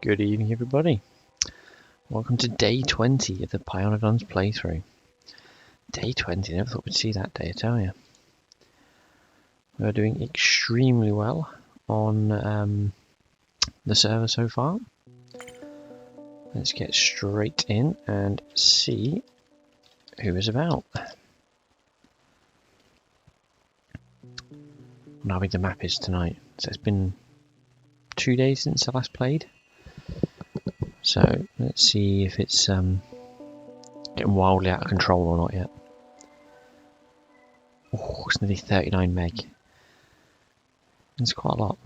Good evening, everybody. Welcome to day 20 of the Pyanodons playthrough. Day 20, never thought we'd see that day, I tell you. We're doing extremely well on the server so far. Let's get straight in and see who is about. I wonder how big the map is tonight. So it's been 2 days since I last played. So let's see if it's getting wildly out of control or not yet. Oh, it's nearly 39 meg. That's quite a lot.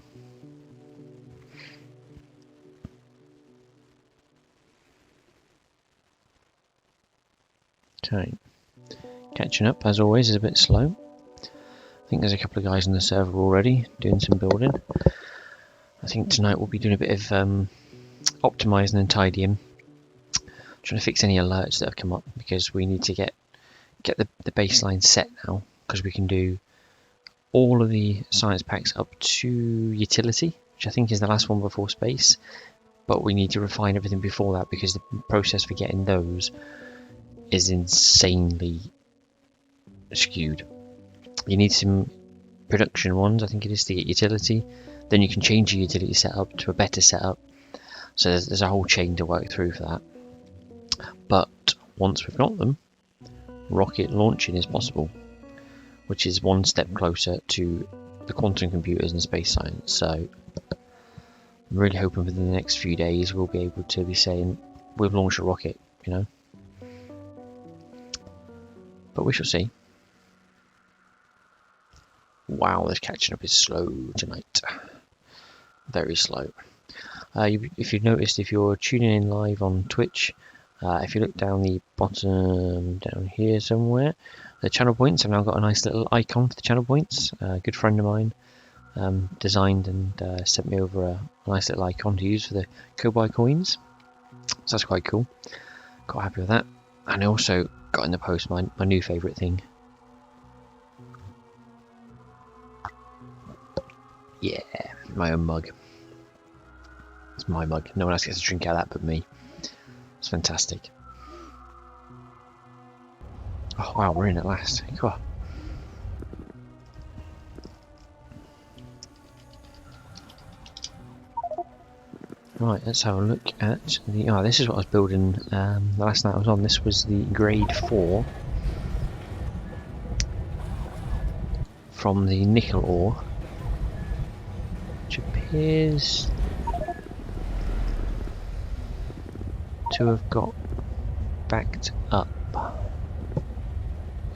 Okay. Catching up, as always, is a bit slow. I think there's a couple of guys on the server already doing some building. I think tonight we'll be doing a bit of optimising and tidying, trying to fix any alerts that have come up, because we need to get the baseline set now, because we can do all of the science packs up to utility, which I think is the last one before space, but we need to refine everything before that because the process for getting those is insanely skewed. You need some production ones, I think it is, to get utility, then you can change your utility setup to a better setup. So there's a whole chain to work through for that. But once we've got them, rocket launching is possible, which is one step closer to the quantum computers and space science. So I'm really hoping within the next few days we'll be able to be saying we've launched a rocket, you know. But we shall see. Wow, this catching up is slow tonight. Very slow. If you've noticed, if you're tuning in live on Twitch, if you look down the bottom, down here somewhere, the channel points, I've now got a nice little icon for the channel points. A good friend of mine designed and sent me over a nice little icon to use for the Cobai coins. So that's quite cool. Quite happy with that. And I also got in the post my new favourite thing. Yeah, my own mug. It's my mug. No one else gets to drink out of that but me. It's fantastic. Oh wow, we're in at last. Come on. Right, let's have a look at the... Oh, this is what I was building the last night I was on. This was the grade 4 from the nickel ore, which appears to have got backed up.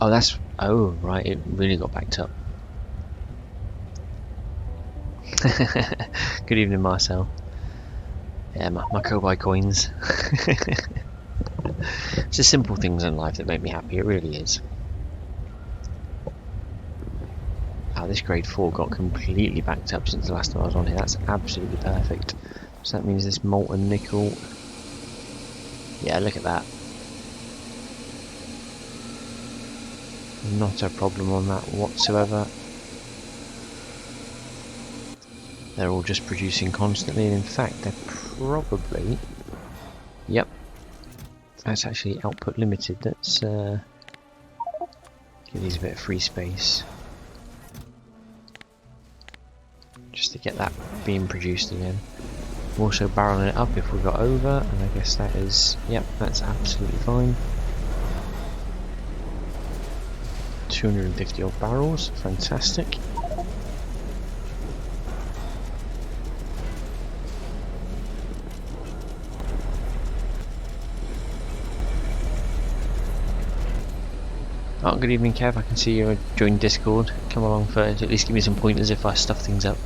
Oh, that's... Oh, right, it really got backed up. Good evening, Marcel. Yeah, my Cobai coins. It's the simple things in life that make me happy, it really is. Oh, this grade 4 got completely backed up since the last time I was on here. That's absolutely perfect. So that means this molten nickel... Yeah, look at that. Not a problem on that whatsoever. They're all just producing constantly, and in fact they're probably... Yep. That's actually output limited. Let's give these a bit of free space. Just to get that being produced again. Also barreling it up if we got over, and I guess that is, yep, that's absolutely fine. 250 odd barrels, fantastic. Oh, good evening, Kev. I can see you joined Discord. Come along first, at least give me some pointers if I stuff things up.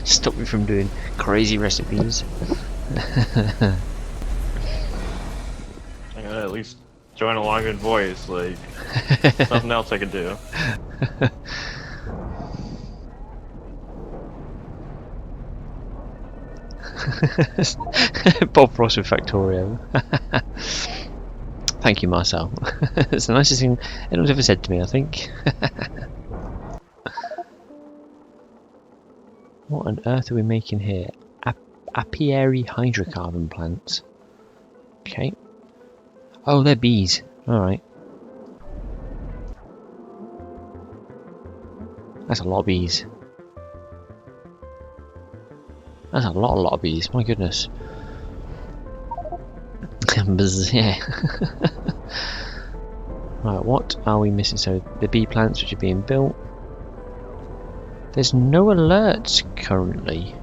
Stop me from doing crazy recipes. I gotta at least join along in voice, like, nothing else I could do. Bob Ross with Factorio. Thank you, Marcel. It's the nicest thing anyone's ever said to me, I think. What on earth are we making here? apiary hydrocarbon plants. Okay. Oh, they're bees. Alright. That's a lot of bees. That's a lot of bees. My goodness. Yeah. Right, what are we missing? So the bee plants which are being built. There's no alerts currently.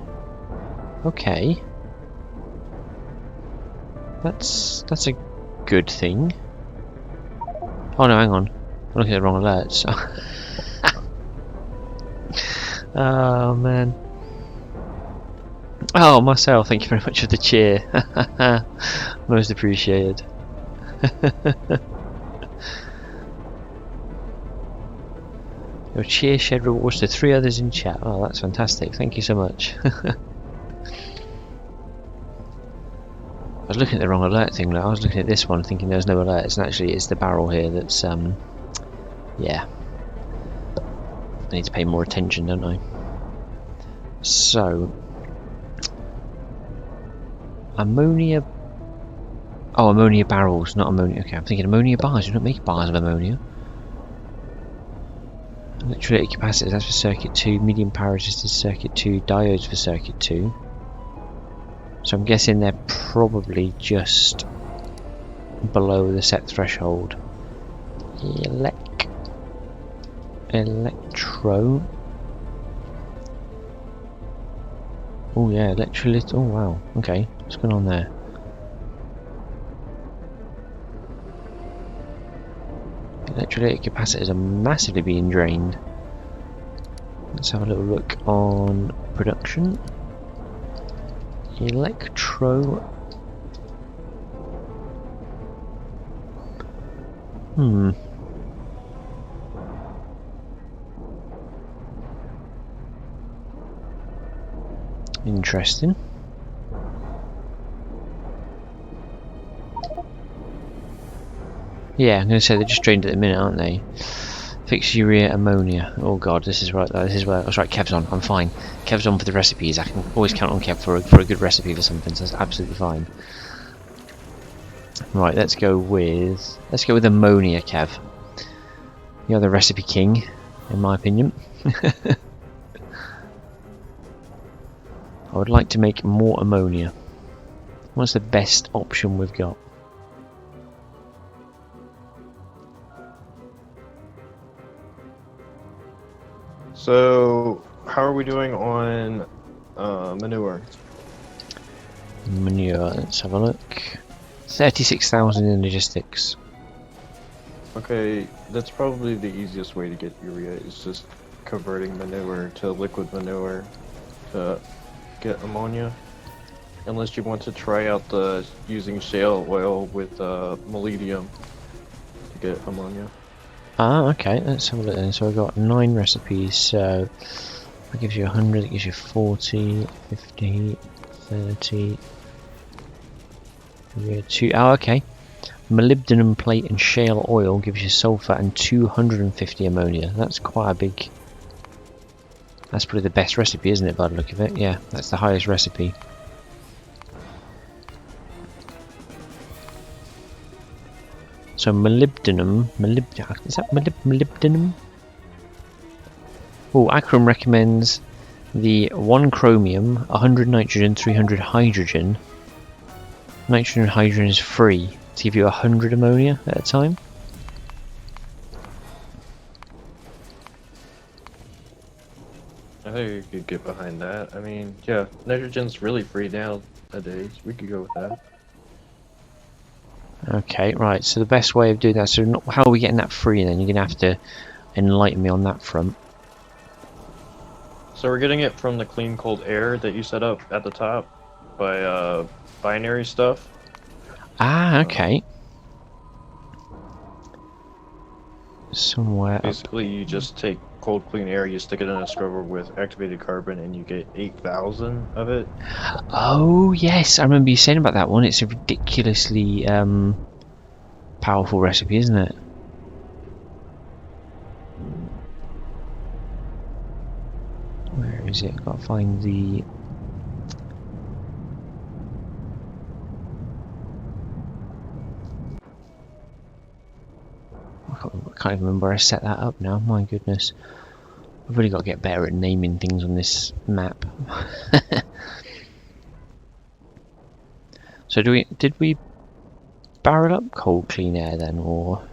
Okay. That's a good thing. Oh no, hang on. I'm looking at the wrong alerts. Oh man. Oh, Marcel, thank you very much for the cheer. Most appreciated. Your cheer shed rewards to 3 others in chat. Oh, that's fantastic. Thank you so much. I was looking at the wrong alert thing. I was looking at this one thinking there's no alerts, and actually it's the barrel here that's, yeah. I need to pay more attention, don't I? So... ammonia... oh, ammonia barrels, not ammonia. Okay, I'm thinking ammonia bars. You don't make bars of ammonia. Electrolytic capacitors, that's for circuit 2. Medium power resistors, circuit 2. Diodes for circuit 2. So I'm guessing they're probably just below the set threshold. Electro. Oh yeah, electrolyte. Oh wow. Okay, what's going on there? Electrolytic capacitors are massively being drained. Let's have a little look on production. Electro. Interesting. Yeah, I'm going to say they're just drained at the minute, aren't they? Fix urea ammonia. Oh god, this is right though. This is where that's right. Kev's on. I'm fine. Kev's on for the recipes. I can always count on Kev for a good recipe for something. So that's absolutely fine. Right, let's go with ammonia, Kev. You're the recipe king, in my opinion. I would like to make more ammonia. What's the best option we've got? So, how are we doing on manure? Manure, let's have a look. 36,000 in logistics. Okay, that's probably the easiest way to get urea, is just converting manure to liquid manure to get ammonia. Unless you want to try out using shale oil with molybdenum to get ammonia. Ah, okay, let's have a look then. So I've got 9 recipes, so that gives you 100, that gives you 40, 50, 30, 2. Oh, okay. Molybdenum plate and shale oil gives you sulfur and 250 ammonia. That's quite a big... that's probably the best recipe, isn't it, by the look of it? Yeah, that's the highest recipe. So molybdenum, is that molybdenum? Oh, Akram recommends the 1 chromium, 100 nitrogen, 300 hydrogen. Nitrogen and hydrogen is free to give you 100 ammonia at a time. I think you could get behind that. I mean, yeah, nitrogen's really free nowadays. We could go with that. Okay, right, so the best way of doing that, so how are we getting that free then? You're going to have to enlighten me on that front. So we're getting it from the clean cold air that you set up at the top by binary stuff. Ah, okay. Somewhere Basically, you just take cold clean air, you stick it in a scrubber with activated carbon, and you get 8,000 of it. Oh yes, I remember you saying about that one. It's a ridiculously powerful recipe, isn't it? Where is it? I've got to find the can't even remember where I set that up now. My goodness. I've really got to get better at naming things on this map. So did we barrel up cold clean air then, or?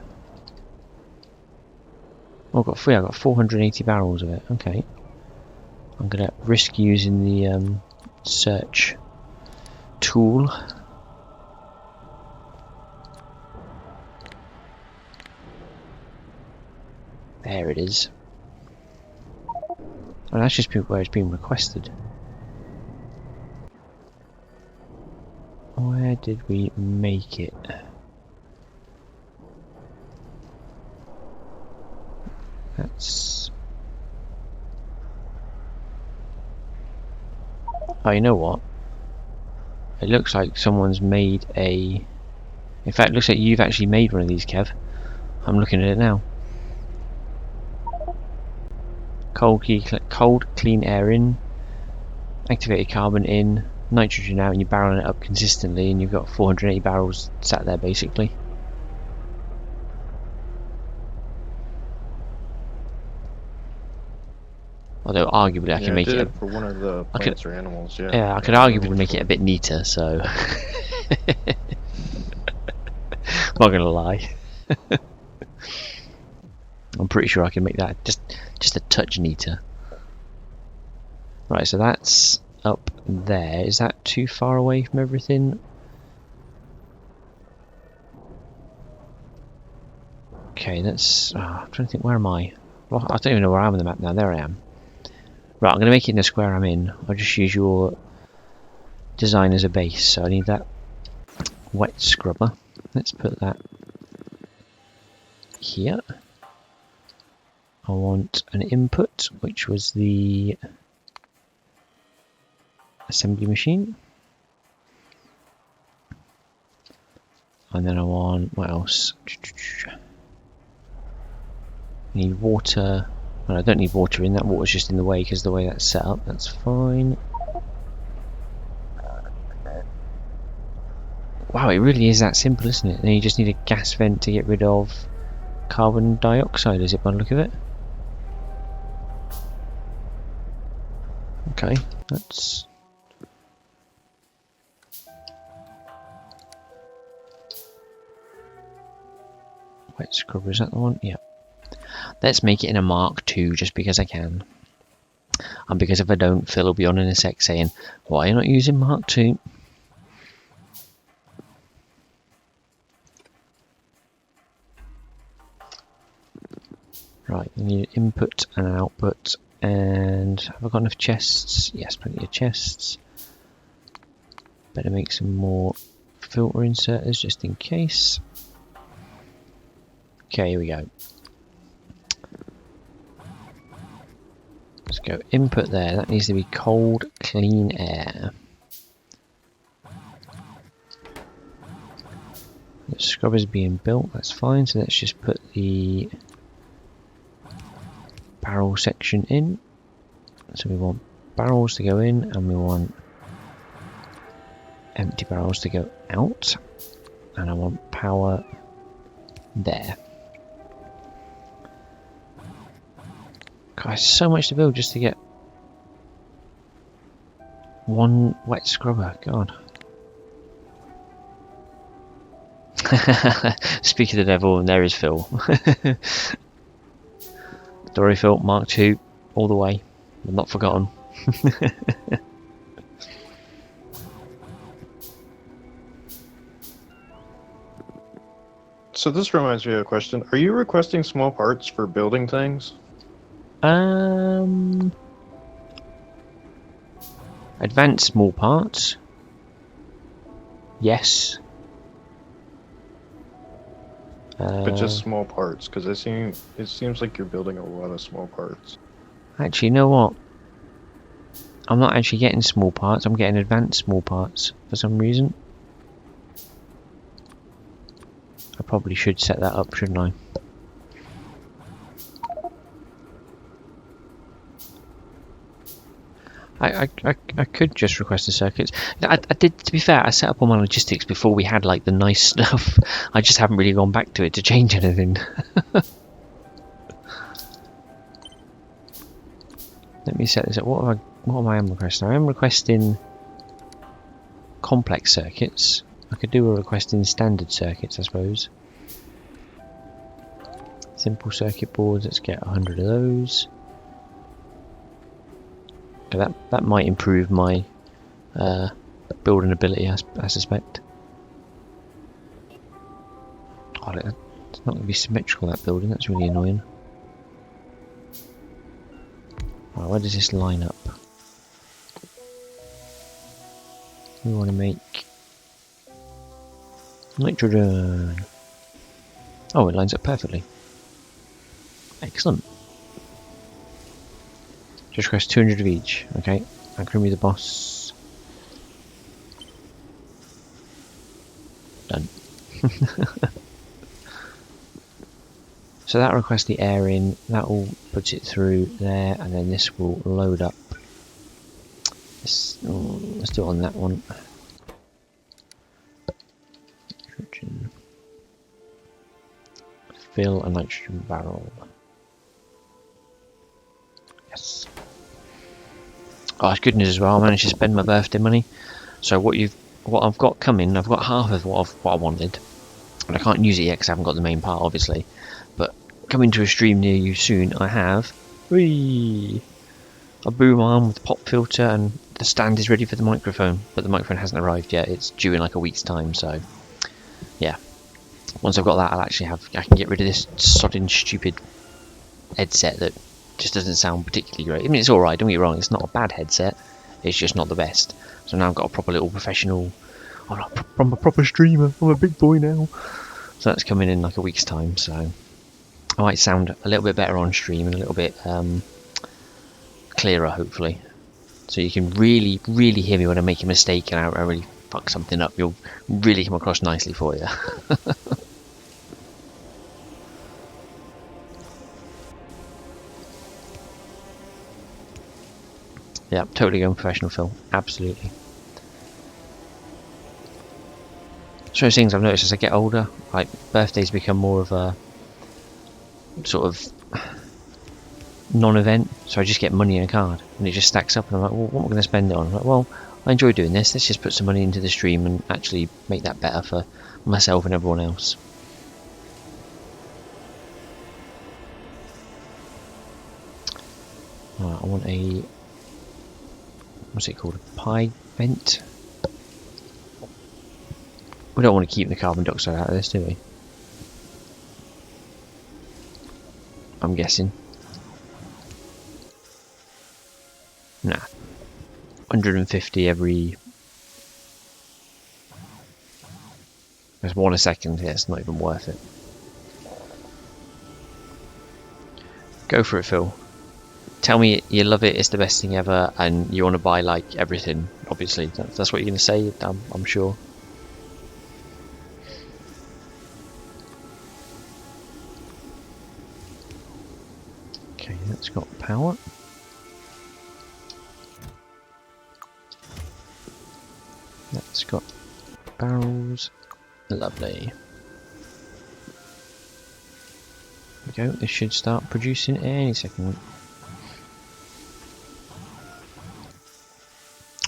Oh, I got 480 barrels of it. Okay. I'm gonna risk using the search tool. There it is. And that's just where it's been requested. Where did we make it? That's... Oh, you know what? It looks like someone's made a... In fact, it looks like you've actually made one of these, Kev. I'm looking at it now. Cold clean air in, activated carbon in, nitrogen out, and you're barreling it up consistently, and you've got 480 barrels sat there basically. Although arguably I can make it for one of the plants or animals. Yeah, I could arguably make it a bit neater. So I'm not gonna lie. I'm pretty sure I can make that just a touch neater. Right, so that's up there. Is that too far away from everything? Okay, that's... I'm trying to think, where am I? Well, I don't even know where I am on the map now. There I am. Right, I'm going to make it in the square I'm in. I'll just use your design as a base. So I need that wet scrubber. Let's put that here. I want an input, which was the assembly machine. And then I want, what else? I need water. Well, I don't need water in, that water's just in the way because the way that's set up, that's fine. Wow, it really is that simple, isn't it? And you just need a gas vent to get rid of carbon dioxide, is it, by the look of it? Okay, that's... Wet scrubber, is that the one? Yeah. Let's make it in a Mark II just because I can. And because if I don't, Phil will be on in a sec saying, why are you not using Mark II? Right, we need an input and an output. And have I got enough chests? Yes, plenty of chests. Better make some more filter inserters just in case. Okay, here we go. Let's go input there. That needs to be cold, clean air. The scrubber's being built, that's fine. So let's just put the barrel section in. So we want barrels to go in and we want empty barrels to go out. And I want power there. God, so much to build just to get one wet scrubber. God. Speak of the devil, and there is Phil. Dory Phil, Mark II, all the way. I'm not forgotten. So this reminds me of a question. Are you requesting small parts for building things? Advanced small parts. Yes. But just small parts, because it seems like you're building a lot of small parts. Actually, you know what? I'm not actually getting small parts. I'm getting advanced small parts for some reason. I probably should set that up, shouldn't I? I could just request the circuits. I did, to be fair, I set up all my logistics before we had like the nice stuff. I just haven't really gone back to it to change anything. Let me set this up. What am I requesting? I am requesting complex circuits. I could do a request in standard circuits, I suppose. Simple circuit boards, let's get 100 of those. Okay, that might improve my building ability, I suspect. Oh, it's not going to be symmetrical, that building, that's really annoying. Right, where does this line up? We want to make nitrogen. Oh, it lines up perfectly. Excellent. Just request 200 of each. Okay, I can be the boss. Done. So that requests the air in, that all puts it through there, and then this will load up. Let's do it on that one. Nitrogen. Fill a nitrogen barrel. Yes. Oh, it's good news as well. I managed to spend my birthday money. So what I've got coming, I've got half of what I wanted, and I can't use it yet because I haven't got the main part, obviously. But coming to a stream near you soon, I have a boom arm with pop filter, and the stand is ready for the microphone, but the microphone hasn't arrived yet. It's due in like a week's time, so yeah. Once I've got that, I can get rid of this sodding stupid headset that just doesn't sound particularly great. I mean, it's alright, don't get me wrong, it's not a bad headset, it's just not the best. So now I've got a proper little professional, I'm a proper streamer, I'm a big boy now. So that's coming in like a week's time, so I might sound a little bit better on stream and a little bit clearer, hopefully. So you can really, really hear me when I make a mistake and I really fuck something up. You'll really come across nicely for you. Yeah, totally going professional, Phil. Absolutely. So those things I've noticed as I get older, like birthdays become more of a sort of non-event, so I just get money in a card and it just stacks up and I'm like, well, what am I going to spend it on? I'm like, well, I enjoy doing this, let's just put some money into the stream and actually make that better for myself and everyone else. Right, I want a, what's it called, a pie vent? We don't want to keep the carbon dioxide out of this, do we? I'm guessing. Nah. 150 every... There's 1 a second, yeah, it's not even worth it. Go for it, Phil. Tell me you love it, it's the best thing ever, and you want to buy, like, everything, obviously. That's what you're going to say, I'm sure. Okay, that's got power. That's got barrels. Lovely. There we go, this should start producing any second.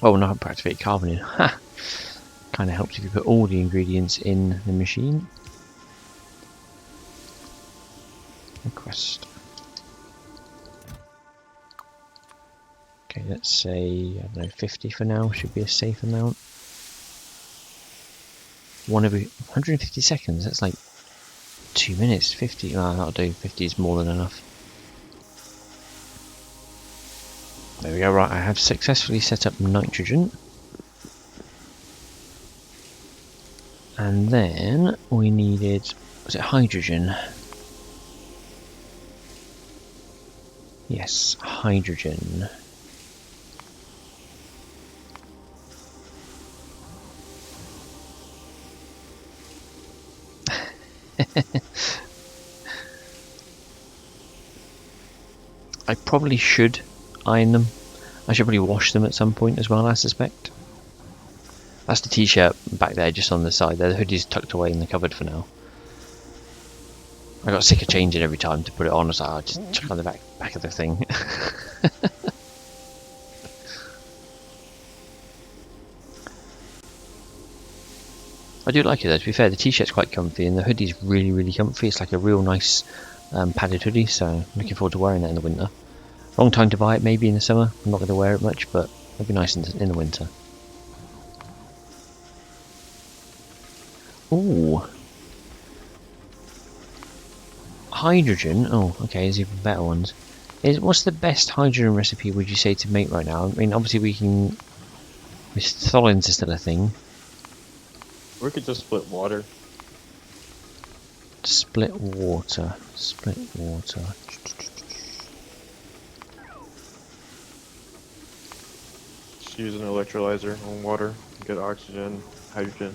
Oh no, I have to activate carbon in. Ha! Kinda helps if you put all the ingredients in the machine. Request. Okay, let's say, I don't know, 50 for now, should be a safe amount. 150 seconds, that's like 2 minutes, 50, no, that'll do, 50 is more than enough. There we go, right, I have successfully set up nitrogen. And then we needed, was it hydrogen? Yes, hydrogen. I probably should iron them. I should probably wash them at some point as well, I suspect. That's the t-shirt back there just on the side there. The hoodie's tucked away in the cupboard for now. I got sick of changing every time to put it on. I was like, oh, just chuck on the back of the thing. I do like it though, to be fair. The t-shirt's quite comfy and the hoodie's really, really comfy. It's like a real nice padded hoodie, so I'm looking forward to wearing that in the winter. Wrong time to buy it, maybe in the summer. I'm not going to wear it much, but it'll be nice in the winter. Ooh. Hydrogen. Oh, okay, there's even better ones. What's the best hydrogen recipe would you say to make right now? I mean, obviously we can... Tholins is still a thing. We could just split water. Split water. Split water. Just use an electrolyzer on water to get oxygen, hydrogen.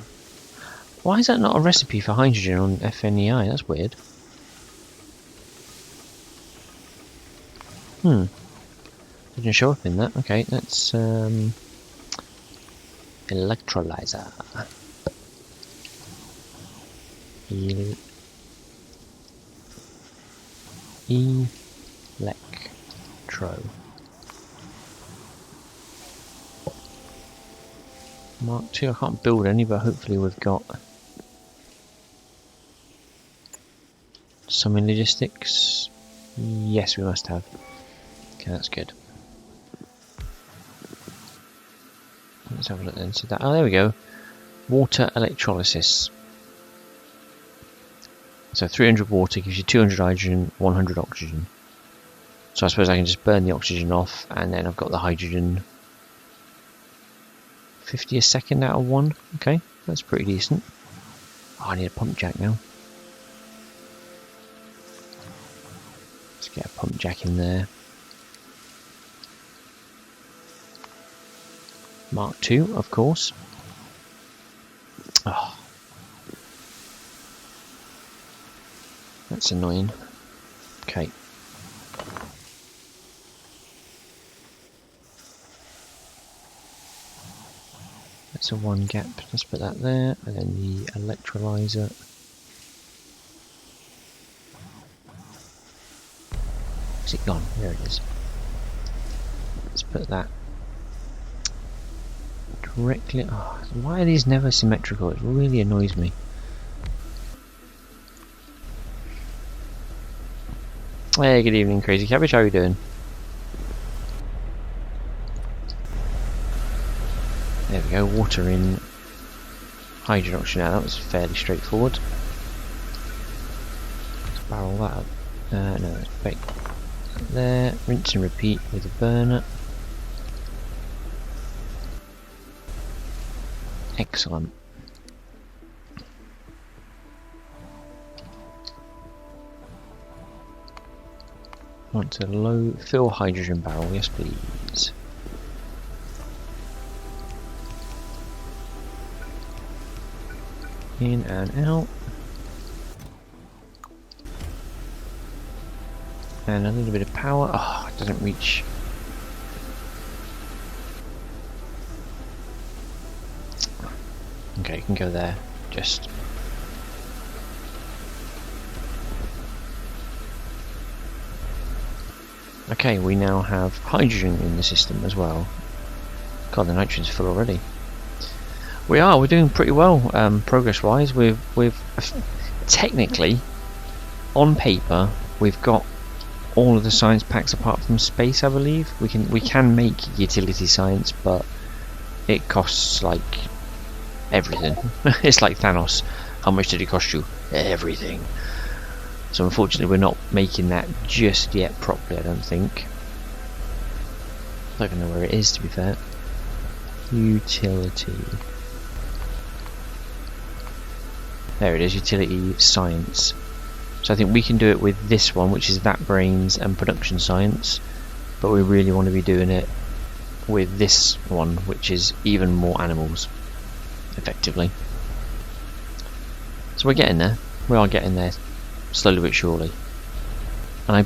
Why is that not a recipe for hydrogen on FNEI? That's weird. Didn't show up in that. Okay, that's electrolyzer. Electro. Mark 2, I can't build any, but hopefully we've got some in logistics. Yes, we must have. Okay, that's good. Let's have a look then. So that, oh, there we go. Water electrolysis. So 300 water gives you 200 hydrogen, 100 oxygen. So I suppose I can just burn the oxygen off, and then I've got the hydrogen. 50 a second out of 1. Okay, that's pretty decent. Oh, I need a pump jack now. Let's get a pump jack in there. Mark 2, of course. Oh. That's annoying. Okay. That's a 1 gap. Let's put that there, and then the electrolyzer. Is it gone? There it is. Let's put that directly. Oh, why are these never symmetrical? It really annoys me. Hey, good evening, Crazy Cabbage. How are you doing? There we go. Water in, hydrogen oxygen out. That was fairly straightforward. Let's barrel that up. No, wait. There. Rinse and repeat with a burner. Excellent. Want a low fill hydrogen barrel, yes please. In and out. And a little bit of power. Oh, it doesn't reach. Okay, you can go there. Just. Okay, we now have hydrogen in the system as well. God, the nitrogen's full already. We're doing pretty well progress-wise. We've technically, on paper, we've got all of the science packs apart from space. I believe we can make utility science, but it costs like everything. It's like Thanos. How much did it cost you? Everything. So unfortunately we're not making that just yet properly, I don't think. I don't know where it is, to be fair. Utility. There it is, utility science. So I think we can do it with this one, which is that brains and production science, but we really want to be doing it with this one, which is even more animals, effectively. So we're getting there. We are getting there, slowly but surely. And I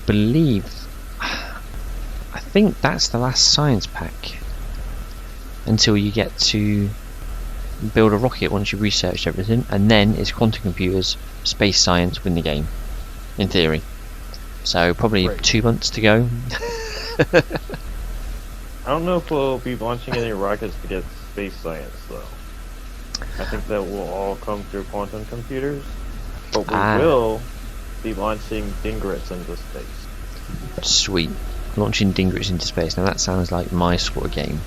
think that's the last science pack until you get to build a rocket once you've researched everything, and then it's quantum computers, space science, win the game, in theory. So probably right. 2 months to go. I don't know if we'll be launching any rockets to get space science though. I think that will all come through quantum computers, but we Ah. will be launching Dingrets into space. Sweet. Launching Dingrets into space. Now that sounds like my sort of game.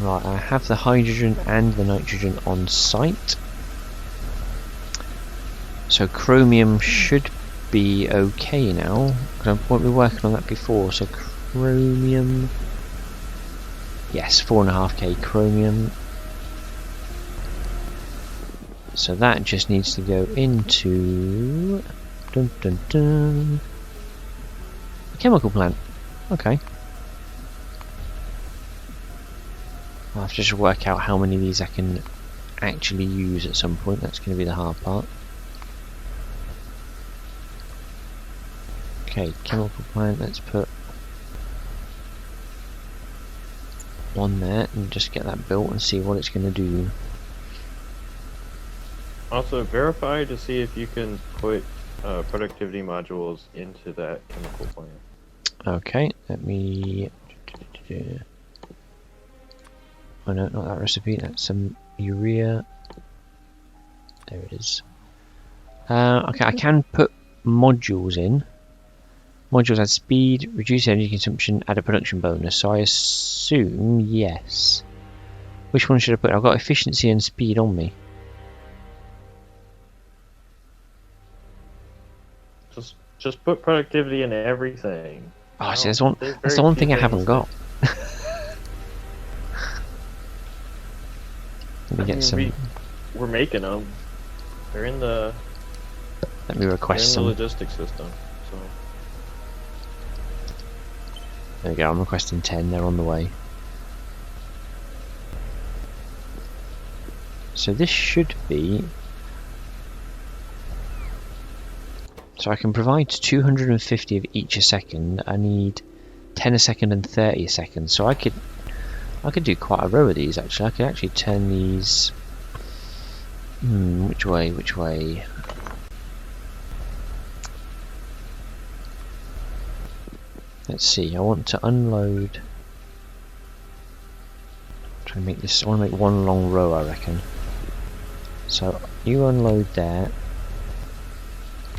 Right, I have the hydrogen and the nitrogen on site. So chromium should be okay now, because I won't be working on that before. So chromium, yes, 4.5k chromium. So that just needs to go into dun, dun, dun, a chemical plant. Okay. I'll have to just work out how many of these I can actually use at some point. That's going to be the hard part. Okay, chemical plant, let's put one there and just get that built and see what it's going to do. Also, verify to see if you can put productivity modules into that chemical plant. Okay, let me... Oh no, not that recipe, that's some urea. There it is. Okay, I can put modules in. Modules add speed, reduce energy consumption, add a production bonus. So I assume yes. Which one should I put? I've got efficiency and speed on me. Just put productivity in everything. Oh, see, that's the one thing I haven't got. Let me get some. We're making them. They're in the. Let me request some. The logistics system. So. There we go. I'm requesting 10. They're on the way. So this should be. So I can provide 250 of each a second. I need 10 a second and 30 a second. So I could do quite a row of these actually. I could actually turn these. Which way? Which way? Let's see. I want to unload. Try and make this. I want to make one long row, I reckon. So you unload there.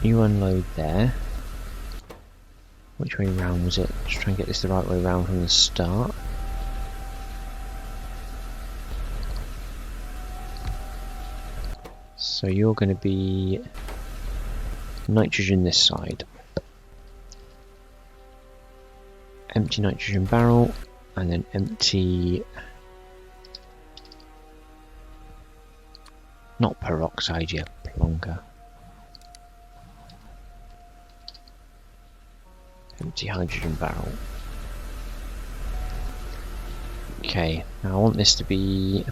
You unload there. Which way round was it? Just try and get this the right way round from the start. So you're going to be nitrogen this side. Empty nitrogen barrel, and then empty, not peroxide, yeah, plonker. Empty hydrogen barrel. Okay, now I want this to be.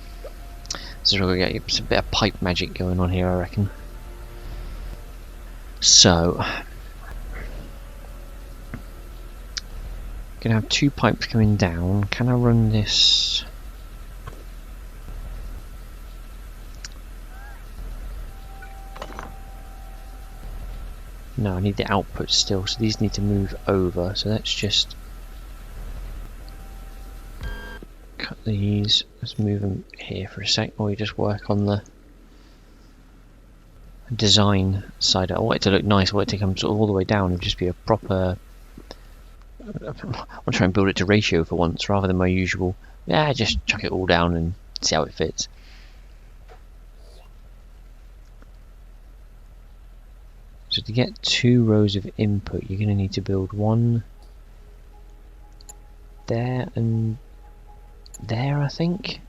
So we're going to get a bit of pipe magic going on here, I reckon. So, gonna have two pipes coming down. Can I run this? No, I need the output still, so these need to move over. So let's just cut these. Let's move them here for a sec while we just work on the design side. I want it to look nice. I want it to come sort of all the way down and just be a proper. I'll try and build it to ratio for once rather than my usual. Yeah, just chuck it all down and see how it fits. So to get 2 rows of input, you're going to need to build one there and there, I think.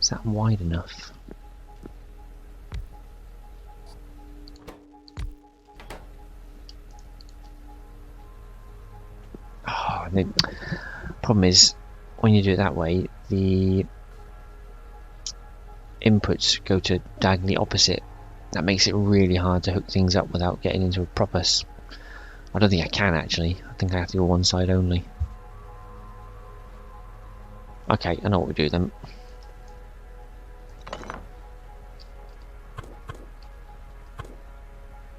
Is that wide enough? Oh, the problem is when you do it that way, the inputs go to diagonally opposite. That makes it really hard to hook things up without getting into a proper. I don't think I can actually. I think I have to go one side only. Okay, I know what we do then.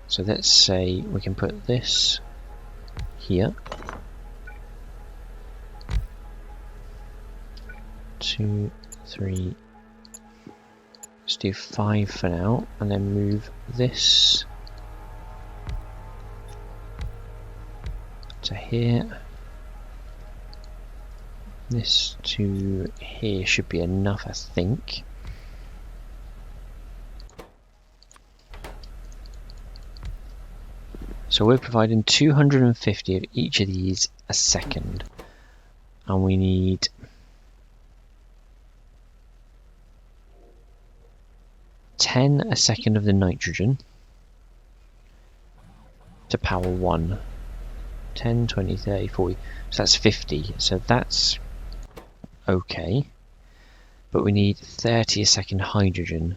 So let's say we can put this here. 2, 3. Let's do 5 for now, and then move this to here. This to here should be enough, I think. So we're providing 250 of each of these a second, and we need 10 a second of the nitrogen to power 1. 10, 20, 30, 40. So that's 50. So that's okay. But we need 30 a second hydrogen.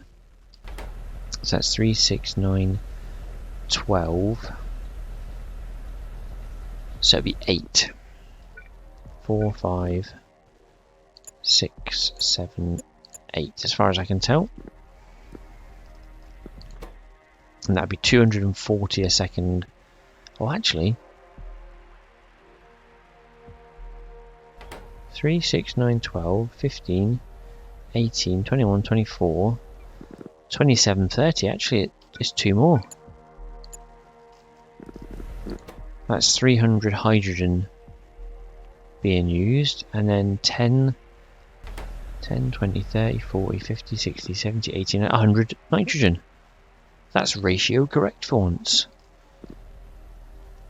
So that's 3, 6, 9, 12. So it'd be 8. 4, 5, 6, 7, 8, as far as I can tell. And that'd be 240 a second. Oh, actually, 3, 6, 9, 12, 15, 18, 21, 24, 27, 30. Actually, it's 2 more. That's 300 hydrogen being used, and then 10, 20, 30, 40, 50, 60, 70, 80, 100 nitrogen. That's ratio correct for once.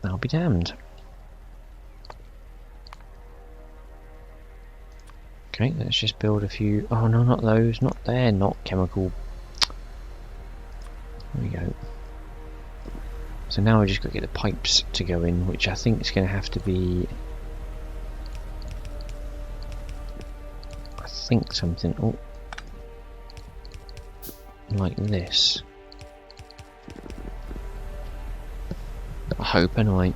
I'll be damned. Okay, let's just build a few. Oh no, not those. Not there. Not chemical. There we go. So now we just got to get the pipes to go in, which I think is going to have to be. I think something. Oh, like this. I hope anyway.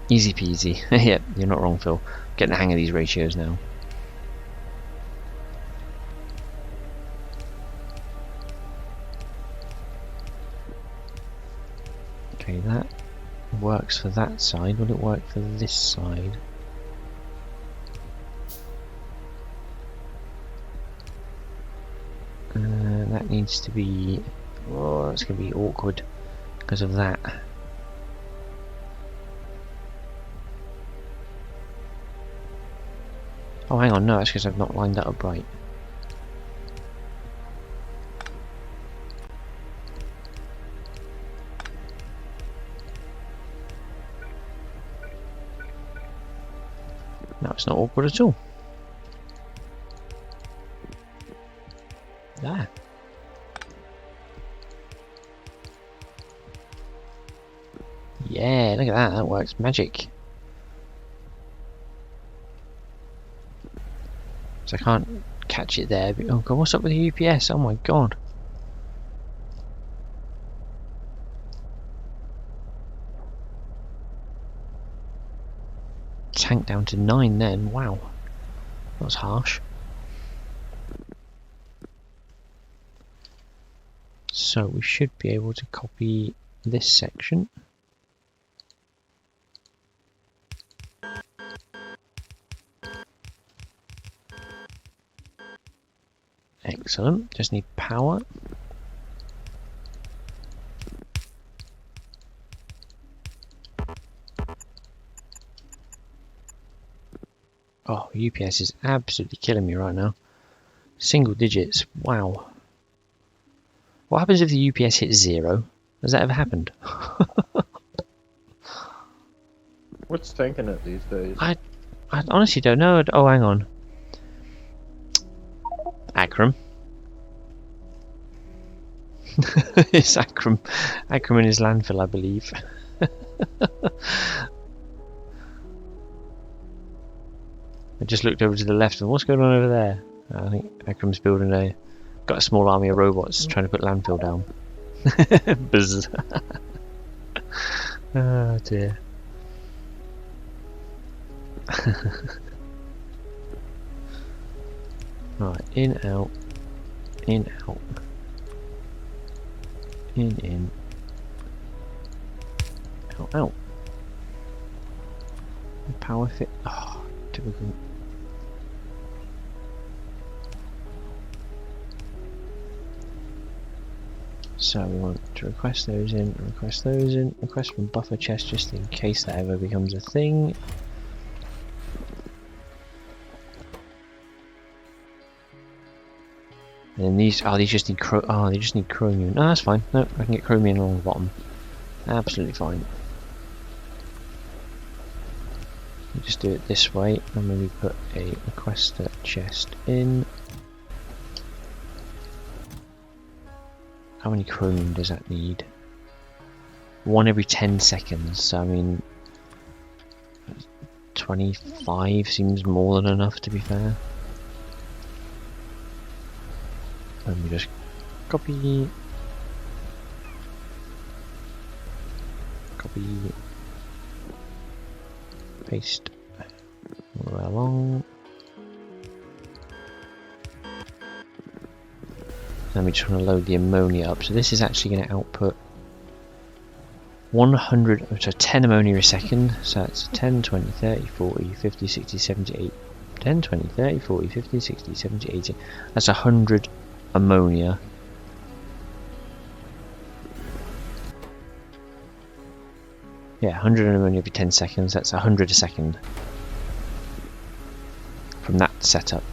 Easy peasy. Yep, you're not wrong, Phil. Getting the hang of these ratios now. Okay, that works for that side. Will it work for this side? That needs to be. Oh, that's going to be awkward because of that. Oh, hang on, no, that's because I've not lined that up right. No, it's not awkward at all. There. Yeah, look at that, that works magic. So I can't catch it there. But, oh god, what's up with the UPS? Oh my god. Tank down to 9 then. Wow. That was harsh. So we should be able to copy this section. Excellent. Just need power. Oh, UPS is absolutely killing me right now. Single digits. Wow. What happens if the UPS hits 0? Has that ever happened? What's tanking it these days? I honestly don't know. Oh, hang on. Akram. It's Akram. Akram in his landfill, I believe. I just looked over to the left and what's going on over there? I think Akram's building got a small army of robots trying to put landfill down. Buzz. Oh dear. Right, in, out, in, out, in, out, out. Power fit. Oh, typical. So we want to request those in, request from buffer chest just in case that ever becomes a thing. And then these, these just need they just need chromium. No, that's fine. No, I can get chromium along the bottom. Absolutely fine. We just do it this way, and then we put a requester chest in. How many chromium does that need? 1 every 10 seconds, so I mean 25 seems more than enough, to be fair. And we just copy, paste all the way along. Then we just want to load the ammonia up. So this is actually going to output 100, so 10 ammonia a second. So that's 10, 20, 30, 40, 50, 60, 70, 80. 10, 20, 30, 40, 50, 60, 70, 80. That's 100 ammonia. Yeah, 100 ammonia every 10 seconds. That's 100 a second from that setup.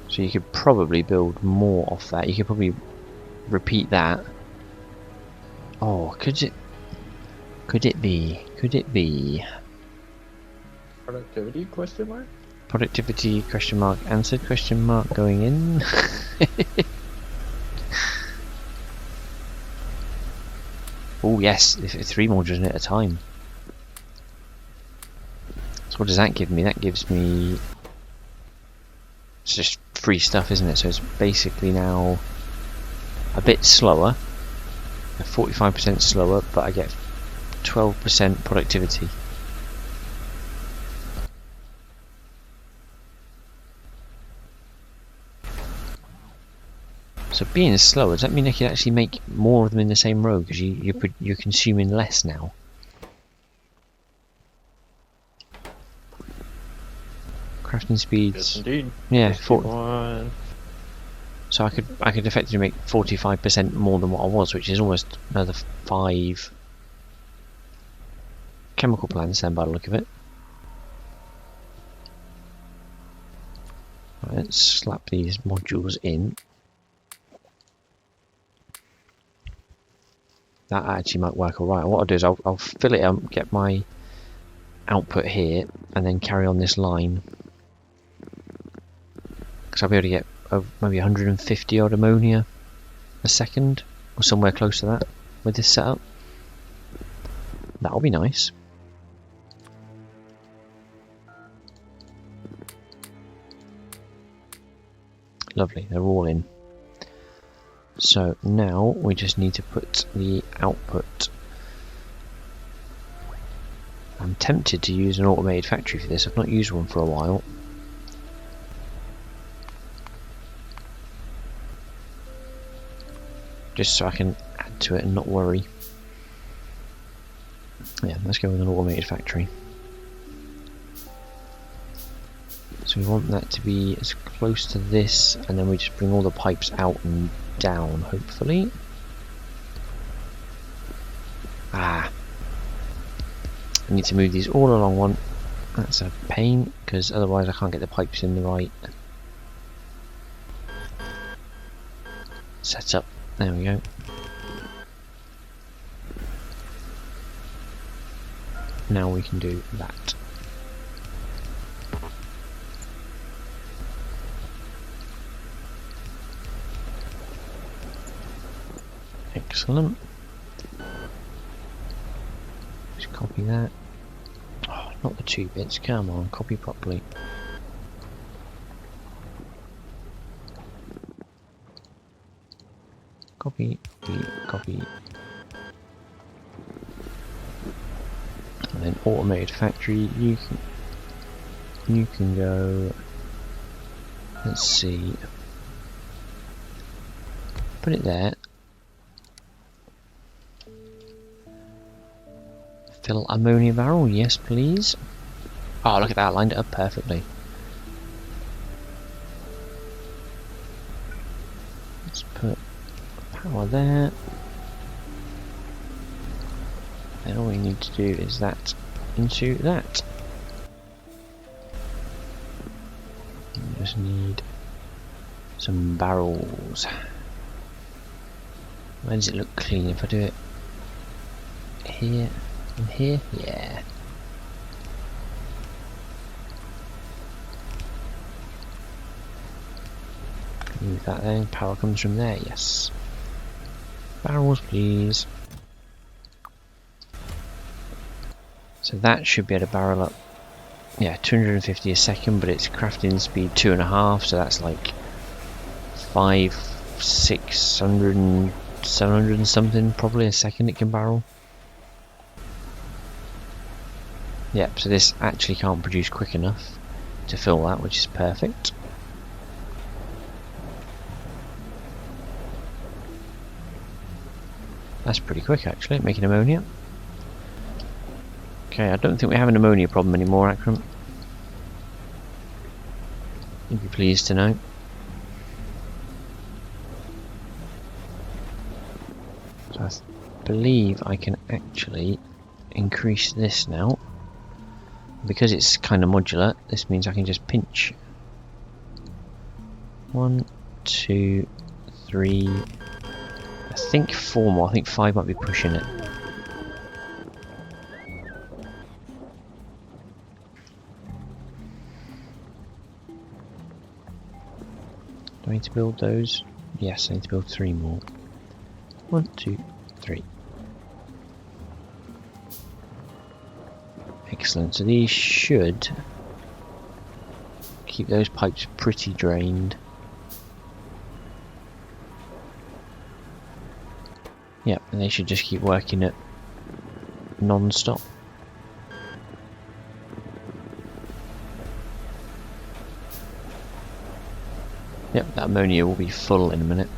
So you could probably build more off that. You could probably repeat that. Oh, could it be? Productivity question mark? Productivity question mark answered question mark going in. Oh yes, if 3 modules at a time. So what does that give me? That gives me, it's just free stuff, isn't it? So it's basically now a bit slower, 45% slower, but I get 12% productivity. So being slower, does that mean I can actually make more of them in the same row because you're consuming less now? Crafting speeds. Yes, indeed. Yeah, 41. So I could effectively make 45% more than what I was, which is almost another 5 chemical plants then by the look of it. Right, let's slap these modules in. That actually might work alright. What I'll do is I'll fill it up, get my output here, and then carry on this line. Because I'll be able to get maybe 150 odd ammonia a second, or somewhere close to that with this setup. That'll be nice. Lovely, they're all in. So now we just need to put the output. I'm tempted to use an automated factory for this. I've not used one for a while. Just so I can add to it and not worry. Yeah, let's go with an automated factory. So we want that to be as close to this, and then we just bring all the pipes out and down, hopefully. I need to move these all along one. That's a pain, because otherwise I can't get the pipes in the right setup. There we go. Now we can do that. Excellent. Just copy that. Oh, not the 2 bits. Come on, copy properly. Copy, copy, copy. And then automated factory. You can go. Let's see. Put it there. Fill ammonia barrel, yes please. Oh, look at that, lined it up perfectly. put power there. And all we need to do is that into that. We just need some barrels. Where does it look clean if I do it here and here? Yeah. Move that then. Power comes from there, yes. Barrels, please. So that should be able to barrel up. Yeah, 250 a second, but it's crafting speed 2.5, so that's like 600 and 700 and something probably a second it can barrel. Yep, so this actually can't produce quick enough to fill that, which is perfect. That's pretty quick actually, making ammonia. Okay, I don't think we have an ammonia problem anymore, Akram. You'd be pleased to know. So I believe I can actually increase this now. Because it's kind of modular, this means I can just pinch. 1, 2, 3. I think 4 more. I think 5 might be pushing it. Do I need to build those? Yes, I need to build 3 more. 1, 2, 3. Excellent. So these should keep those pipes pretty drained. Yep, and they should just keep working it non-stop. Yep, that ammonia will be full in a minute.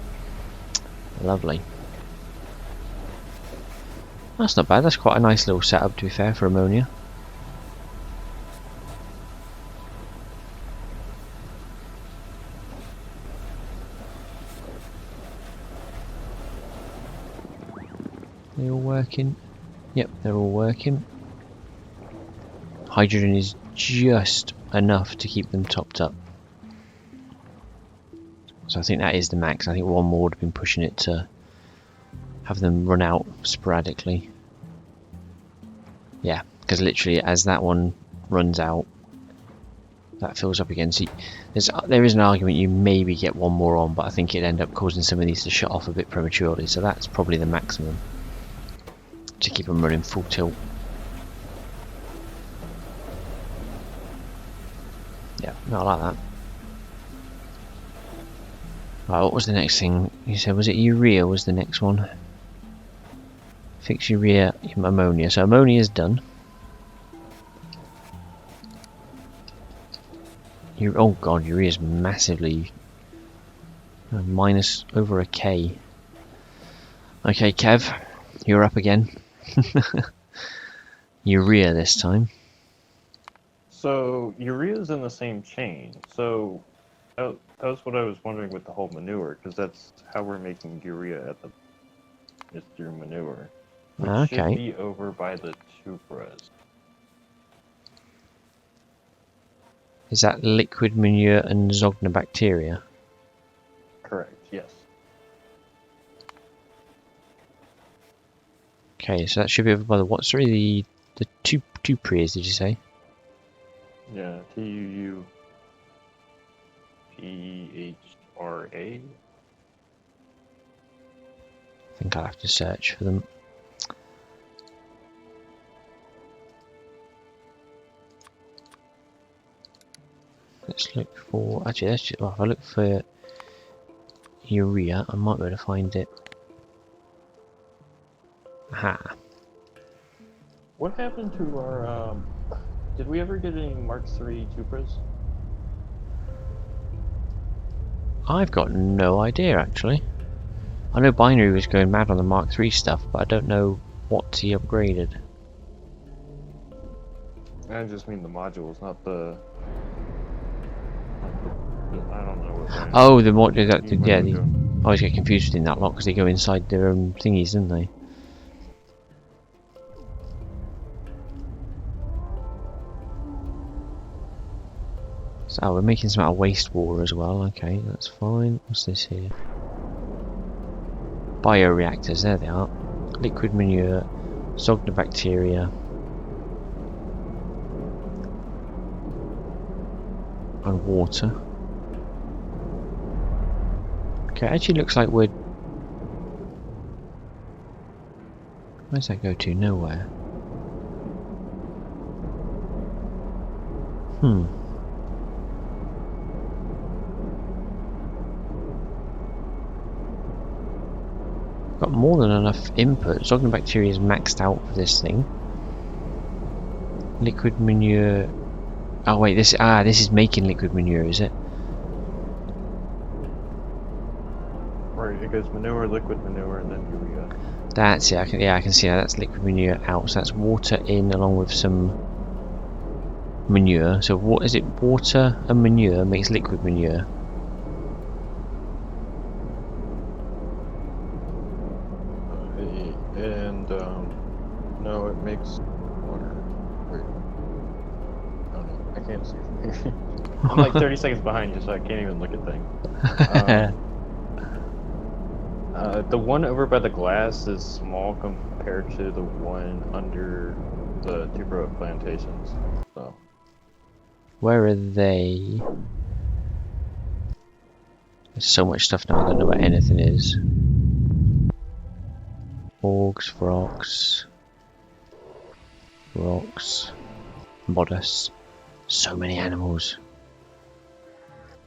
Lovely. That's not bad, that's quite a nice little setup to be fair for ammonia. They all working? Yep, they're all working. Hydrogen is just enough to keep them topped up. So I think that is the max. I think one more would have been pushing it to have them run out sporadically. Yeah, because literally as that one runs out, that fills up again. So there is an argument you maybe get one more on, but I think it'd end up causing some of these to shut off a bit prematurely. So that's probably the maximum to keep them running full tilt. Yeah, no, I like that. Right, what was the next thing you said? Was it urea was the next one? Fix urea, ammonia. So ammonia is done. Oh god, urea is massively minus over a K. Okay, Kev, you're up again. Urea this time. So urea's in the same chain. So that was what I was wondering with the whole manure, because that's how we're making urea at the is through manure, which should be over by the tubras. Is that liquid manure and zognobacteria? Correct. Yes. Okay, so that should be over by the what? Sorry, the two preas, did you say? Yeah, TUUPHRA. I think I'll have to search for them. Let's look for. Actually, let's just, well, if I look for urea, I might be able to find it. Aha. What happened to our? Did we ever get any Mark III Tupras? I've got no idea actually. I know Binary was going mad on the Mark III stuff, but I don't know what he upgraded. I just mean the modules, not the. I don't know what. Oh, the mod. Yeah, I always get confused between that lot because they go inside their own thingies, don't they? So we're making some out of wastewater as well. Okay, that's fine. What's this here? Bioreactors, there they are. Liquid manure, bacteria, and water. Okay, it actually looks like we're... Where's that go to? Nowhere. Got more than enough input. Bacteria is maxed out for this thing. Liquid manure. Oh wait, this is making liquid manure, is it? Right, it goes manure, liquid manure, and then urea. That's it. I can see that. That's liquid manure out. So that's water in along with some manure. So what is it? Water and manure makes liquid manure. No, it makes water. Wait. Oh no, I can't see from here. I'm like 30 seconds behind you, so I can't even look at things. The one over by the glass is small compared to the one under the tuber plantations. So. Where are they? There's so much stuff now, I don't know what anything is. Orgs, rocks, modus. So many animals.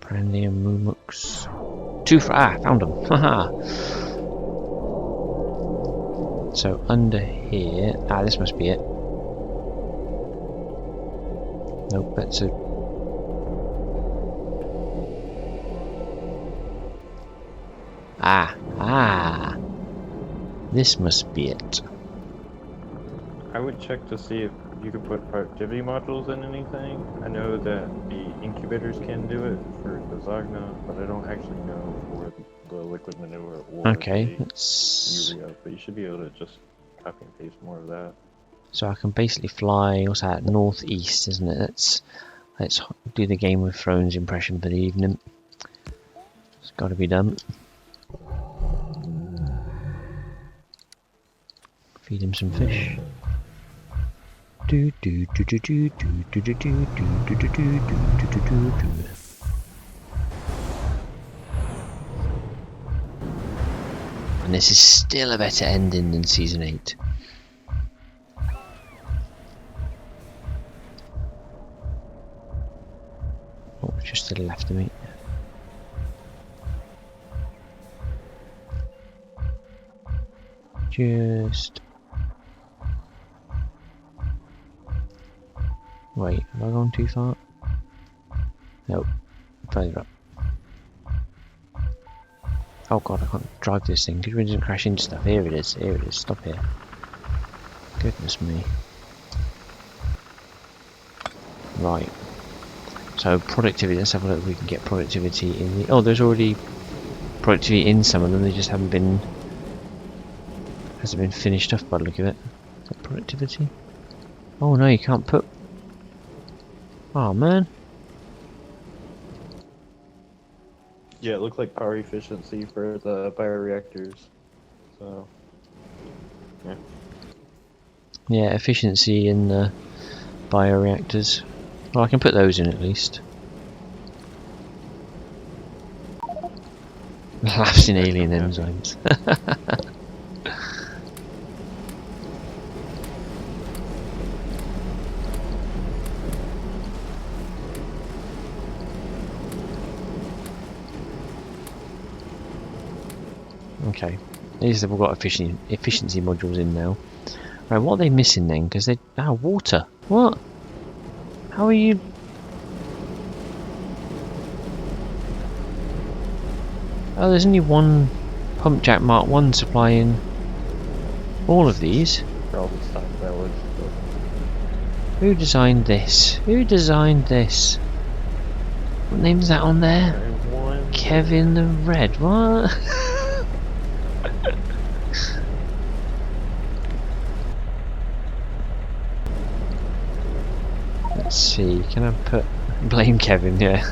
Prandium, mumux. Found them. Haha. So under here, this must be it. Nope, that's a... This must be it. I would check to see if you could put productivity modules in anything. I know that the incubators can do it for the Zogna, but I don't actually know for the liquid manure or okay, the urea. But you should be able to just copy and paste more of that. So I can basically fly, what's that, northeast, isn't it? Let's do the Game of Thrones impression for the evening. It's got to be done. Feed him some fish. And this is still a better ending than season 8. Oh, just to the left of me. Just... Wait, have I gone too far? Nope. Further up. Oh god, I can't drive this thing. Good, we didn't crash into stuff. Here it is. Here it is. Stop here. Goodness me. Right. So productivity. Let's have a look if we can get productivity in the... Oh, there's already productivity in some of them. They just haven't been... Hasn't been finished off by the look of it. Is that productivity? Oh no, you can't put... Oh man. Yeah, it looked like power efficiency for the bioreactors. So, yeah. Yeah, efficiency in the bioreactors. Well, I can put those in at least. Laughs in alien enzymes. Okay, at least they've all got efficiency modules in now. Right, what are they missing then? Because they... water. What? How are you... Oh, there's only one pump jack Mark 1 supplying all of these. For all the stuff that was... Who designed this? Who designed this? What name is that on there? Kevin the Red, what? Let's see, can I put... blame Kevin, yeah.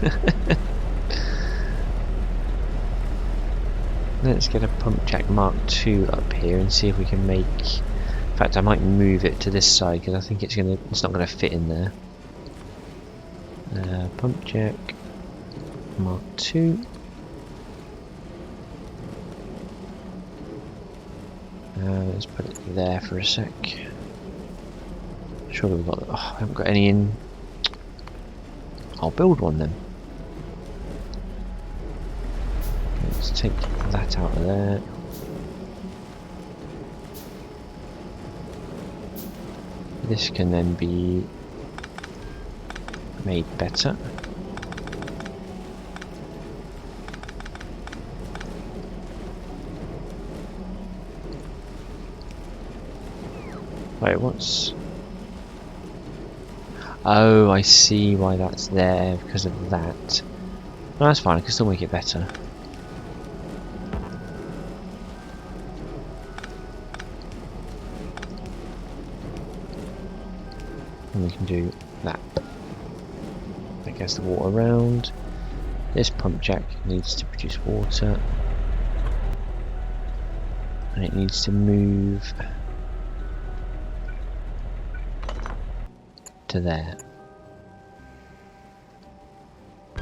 Let's get a pump jack Mark II up here and see if we can make... In fact, I might move it to this side because I think it's not gonna fit in there. Pump jack Mark II. Let's put it there for a sec. Surely we've got... oh, I haven't got any in... I'll build one then. Let's take that out of there. This can then be made better. Wait, what's... oh, I see why that's there, because of that. No, that's fine, I can still make it better. And we can do that. That gets the water around. This pump jack needs to produce water. And it needs to move to there.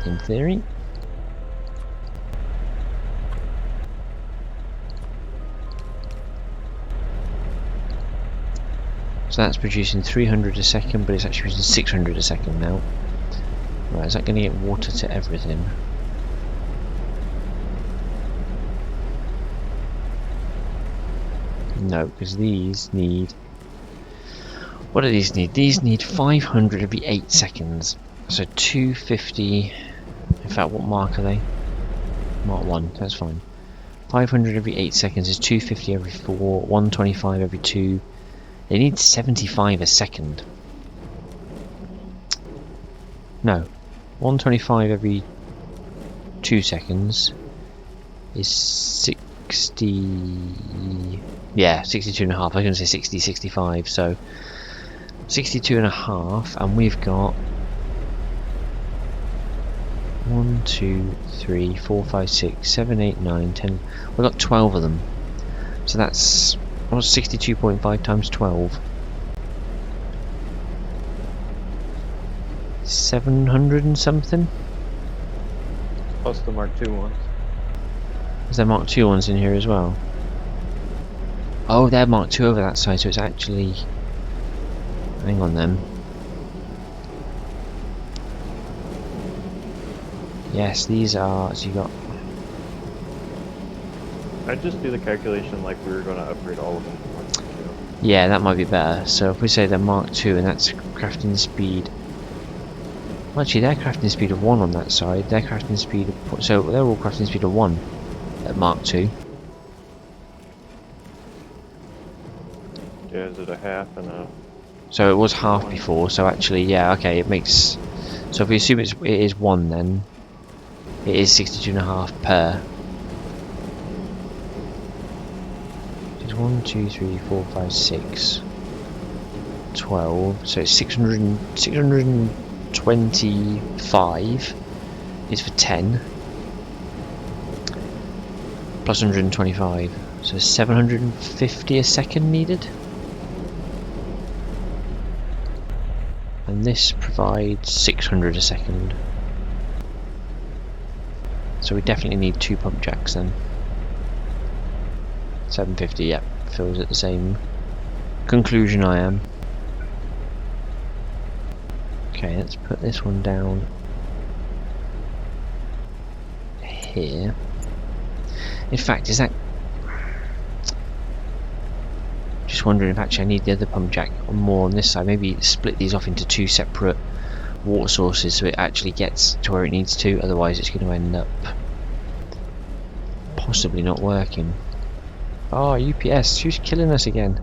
In theory. So that's producing 300 a second, but it's actually producing 600 a second now. Right, is that going to get water to everything? No, because these need... what do these need? These need 500 every 8 seconds. So 250... in fact, what mark are they? Mark 1, that's fine. 500 every 8 seconds is 250 every 4, 125 every 2. They need 75 a second. No. 125 every 2 seconds is 60... yeah, 62 and a half. I was going to say 60, 65, so 62 and a half, and we've got 1, 2, 3, 4, 5, 6, 7, 8, 9, 10. We've got 12 of them. So that's... what's 62.5 times 12? 700 and something? Plus the Mark II ones. Is there Mark II ones in here as well? Oh, they're Mark II over that side, so it's actually... hang on then. Yes, these are... so you got... I'd just do the calculation like we were going to upgrade all of them to Mark II. yeah, that might be better. So if we say they're Mark II and that's crafting speed... well, actually, they're crafting speed of 1 on that side. They're crafting speed of... so they're all crafting speed of 1 at Mark II. Yeah, is it a half and a... so it was half before, so actually, yeah, okay, it makes... so if we assume it is 1 then, it is 62.5 per. 1, 2, 3, 4, 5, 6, 12, so it's 625 is for 10, plus 125, so 750 a second needed. And this provides 600 a second. So we definitely need 2 pump jacks then. 750, yep, feels at the same conclusion I am. Okay, let's put this one down here. In fact, is that... just wondering if actually I need the other pump jack more on this side. Maybe split these off into 2 separate water sources so it actually gets to where it needs to, otherwise it's going to end up possibly not working. Oh, UPS, who's killing us again?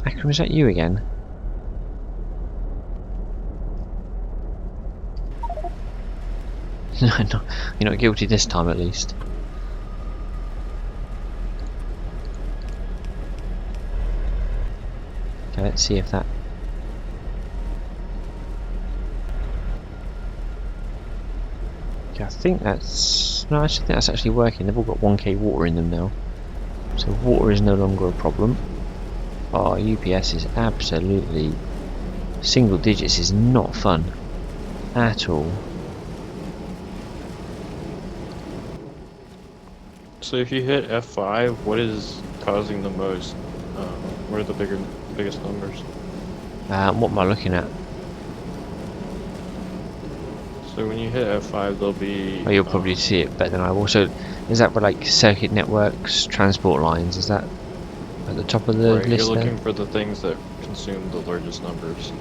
Akram, is that you again? No, you're not guilty this time, at least. Okay, let's see if that. Okay, I think that's. No, I actually think that's actually working. They've all got 1k water in them now, so water is no longer a problem. Oh, UPS is absolutely single digits is not fun at all. So if you hit F5, what is causing the most? What are the biggest numbers? What am I looking at? So when you hit F5, there'll be. Oh, you'll probably see it better than I will. So, is that for like circuit networks, transport lines? Is that at the top of the Right, list you're there? looking for the things that consume the largest numbers.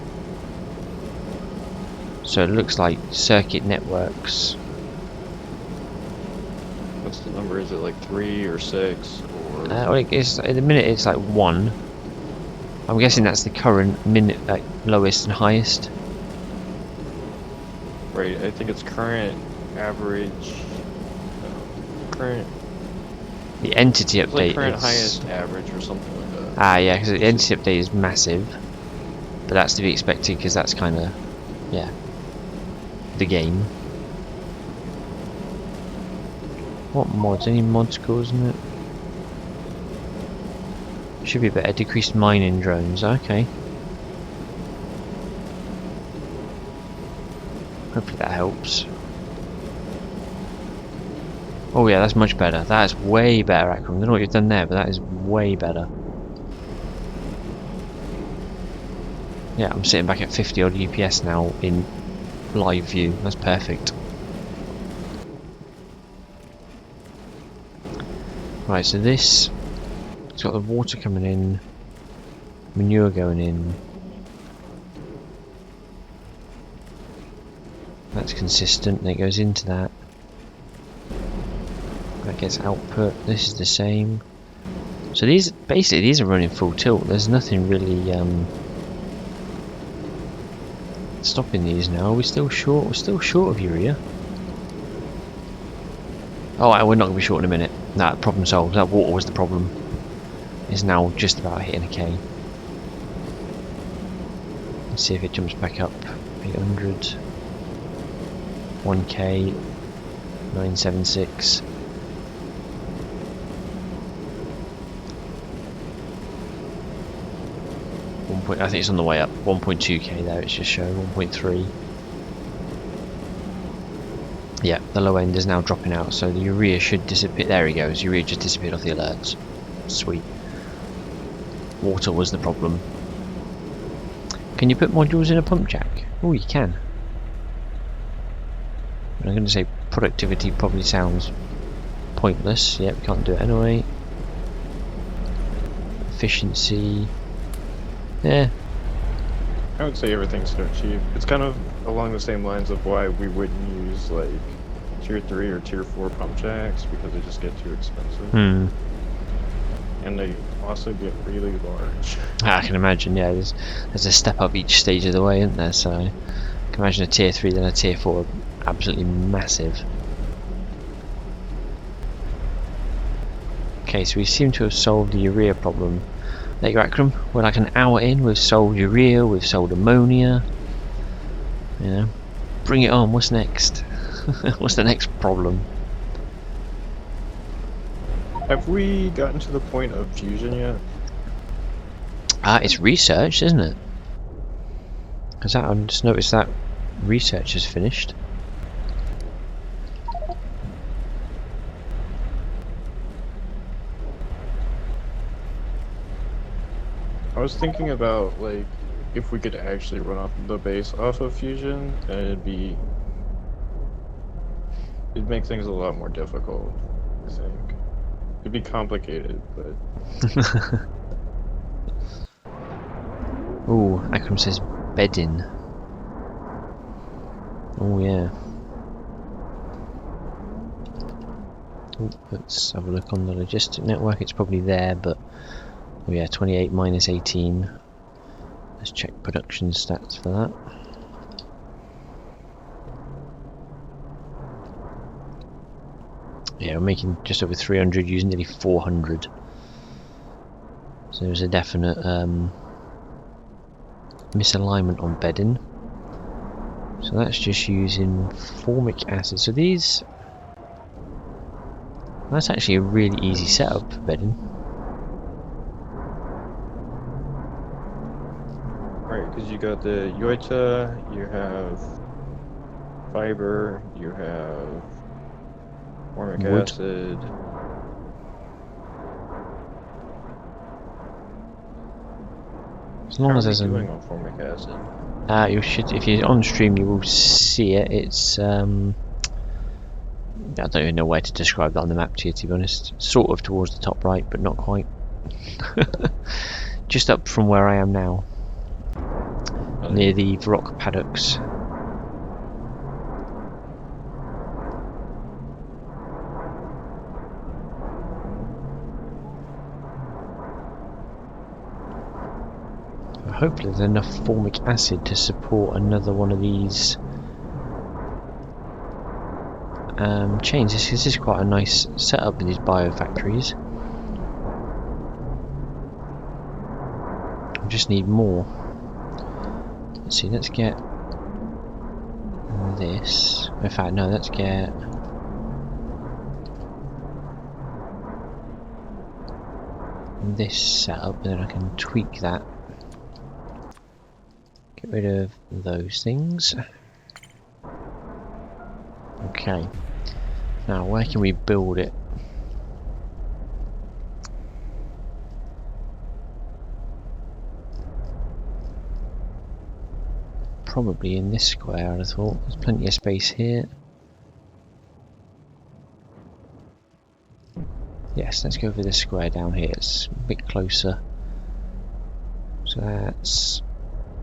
So it looks like circuit networks. What's the number? Is it like 3 or 6 or? Well, it's, at the minute it's like 1. I'm guessing that's the current minute, like lowest and highest. Right, I think it's current, average, current. The entity It's like update current is. highest average or something like that. Ah, yeah, because the entity update is massive, but that's to be expected because that's kind of, yeah, the game. What mods? Any mods causing it? Should be better. Decreased mining drones. Okay. Hopefully that helps. Oh yeah, that's much better. That's way better, Akram. I don't know what you've done there, but that is way better. Yeah, I'm sitting back at 50 odd UPS now in live view. That's perfect. Right, so this, it's got the water coming in, manure going in. That's consistent, and it goes into that. That gets output. This is the same. So these, basically, these are running full tilt. There's nothing really stopping these now. Are we still short? We're still short of urea. Oh, we're not going to be short in a minute. Nah, problem solved. That water was the problem. It's now just about hitting a K. Let's see if it jumps back up. 800. 1K. 976. I think it's on the way up. 1.2k there, it's just showing 1.3. Yeah, the low end is now dropping out, so the urea should disappear. There he goes, urea just disappeared off the alerts. Sweet. Water was the problem. Can you put modules in a pump jack? Oh, you can. I'm going to say productivity probably sounds pointless. Yep, can't do it anyway. Efficiency. Yeah. I would say everything's dirt cheap. It's kind of along the same lines of why we wouldn't use like tier 3 or tier 4 pump jacks, because they just get too expensive. And they also get really large. I can imagine, yeah, there's a step up each stage of the way, isn't there? So I can imagine a tier 3 then a tier 4, absolutely massive. Okay, so we seem to have solved the urea problem. There you go, Akram. We're like an hour in, we've solved urea, we've solved ammonia. You know, bring it on, what's next? What's the next problem? Have we gotten to the point of fusion yet? It's research, isn't it? Because I just noticed that research is finished. I was thinking about like if we could actually run off the base off of fusion, and it'd make things a lot more difficult, I think. It'd be complicated, but Ooh, Akram says bedding. Oh yeah. Ooh, let's have a look on the logistic network. It's probably there, but oh yeah, 28 minus 18. Let's check production stats for that. Yeah, we're making just over 300 using nearly 400. So there's a definite misalignment on bedding. So that's just using formic acid. So that's actually a really easy setup for bedding. Right, because you got the Yoita, you have fiber, you have formic Wood. acid. As long How as are we there's doing on formic acid? you should, if you're on stream, you will see it. It's I don't even know where to describe that on the map to you, to be honest. Sort of towards the top right, but not quite. Just up from where I am now, near the rock paddocks. Hopefully there's enough formic acid to support another one of these chains. This is quite a nice setup with these biofactories. I just need more. Let's see, let's get this. In fact, no, let's get this setup, and then I can tweak that. Get rid of those things. Okay. Now, where can we build it? Probably in this square, I'd have thought. There's plenty of space here. Yes, let's go for this square down here. It's a bit closer. So that's...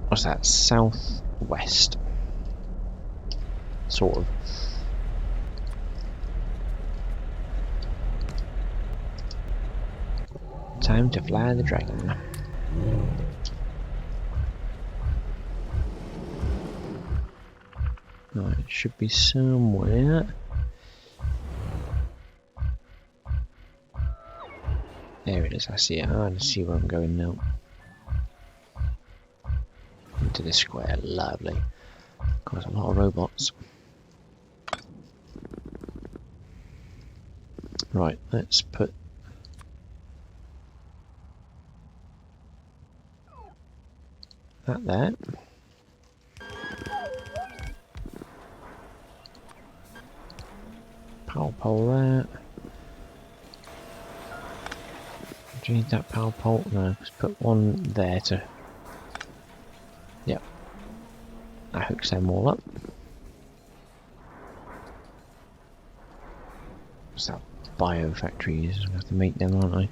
what's that? Southwest. Sort of. Time to fly the dragon. Right, it should be somewhere. There it is, I see it. I see where I'm going now. Into this square, lovely. Got a lot of robots. Right, let's put that there. Power pole there. Do you need that power pole? No, let's put one there to... yep. That hooks them all up. What's that? Biofactories. I'm going to have to make them, aren't I?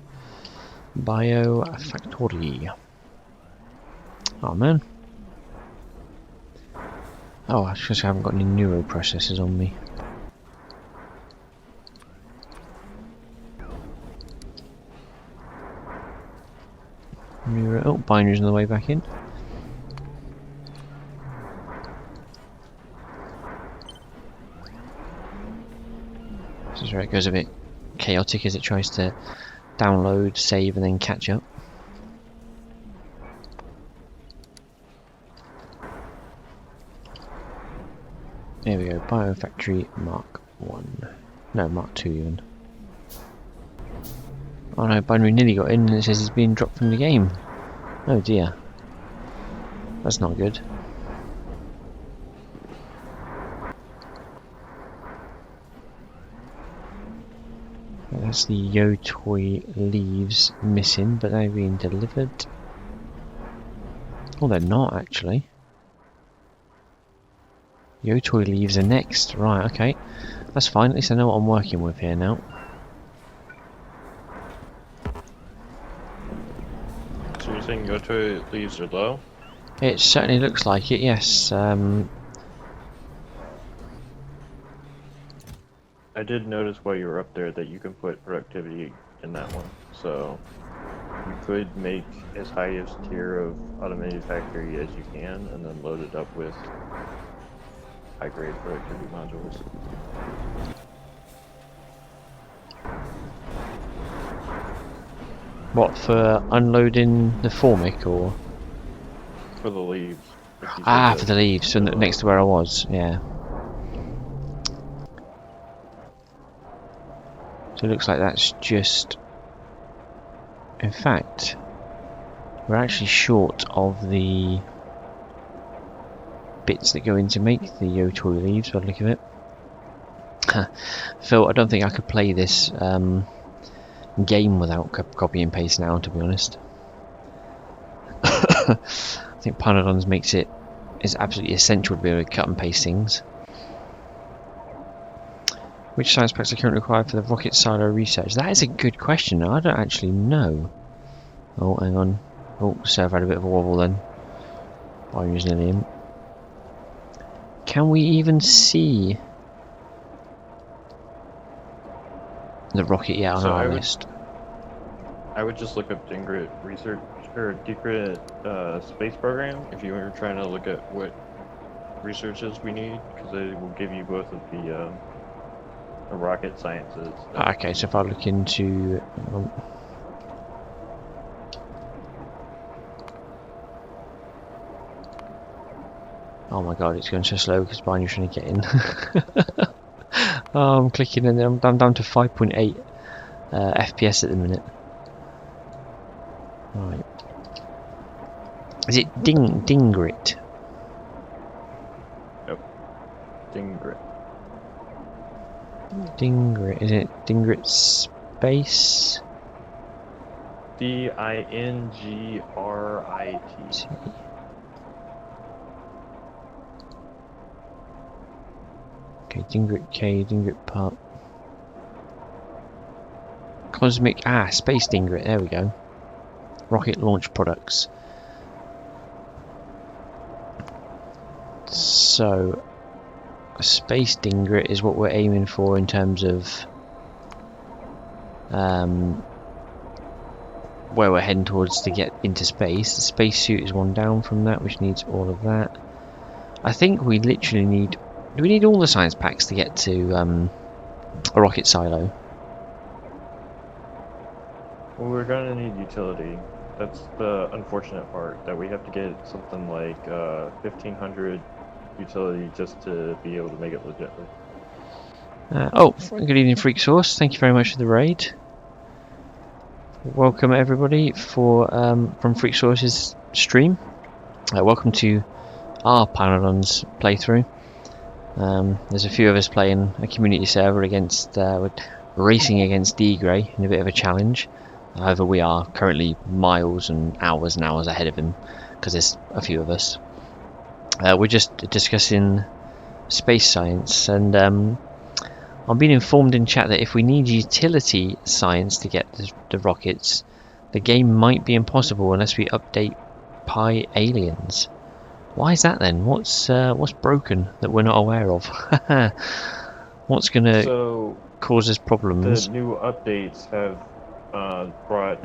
Biofactory. Oh man. Oh, I just haven't got any neuroprocessors on me. Oh, binaries on the way back in. This is where it goes a bit chaotic as it tries to download, save, and then catch up. There we go, Biofactory Mark 1. No, Mark 2 even. Oh no, binary nearly got in and it says it's being dropped from the game. Oh dear. That's not good. That's the Yotoi leaves missing, but they're being delivered. Oh, they're not actually. Yotoi leaves are next. Right, okay. That's fine, at least I know what I'm working with here now. So you're saying Yoto leaves are low? It certainly looks like it, yes. I did notice while you were up there that you can put productivity in that one. So you could make as highest tier of automated factory as you can and then load it up with high grade productivity modules. What, for unloading the formic, or? For the leaves. Ah, for the leaves, so next to where I was, yeah. So it looks like that's just... In fact, we're actually short of the bits that go in to make the Yotoi leaves, by the look of it. Phil, I don't think I could play this game without copy and paste now, to be honest. I think Pyanodons makes it is absolutely essential to be able to cut and paste things. Which science packs are currently required for the rocket silo research? That is a good question. I don't actually know. Oh, hang on. Oh, server had a bit of a wobble then. I'm using him. Can we even see the rocket yet on our list? I would just look up Dgray research or Dgray space program if you were trying to look at what researches we need, because it will give you both of the rocket sciences. Okay, so if I look into oh my god, it's going so slow because Barney's trying to get in. Oh, I'm clicking and then I'm down to 5.8 FPS at the minute. Right. Is it Dgray? Yep. Dgray. Dgray. Is it Dgray space? Dingrit. Okay, Dgray K, Dgray part. Cosmic, Space Dgray, there we go. Rocket launch products. So, Space Dgray is what we're aiming for in terms of where we're heading towards to get into space. The spacesuit is one down from that, which needs all of that. I think we literally need... Do we need all the science packs to get to a rocket silo? Well, we're gonna need utility. That's the unfortunate part, that we have to get something like 1500 utility just to be able to make it legit. Good evening, Freak Source. Thank you very much for the raid. Welcome everybody for from Freak Source's stream. Welcome to our Pyanodons playthrough. There's a few of us playing a community server against racing against Dgray in a bit of a challenge. However, we are currently miles and hours ahead of him because there's a few of us. We're just discussing space science, and I'm being informed in chat that if we need utility science to get the rockets, the game might be impossible unless we update Pi Aliens. Why is that then? What's broken that we're not aware of? What's gonna cause us problems? The new updates have brought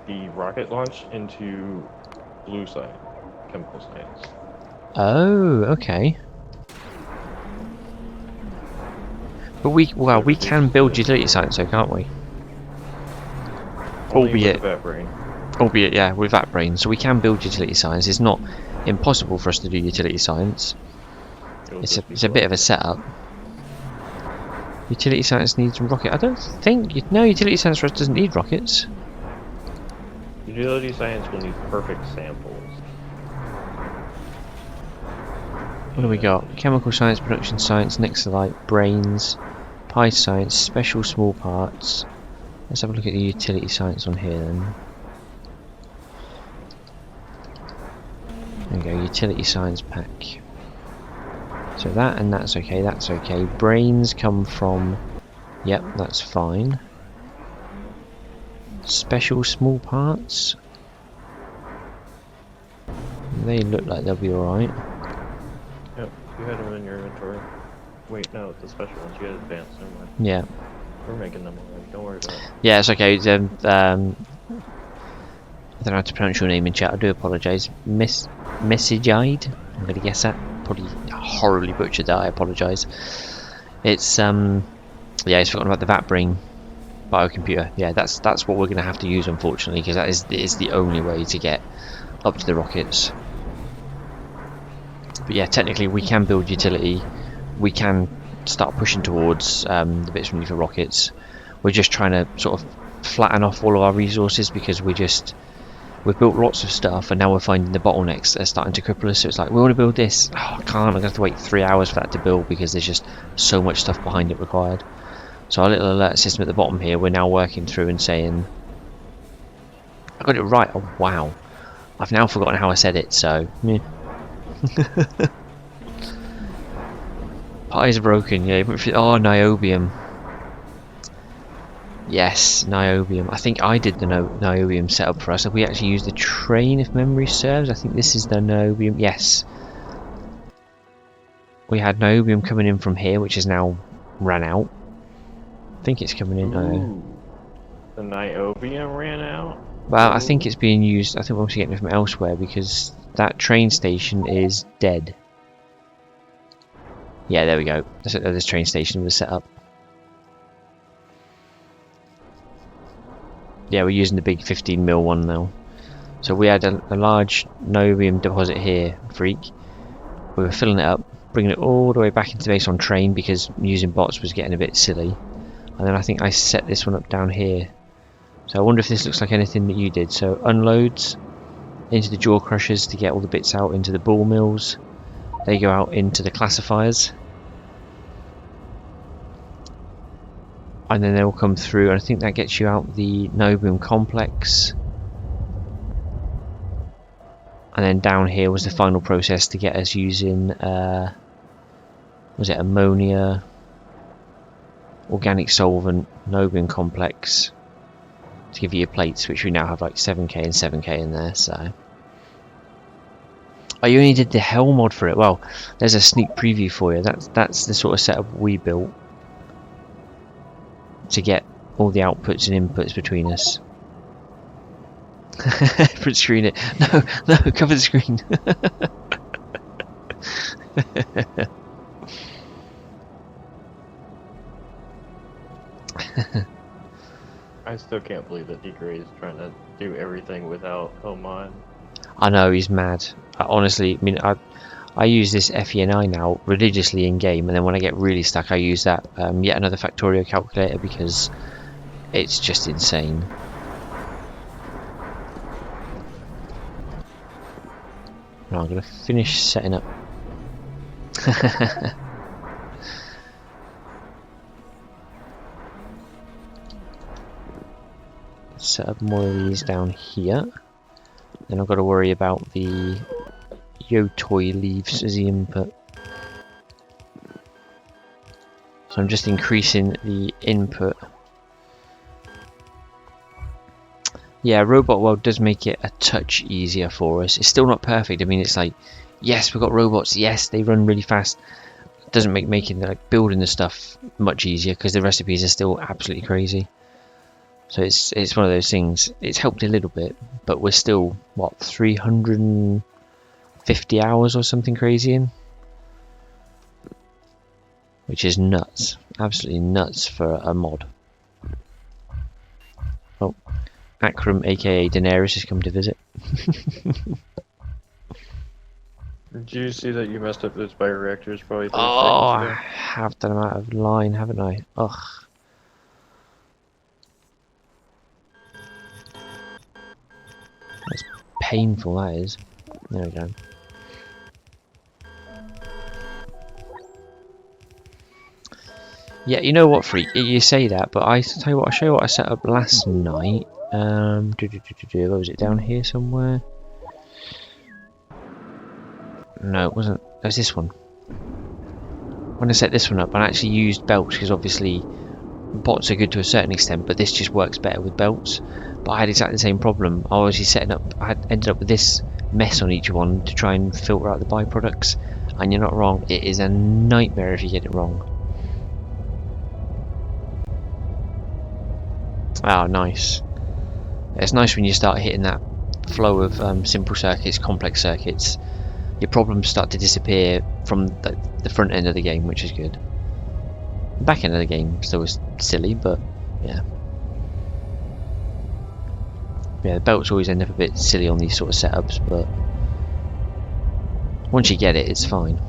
the rocket launch into blue science, chemical science. Oh, okay. But we can build utility science, though, can't we? Albeit, yeah, with that brain. So we can build utility science. It's not impossible for us to do utility science. It's a bit of a setup. Utility science needs a rocket. I don't think utility science for us doesn't need rockets. Utility science will need perfect samples. What do we got? Chemical science, production science, next to light, brains, pi science, special small parts. Let's have a look at the utility science on here then. There we go, utility science pack. So that and that's okay, that's okay. Brains come from... Yep, that's fine. Special small parts. They look like they'll be alright. Yep, you had them in your inventory. Wait, no, the special ones, you had advanced, never mind. Yeah. We're making them already, don't worry about it. Yeah, it's okay. I don't know how to pronounce your name in chat, I do apologise. Messagide? I'm going to guess that. Probably horribly butchered that, I apologise. It's, yeah, he's forgotten about the vat brain. Biocomputer. Yeah, that's what we're going to have to use, unfortunately, because that is the only way to get up to the rockets. But yeah, technically we can build utility. We can start pushing towards the bits we need for rockets. We're just trying to sort of flatten off all of our resources because we've built lots of stuff, and now we're finding the bottlenecks that are starting to cripple us. So it's like, we want to build this. Oh, I can't. I'm going to have to wait 3 hours for that to build because there's just so much stuff behind it required. So our little alert system at the bottom here, we're now working through and saying, I got it right. Oh wow, I've now forgotten how I said it. So meh. Pies are broken. Yeah. Oh, niobium. Yes, niobium. I think I did the niobium setup for us. If we actually used the train, if memory serves, I think this is the niobium. Yes. We had niobium coming in from here, which has now ran out. I think it's coming in. The niobium ran out? Well, I think it's being used. I think we're also getting it from elsewhere because that train station is dead. Yeah, there we go. This train station was set up. Yeah, we're using the big 15 mil one now. So we had a large niobium deposit here, freak. We were filling it up, bringing it all the way back into base on train because using bots was getting a bit silly. And then I think I set this one up down here. So I wonder if this looks like anything that you did. So unloads into the jaw crushers to get all the bits out into the ball mills. They go out into the classifiers. And then they'll come through, and I think that gets you out the niobium complex. And then down here was the final process to get us using, was it ammonia, organic solvent, niobium complex, to give you your plates, which we now have like 7k and 7k in there. So, oh, you only did the hell mod for it. Well, there's a sneak preview for you. That's the sort of setup we built to get all the outputs and inputs between us. Print screen it. No, cover the screen. I still can't believe that Dgray is trying to do everything without Oman. I know, he's mad. Honestly, I mean, I use this FENI now religiously in game, and then when I get really stuck I use that yet another Factorio calculator because it's just insane. Now I'm going to finish setting up. Set up more of these down here. Then I've got to worry about the Yotoi leaves as the input. So I'm just increasing the input. Yeah, Robot World does make it a touch easier for us. It's still not perfect. I mean, it's like, yes, we've got robots. Yes, they run really fast. It doesn't make making like building the stuff much easier because the recipes are still absolutely crazy. So it's one of those things. It's helped a little bit, but we're still what 350 hours or something crazy in, which is nuts, absolutely nuts for a mod. Oh, Akram, aka Daenerys, has come to visit. Did you see that you messed up those bioreactors probably 30 Oh, seconds I ago? have done them out of line, haven't I? Ugh. That's painful, that is. There we go. Yeah, you know what, Freak? You say that, but I tell you what, I'll show you what I set up last night. What was it, down here somewhere? No, it wasn't. It was this one. When I set this one up, I actually used belts because obviously bots are good to a certain extent, but this just works better with belts. But I had exactly the same problem. I was setting up. I ended up with this mess on each one to try and filter out the byproducts. And you're not wrong. It is a nightmare if you get it wrong. Oh, nice. It's nice when you start hitting that flow of simple circuits, complex circuits. Your problems start to disappear from the front end of the game, which is good. The back end of the game still was silly, but yeah. Yeah, the belts always end up a bit silly on these sort of setups, but once you get it, it's fine.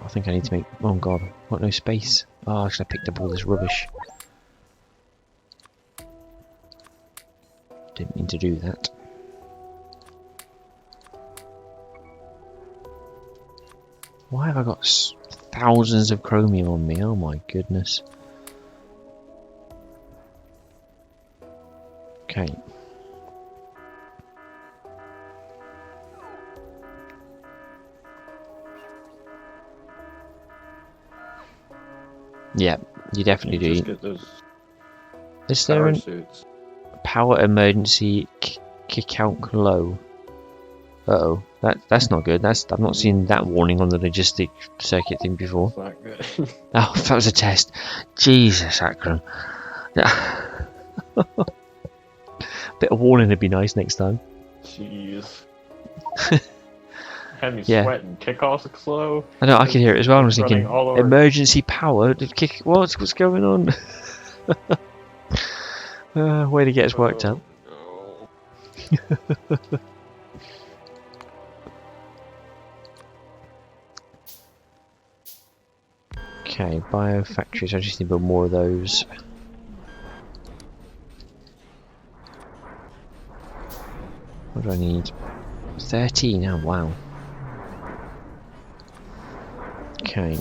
I think I need to make... Oh god, I've got no space. Oh, actually I picked up all this rubbish. Didn't mean to do that. Why have I got thousands of chromium on me? Oh my goodness. Okay. Yeah, you definitely do. Just get those Is there power a suits. power emergency kick out low? Uh-oh, that's not good. I've not seen that warning on the logistic circuit thing before. It's not good. Oh, that was a test. Jesus, Akron. Bit of warning would be nice next time. Jeez. Had me Yeah. sweating. Kickoff's slow. I know, I could hear it as well. I was Running thinking, all over. emergency power. Kick. What's going on? Way to get us worked up. No. Okay, biofactories. I just need to build more of those. What do I need? 13. Oh wow. Okay.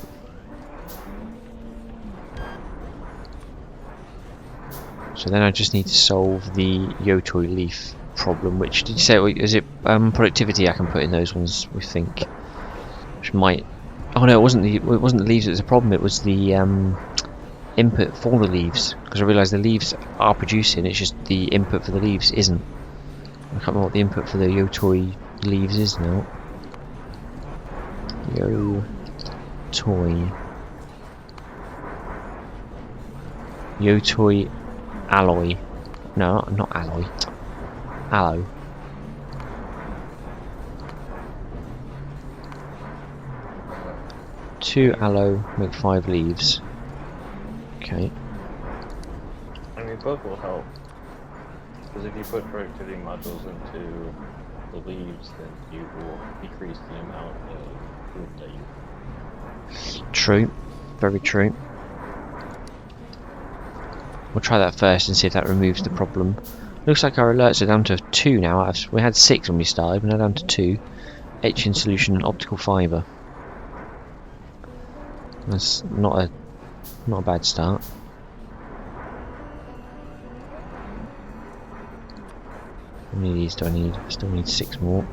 So then I just need to solve the Yotoi leaf problem. Which did you say? Is it productivity? I can put in those ones. We think. Which might. Oh no, it wasn't the leaves that was a problem. It was the input for the leaves. Because I realised the leaves are producing. It's just the input for the leaves isn't. I can't remember what the input for the Yotoi leaves is now. Yotoi alloy. No, not alloy. Aloe. Two aloe make 5 leaves. Okay. I mean, both will help. Because if you put productivity modules into the leaves, then you will decrease the amount of food that you. True. Very true. We'll try that first and see if that removes the problem. Looks like our alerts are down to 2 now. We had 6 when we started, we're now down to 2. Etching solution, optical fibre. That's not a bad start. How many of these do I need? I still need 6 more.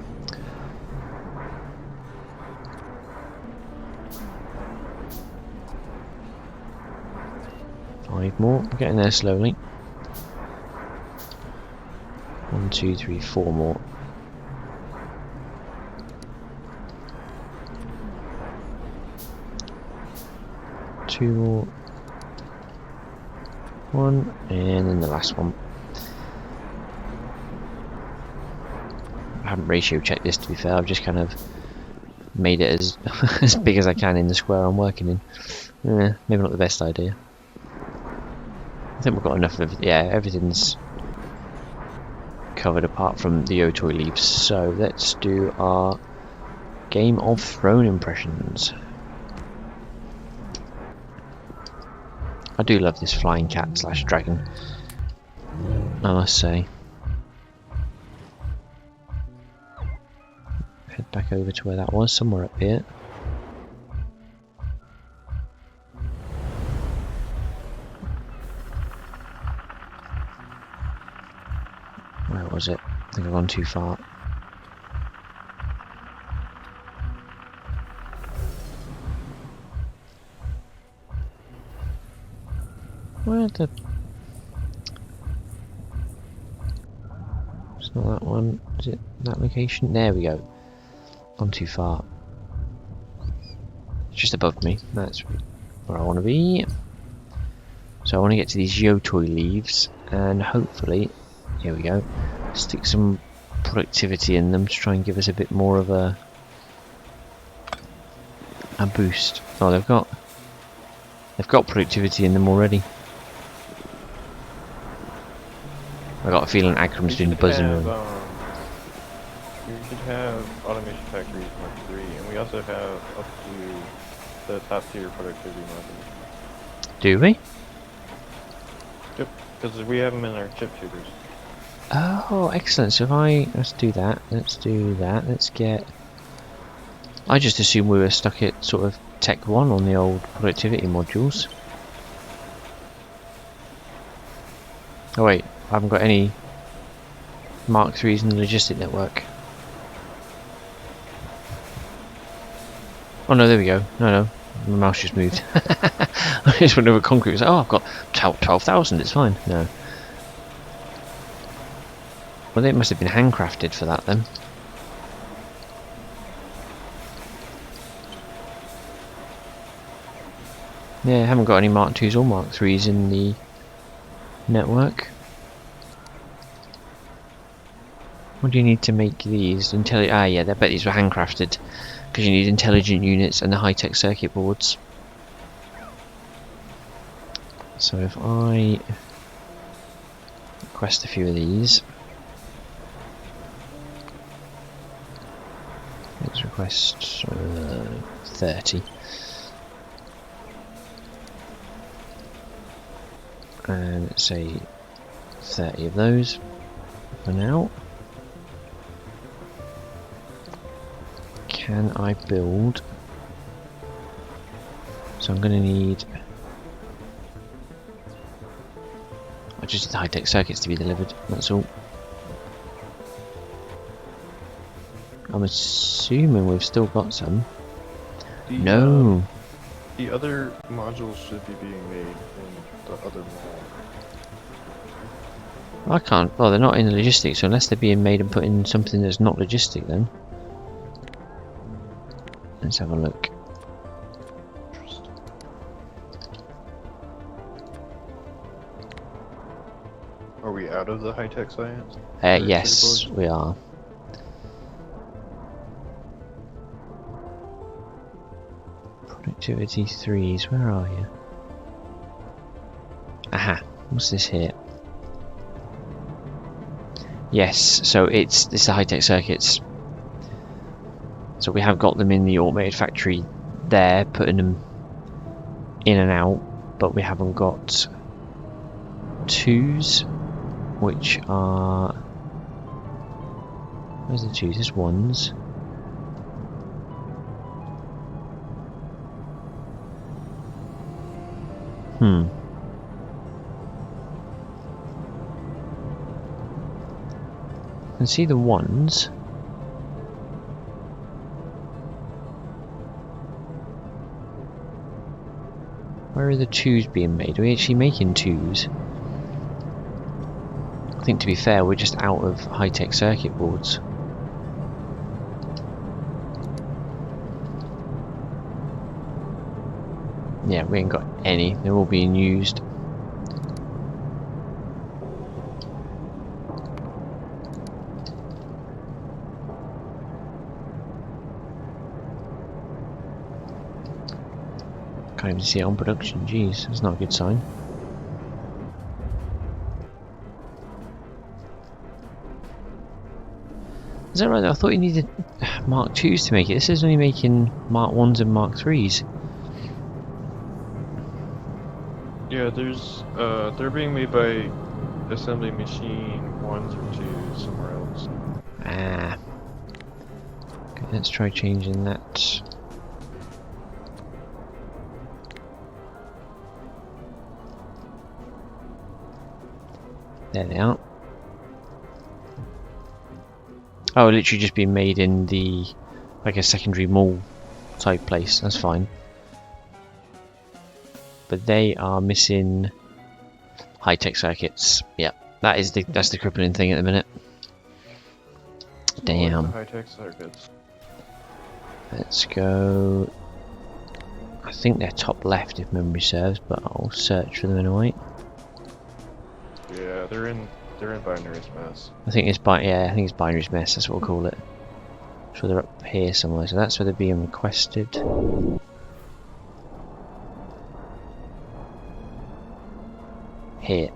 Five more. I'm getting there slowly. 1, 2, 3, 4 more. Two more. 1, and then the last one. I haven't ratio checked this, to be fair. I've just kind of made it as as big as I can in the square I'm working in. Maybe not the best idea. I think we've got enough of it. Yeah, everything's covered apart from the Yotoi leaves. So let's do our Game of Throne impressions. I do love this flying cat / dragon, I must say. Head back over to where that was, somewhere up here. Where was it? I think I've gone too far. Where the... It's not that one. Is it that location? There we go. Gone too far. It's just above me. That's where I want to be. So I want to get to these Yotoi leaves, and hopefully, here we go, stick some productivity in them to try and give us a bit more of a boost. Oh, they've got productivity in them already. I got a feeling Akram's been buzzing have, around. we should have automation factories Mark 3, and we also have up to the top tier productivity modules. Do we? Yep, because we have them in our chip tutors. Oh, excellent. So if let's do that. Let's do that. Let's get. I just assumed we were stuck at sort of Tech 1 on the old productivity modules. Oh wait, I haven't got any Mark 3s in the logistic network. Oh no, there we go. No, my mouse just moved. I just went over concrete. It was like, oh, I've got 12,000. It's fine. No. Well, they must have been handcrafted for that then. Yeah, I haven't got any Mark 2s or Mark 3s in the network. What do you need to make these? Yeah, I bet these were handcrafted. Because you need intelligent units and the high-tech circuit boards. So if I request a few of these. Let's request 30. And let's say 30 of those for now. Can I build? So I'm going to need. I just need the high-tech circuits to be delivered. That's all. I'm assuming we've still got some. No. The other modules should be being made in the other mall. I can't. Well, they're not in the logistics, so unless they're being made and put in something that's not logistic, then. Let's have a look. Are we out of the high-tech science? Yes, we are. Productivity 3s, where are you? Aha, what's this here? Yes, so it's the high-tech circuits. So we have got them in the automated factory there, putting them in and out, but we haven't got 2s, which are... Where's the 2s? There's 1s. I can see the 1s. Where are the 2s being made? Are we actually making 2s? I think, to be fair, we're just out of high-tech circuit boards. Yeah, we ain't got any. They're all being used. Can't even see it on production. Jeez, that's not a good sign. Is that right? I thought you needed Mark 2s to make it. This is only making Mark 1s and Mark 3s. Yeah, they're being made by assembly machine 1s or 2s somewhere else. Ah. Okay, let's try changing that. There they are. Oh, literally just being made in the, like, a secondary mall type place. That's fine. But they are missing high-tech circuits. Yeah, that's the crippling thing at the minute. Damn. High-tech circuits. Let's go. I think they're top left if memory serves, but I'll search for them in a way. Yeah, they're in binary's mess. I think it's binary's mess. That's what we'll call it. So they're up here somewhere. So that's where they're being requested. Here.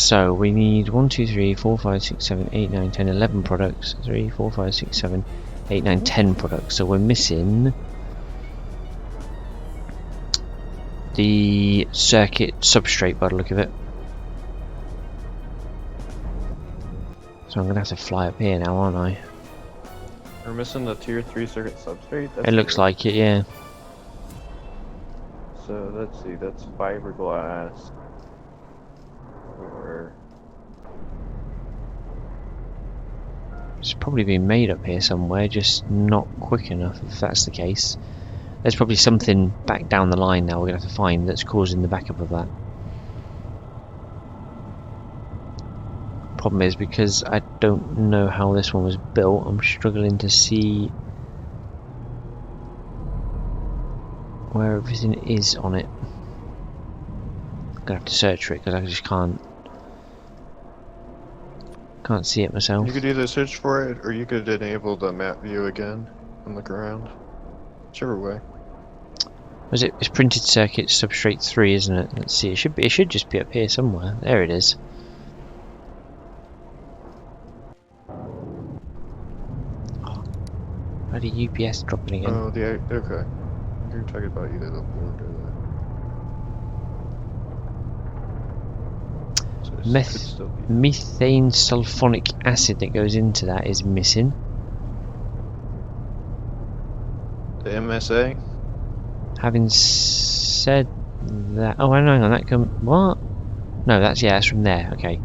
So we need 1, 2, 3, 4, 5, 6, 7, 8, 9, 10, 11 products. 3, 4, 5, 6, 7, 8, 9, 10 products. So we're missing the circuit substrate by the look of it. So I'm gonna have to fly up here now, aren't I? We're missing the tier 3 circuit substrate? That's It looks like it, yeah. So let's see, that's fiberglass. Or It's probably been made up here somewhere, just not quick enough if that's the case. There's probably something back down the line now we're going to have to find that's causing the backup of that. Problem is, because I don't know how this one was built, I'm struggling to see where everything is on it. I'm going to have to search for it because I just can't see it myself. you could either search for it or you could enable the map view again and look around. Whichever way. Was it? It's printed circuit substrate 3, isn't it? Let's see. It should just be up here somewhere. There it is. Oh, bloody UPS dropping again. Oh, okay. You're talking about either the board or the. So it could still be. Methane sulfonic acid that goes into that is missing. The MSA? Having said that, oh, hang on, that what? No, that's from there. Okay.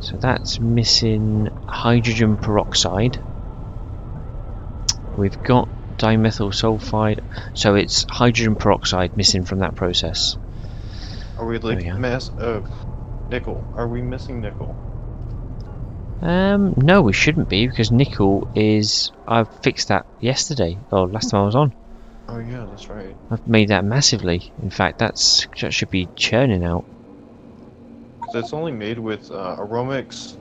So that's missing hydrogen peroxide. We've got dimethyl sulfide, so it's hydrogen peroxide missing from that process. Are we like mass of nickel? Are we missing nickel? No, we shouldn't be, because nickel is. I fixed that yesterday, or last time I was on. Oh yeah, that's right. I've made that massively. In fact, that should be churning out. Because it's only made with aromics,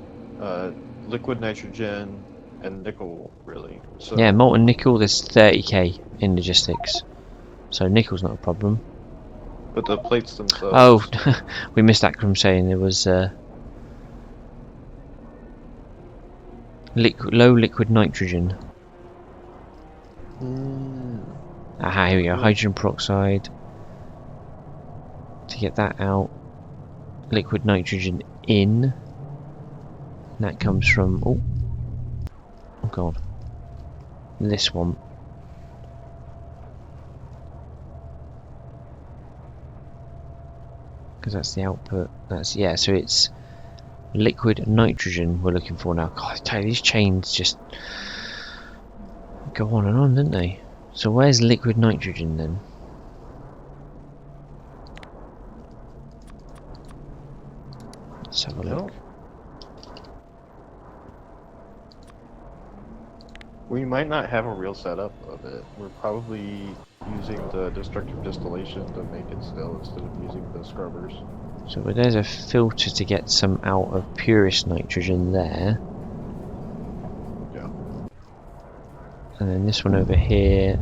liquid nitrogen, and nickel, really. So Yeah, molten nickel. There's 30k in logistics, so nickel's not a problem. But the plates themselves. Oh, we missed that from saying there was low liquid nitrogen. Aha, here we go. Hydrogen peroxide. To get that out, liquid nitrogen in. And that comes from oh god, this one. Because that's the output. That's so it's liquid nitrogen we're looking for now. God, I tell you, these chains just go on and on, don't they? So where's liquid nitrogen then? Let's have a look. We might not have a real setup of it. We're probably using the destructive distillation to make it still instead of using the scrubbers. So there's a filter to get some out of purest nitrogen there. Yeah. And then this one over here.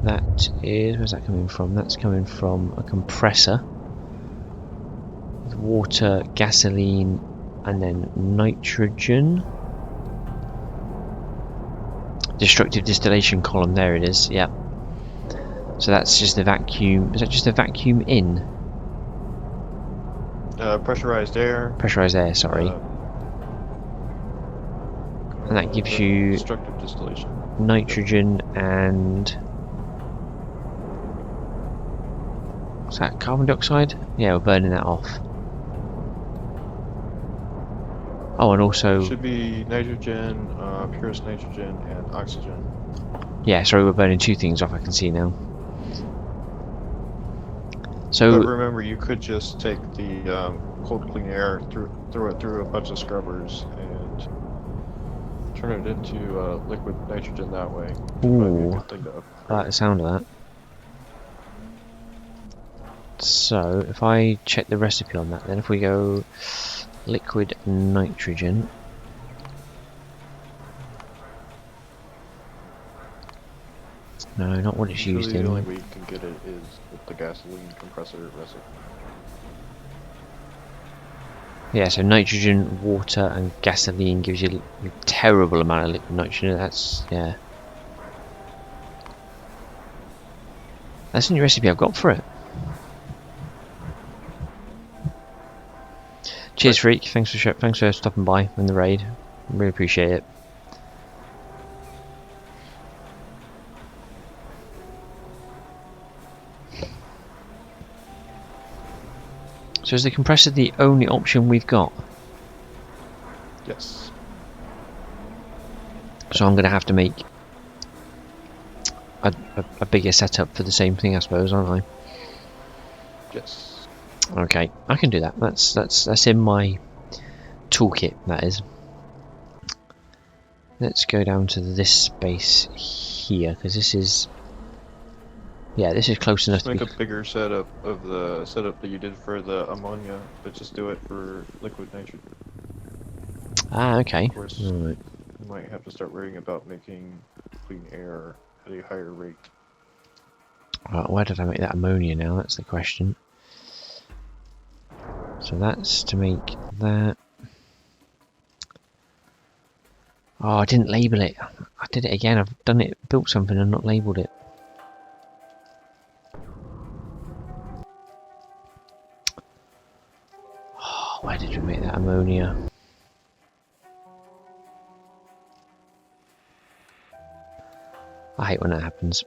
That is, where's that coming from? That's coming from a compressor with water, gasoline, and then nitrogen. Destructive distillation column, there it is, yep. So that's just the vacuum, is that just a vacuum in? Pressurized air. Pressurized air, sorry. And that gives you destructive distillation. Nitrogen and... what's that, carbon dioxide? Yeah, we're burning that off. Oh, and also... should be nitrogen, purest nitrogen, and oxygen. Yeah, sorry, we're burning two things off, I can see now. So... but remember, you could just take the cold clean air, throw it through a bunch of scrubbers, and turn it into liquid nitrogen that way. Ooh, I like the sound of that. So, if I check the recipe on that then, if we go liquid nitrogen, No, not what it's used Usually the only in. way you can get it is with the gasoline compressor recipe. Yeah, so nitrogen, water, and gasoline gives you a terrible amount of liquid nitrogen. That's, yeah. That's the only recipe I've got for it. Cheers, Freak. Thanks for stopping by in the raid. Really appreciate it. So is the compressor the only option we've got? Yes. So I'm going to have to make a bigger setup for the same thing, I suppose, aren't I? Yes. Okay, I can do that. That's in my toolkit. That is. Let's go down to this space here because this is. Yeah, this is close enough Just to make be. a bigger setup of the setup that you did for the ammonia, but just do it for liquid nitrogen. Ah, okay. Of course, Right. you might have to start worrying about making clean air at a higher rate. Right, where did I make that ammonia now? That's the question. So that's to make that. Oh, I didn't label it. I did it again. I've done it, built something and not labelled it. Oh, where did we make that ammonia? I hate when that happens.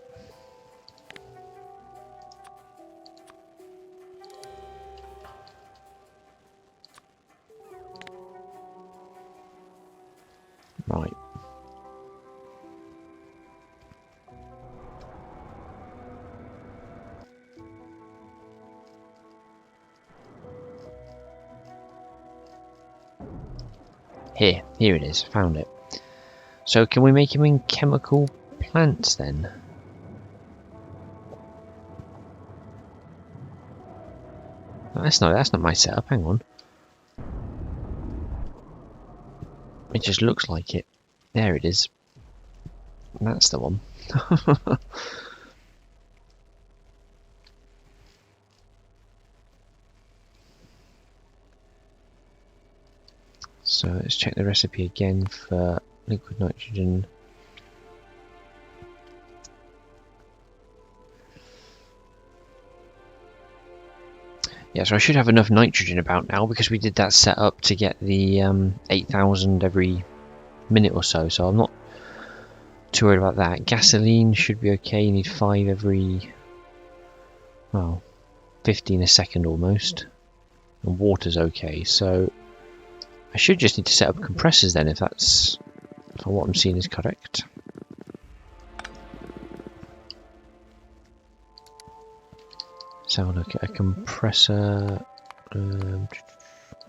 Right. Here it is. Found it. So can we make him in chemical plants then? That's not my setup. Hang on. It just looks like it. There it is. That's the one. So let's check the recipe again for liquid nitrogen. Yeah, so I should have enough nitrogen about now because we did that setup to get the 8,000 every minute or so. So I'm not too worried about that. Gasoline should be okay. You need 5 every, well, 15 a second almost. And water's okay. So I should just need to set up compressors then, if that's, for what I'm seeing is correct. Let's have a look at a compressor.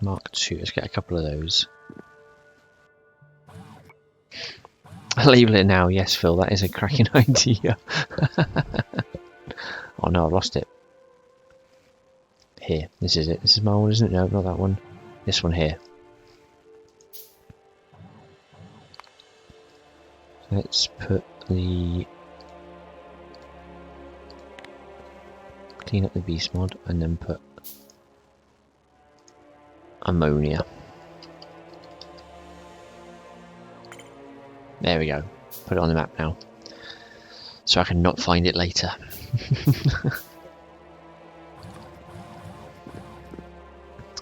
Mark II. Let's get a couple of those. I'll label it now. Yes, Phil, that is a cracking idea. Oh no, I've lost it. Here, this is it. This is my one, isn't it? No, not that one. This one here. Let's put the... clean up the beast mod and then put ammonia. There we go. Put it on the map now. So I can not find it later.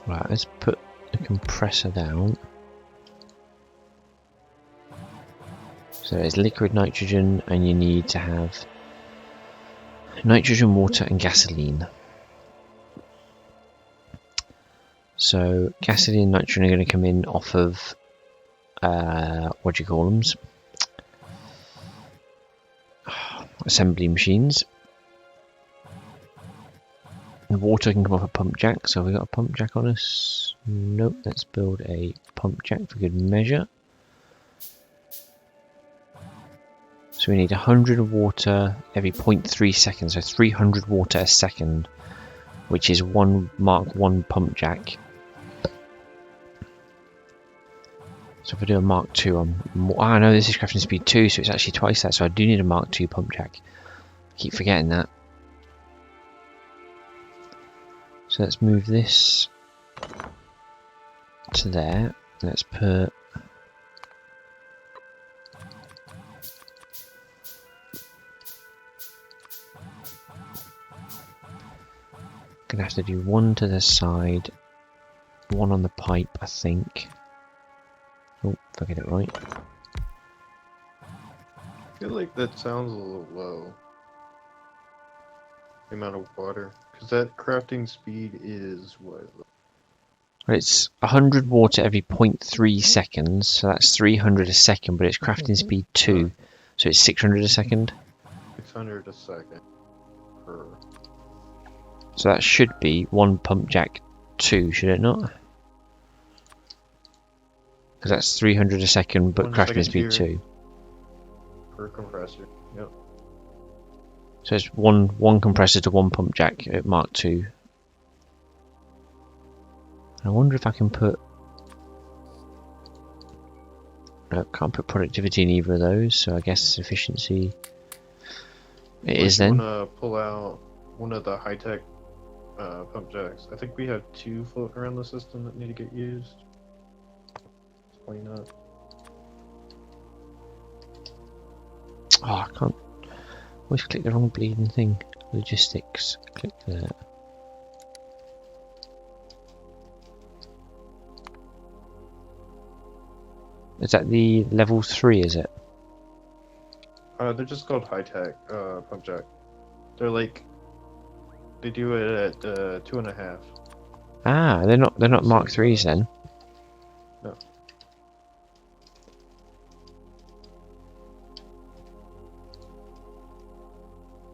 Right, let's put the compressor down. So there's liquid nitrogen and you need to have nitrogen, water and gasoline. So gasoline and nitrogen are going to come in off of what do you call them? Assembly machines. And water can come off a pump jack. So have we got a pump jack on us? Nope. Let's build a pump jack for good measure. So we need 100 water every 0.3 seconds, so 300 water a second, which is one Mark 1 pump jack. So if I do a Mark II, I'm more... Ah, no, this is crafting speed 2, so it's actually twice that, so I do need a Mark II pump jack. Keep forgetting that. So let's move this to there. Let's put... Gonna have to do one to the side, one on the pipe, I think. Oh, if I get it right. I feel like that sounds a little low. The amount of water. Because that crafting speed is what? It's 100 water every 0.3 seconds, so that's 300 a second, but it's crafting speed 2, so it's 600 a second. 600 a second per. So that should be 1 pump jack 2, should it not? Because that's 300 a second, but crafting speed 2. Per compressor, yep. So it's one compressor to 1 pump jack at Mark II. I wonder if I can put... No, can't put productivity in either of those, so I guess efficiency... It is then. I want to pull out one of the high-tech pump jacks. I think we have 2 floating around the system that need to get used. Explain that. Oh, I can't... Always click the wrong bleeding thing. Logistics. Click there. Is that the level 3, is it? They're just called high-tech pump jack. They're like... They do it at 2.5. Ah, they're not Mark 3s then? No.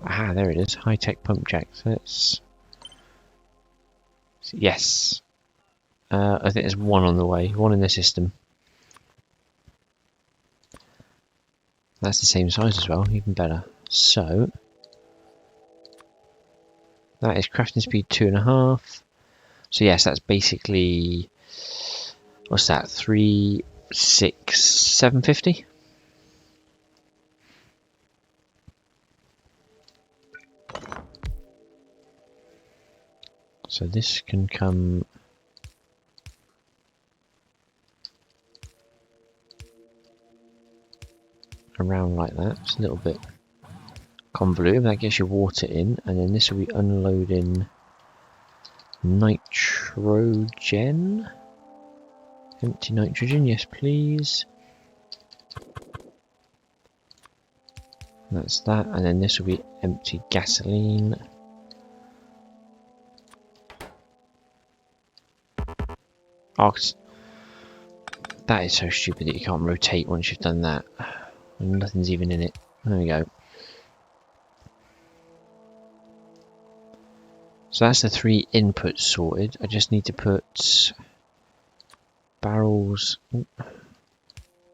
Ah, there it is. High-tech pump jack. Let's... Yes. I think there's 1 on the way. 1 in the system. That's the same size as well, even better. So... That is crafting speed 2.5. So yes, that's basically... What's that? 3, 6, 750? So this can come around like that. It's a little bit convoluted, but that gets your water in, and then this will be unloading nitrogen. Empty nitrogen, yes please. That's that, and then this will be empty gasoline. Oh, that is so stupid that you can't rotate once you've done that. Nothing's even in it. There we go. So that's the 3 inputs sorted. I just need to put barrels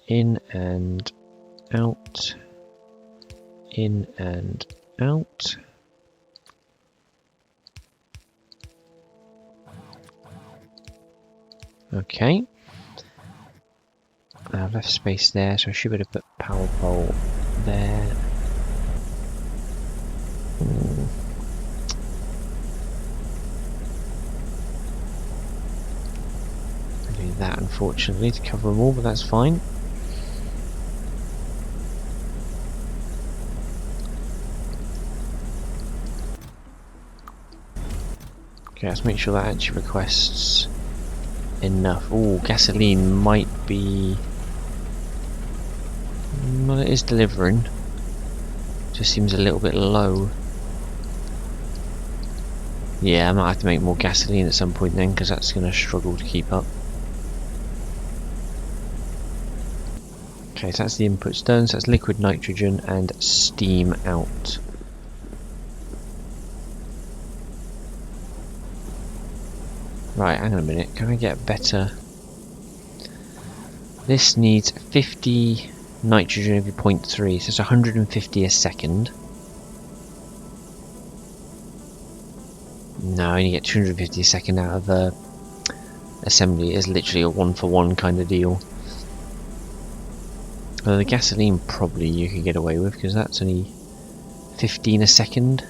in and out, in and out. Okay. I've left space there, so I should be able to put power pole there. I do that unfortunately to cover them all, but that's fine. Okay, let's make sure that actually requests enough. Oh, gasoline might be... Well, it is delivering. Just seems a little bit low. Yeah, I might have to make more gasoline at some point then, because that's going to struggle to keep up. Okay, so that's the inputs done. So that's liquid nitrogen and steam out. Right, hang on a minute. Can I get better? This needs 50 nitrogen every 0.3, so it's 150 a second. No, I only get 250 a second out of the assembly. It's literally a 1-for-1 kind of deal. The gasoline probably you could get away with because that's only 15 a second.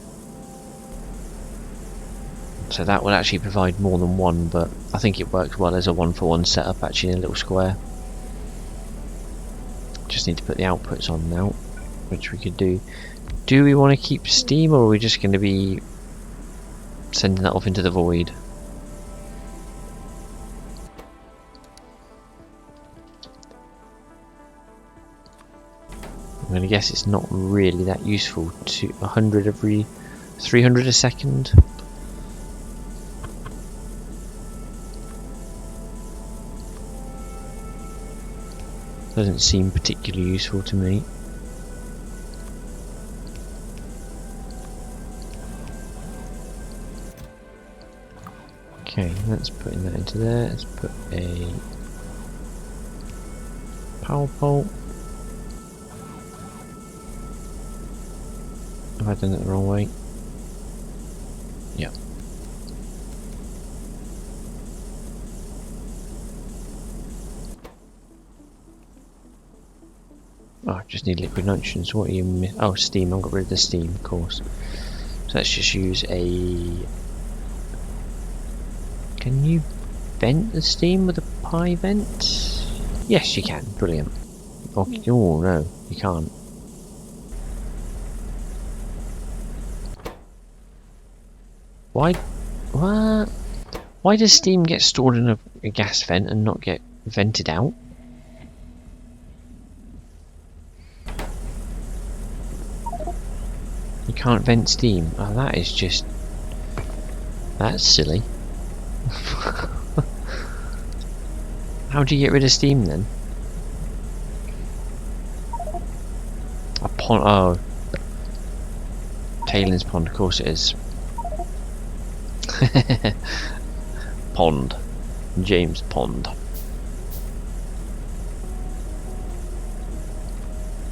So that would actually provide more than one, but I think it works well as a 1-for-1 setup actually in a little square. Just need to put the outputs on now, which we could do. Do we want to keep steam, or are we just going to be sending that off into the void? I'm going to guess it's not really that useful to 100 every 300 a second. Doesn't seem particularly useful to me. Okay, let's put that into there. Let's put a power pole. Have I done it the wrong way? Yeah. Oh, I just need liquid nitrogen. So what are you oh, steam. I've got rid of the steam, of course. So let's just use a... Can you vent the steam with a pie vent? Yes, you can. Brilliant. Okay. Oh, no, you can't. Why? What? Why does steam get stored in a gas vent and not get vented out? You can't vent steam. Oh, that is just... That's silly. How do you get rid of steam then? A pond. Oh. Tailings pond, of course it is. Pond. James Pond.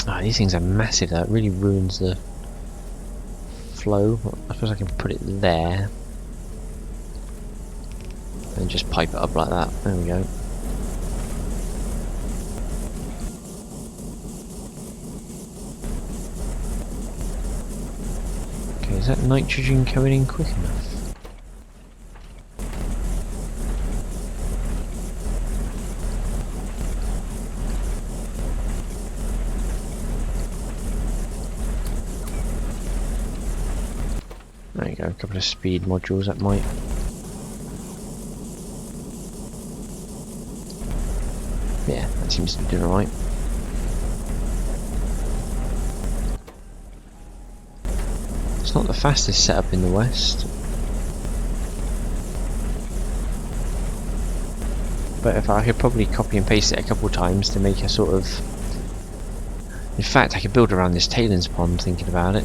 Ah, these things are massive though, it really ruins the flow. I suppose I can put it there. And just pipe it up like that. There we go. Okay, is that nitrogen coming in quick enough? There you go, a couple of speed modules that might... Yeah, that seems to be doing alright. It's not the fastest setup in the West. But if I could probably copy and paste it a couple times to make a sort of... In fact, I could build around this tailings pond thinking about it.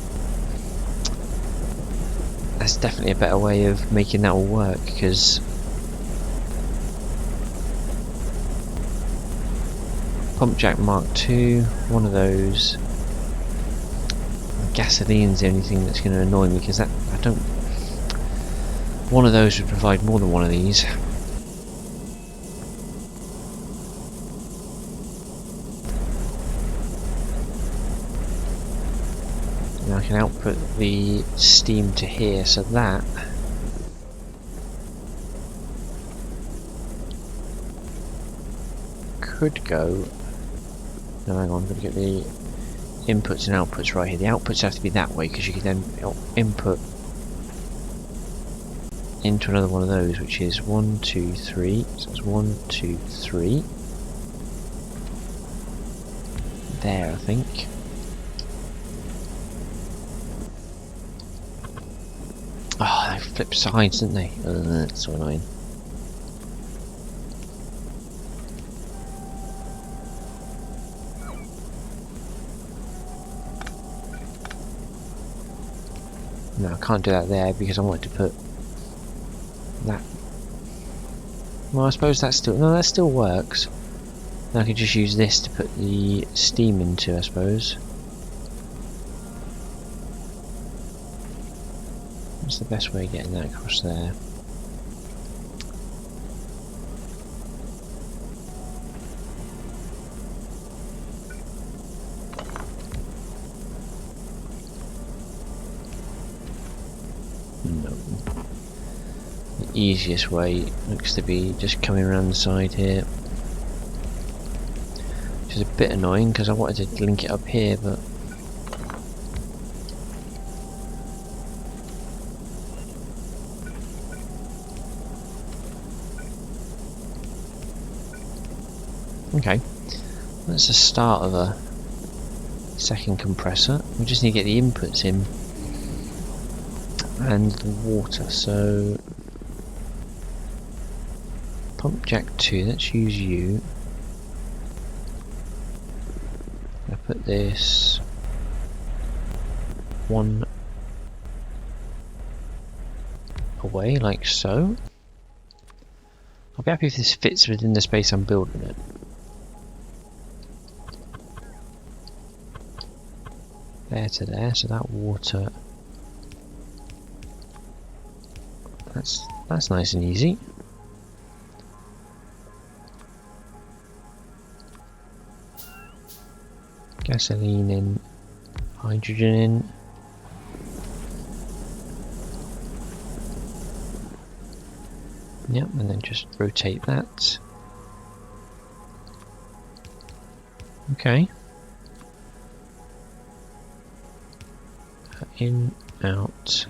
That's definitely a better way of making that all work, because pump jack Mark II, one of those. Gasoline's the only thing that's going to annoy me, because that I don't. One of those would provide more than one of these. Now I can output the steam to here, so that could go. No, hang on, I'm going to get the inputs and outputs right here. The outputs have to be that way because you can then input into another one of those, which is 1, 2, 3. So it's 1, 2, 3. There, I think. Oh, they flip sides, didn't they? That's so annoying. No, I can't do that there because I wanted to put that. Well, I suppose that still... No, that still works. Then I could just use this to put the steam into, I suppose. What's the best way of getting that across there? No. The easiest way looks to be just coming around the side here. Which is a bit annoying because I wanted to link it up here, but okay, that's the start of a second compressor. We just need to get the inputs in and the water. So pump jack 2, let's use you. I'll put this one away like so. I'll be happy if this fits within the space I'm building it. There to there, so that water, that's nice and easy. Gasoline in, hydrogen in. Yep, and then just rotate that. Okay. In, out. So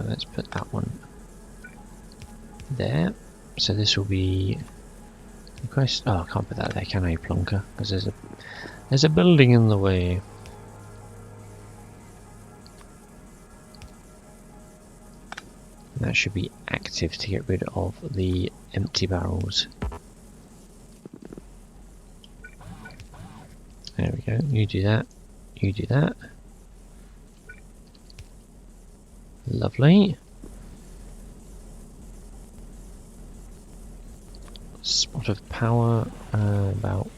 let's put that one there. So this will be. Oh, I can't put that there, can I, Plonker? Because there's a building in the way. And that should be active to get rid of the empty barrels. There we go. You do that. You do that. Lovely. Spot of power about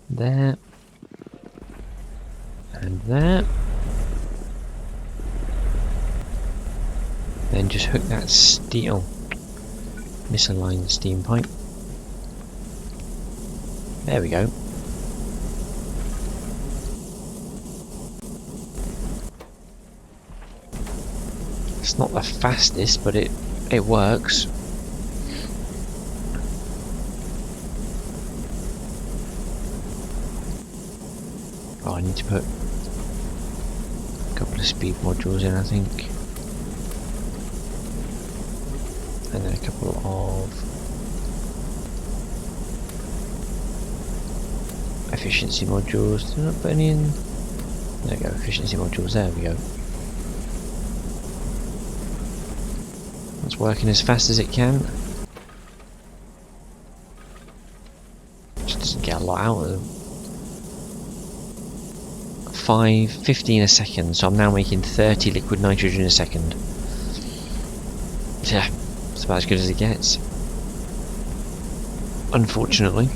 there and there. Then just hook that steel. Misalign the steam pipe. There we go. It's not the fastest, but it works. Oh, I need to put a couple of speed modules in, I think. And then a couple of efficiency modules. Did I not put any in? There we go, efficiency modules, there we go. It's working as fast as it can. Just doesn't get a lot out of them. 15 a second, so I'm now making 30 liquid nitrogen a second. Yeah, it's about as good as it gets. Unfortunately.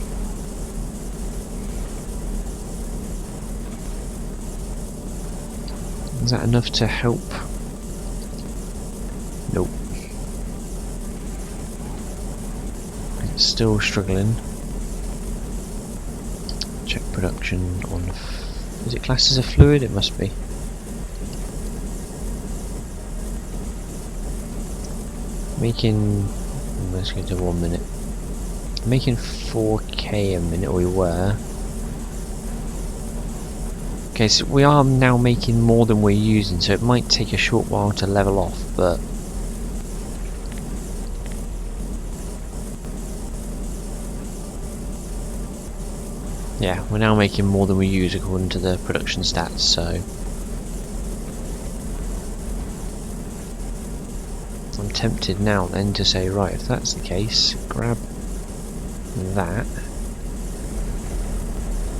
Is that enough to help? Nope. Still struggling. Check production on. Is it classed as a fluid? It must be. Making. Let's go to 1 minute. Making 4k a minute, we were. Okay, so we are now making more than we're using, so it might take a short while to level off, but. Yeah, we're now making more than we use according to the production stats, so I'm tempted now then to say, right, if that's the case, grab that.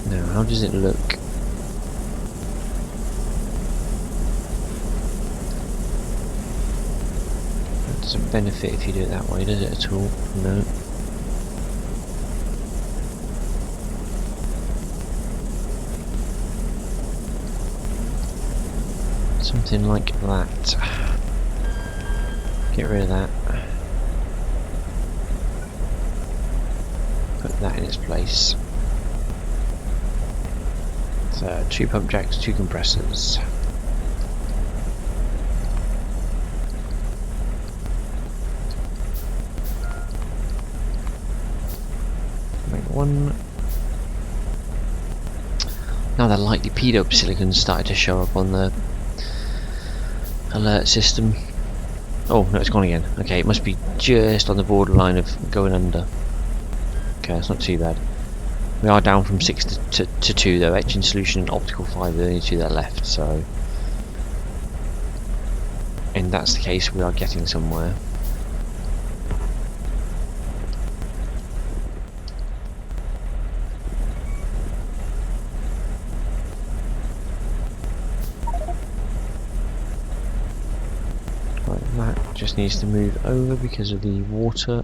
Now, how does it look? That doesn't benefit if you do it that way, does it at all? No. Something like that. Get rid of that. Put this place. So 2 pump jacks, 2 compressors. Make 1. Now the lightly peed up silicon's started to show up on the alert system. Oh no, it's gone again. Okay, it must be just on the borderline of going under. Okay, that's not too bad. We are down from 6 to 2 though. Etching solution and optical fibre, the only 2 that are left, so... And that's the case, we are getting somewhere. Right, that just needs to move over because of the water.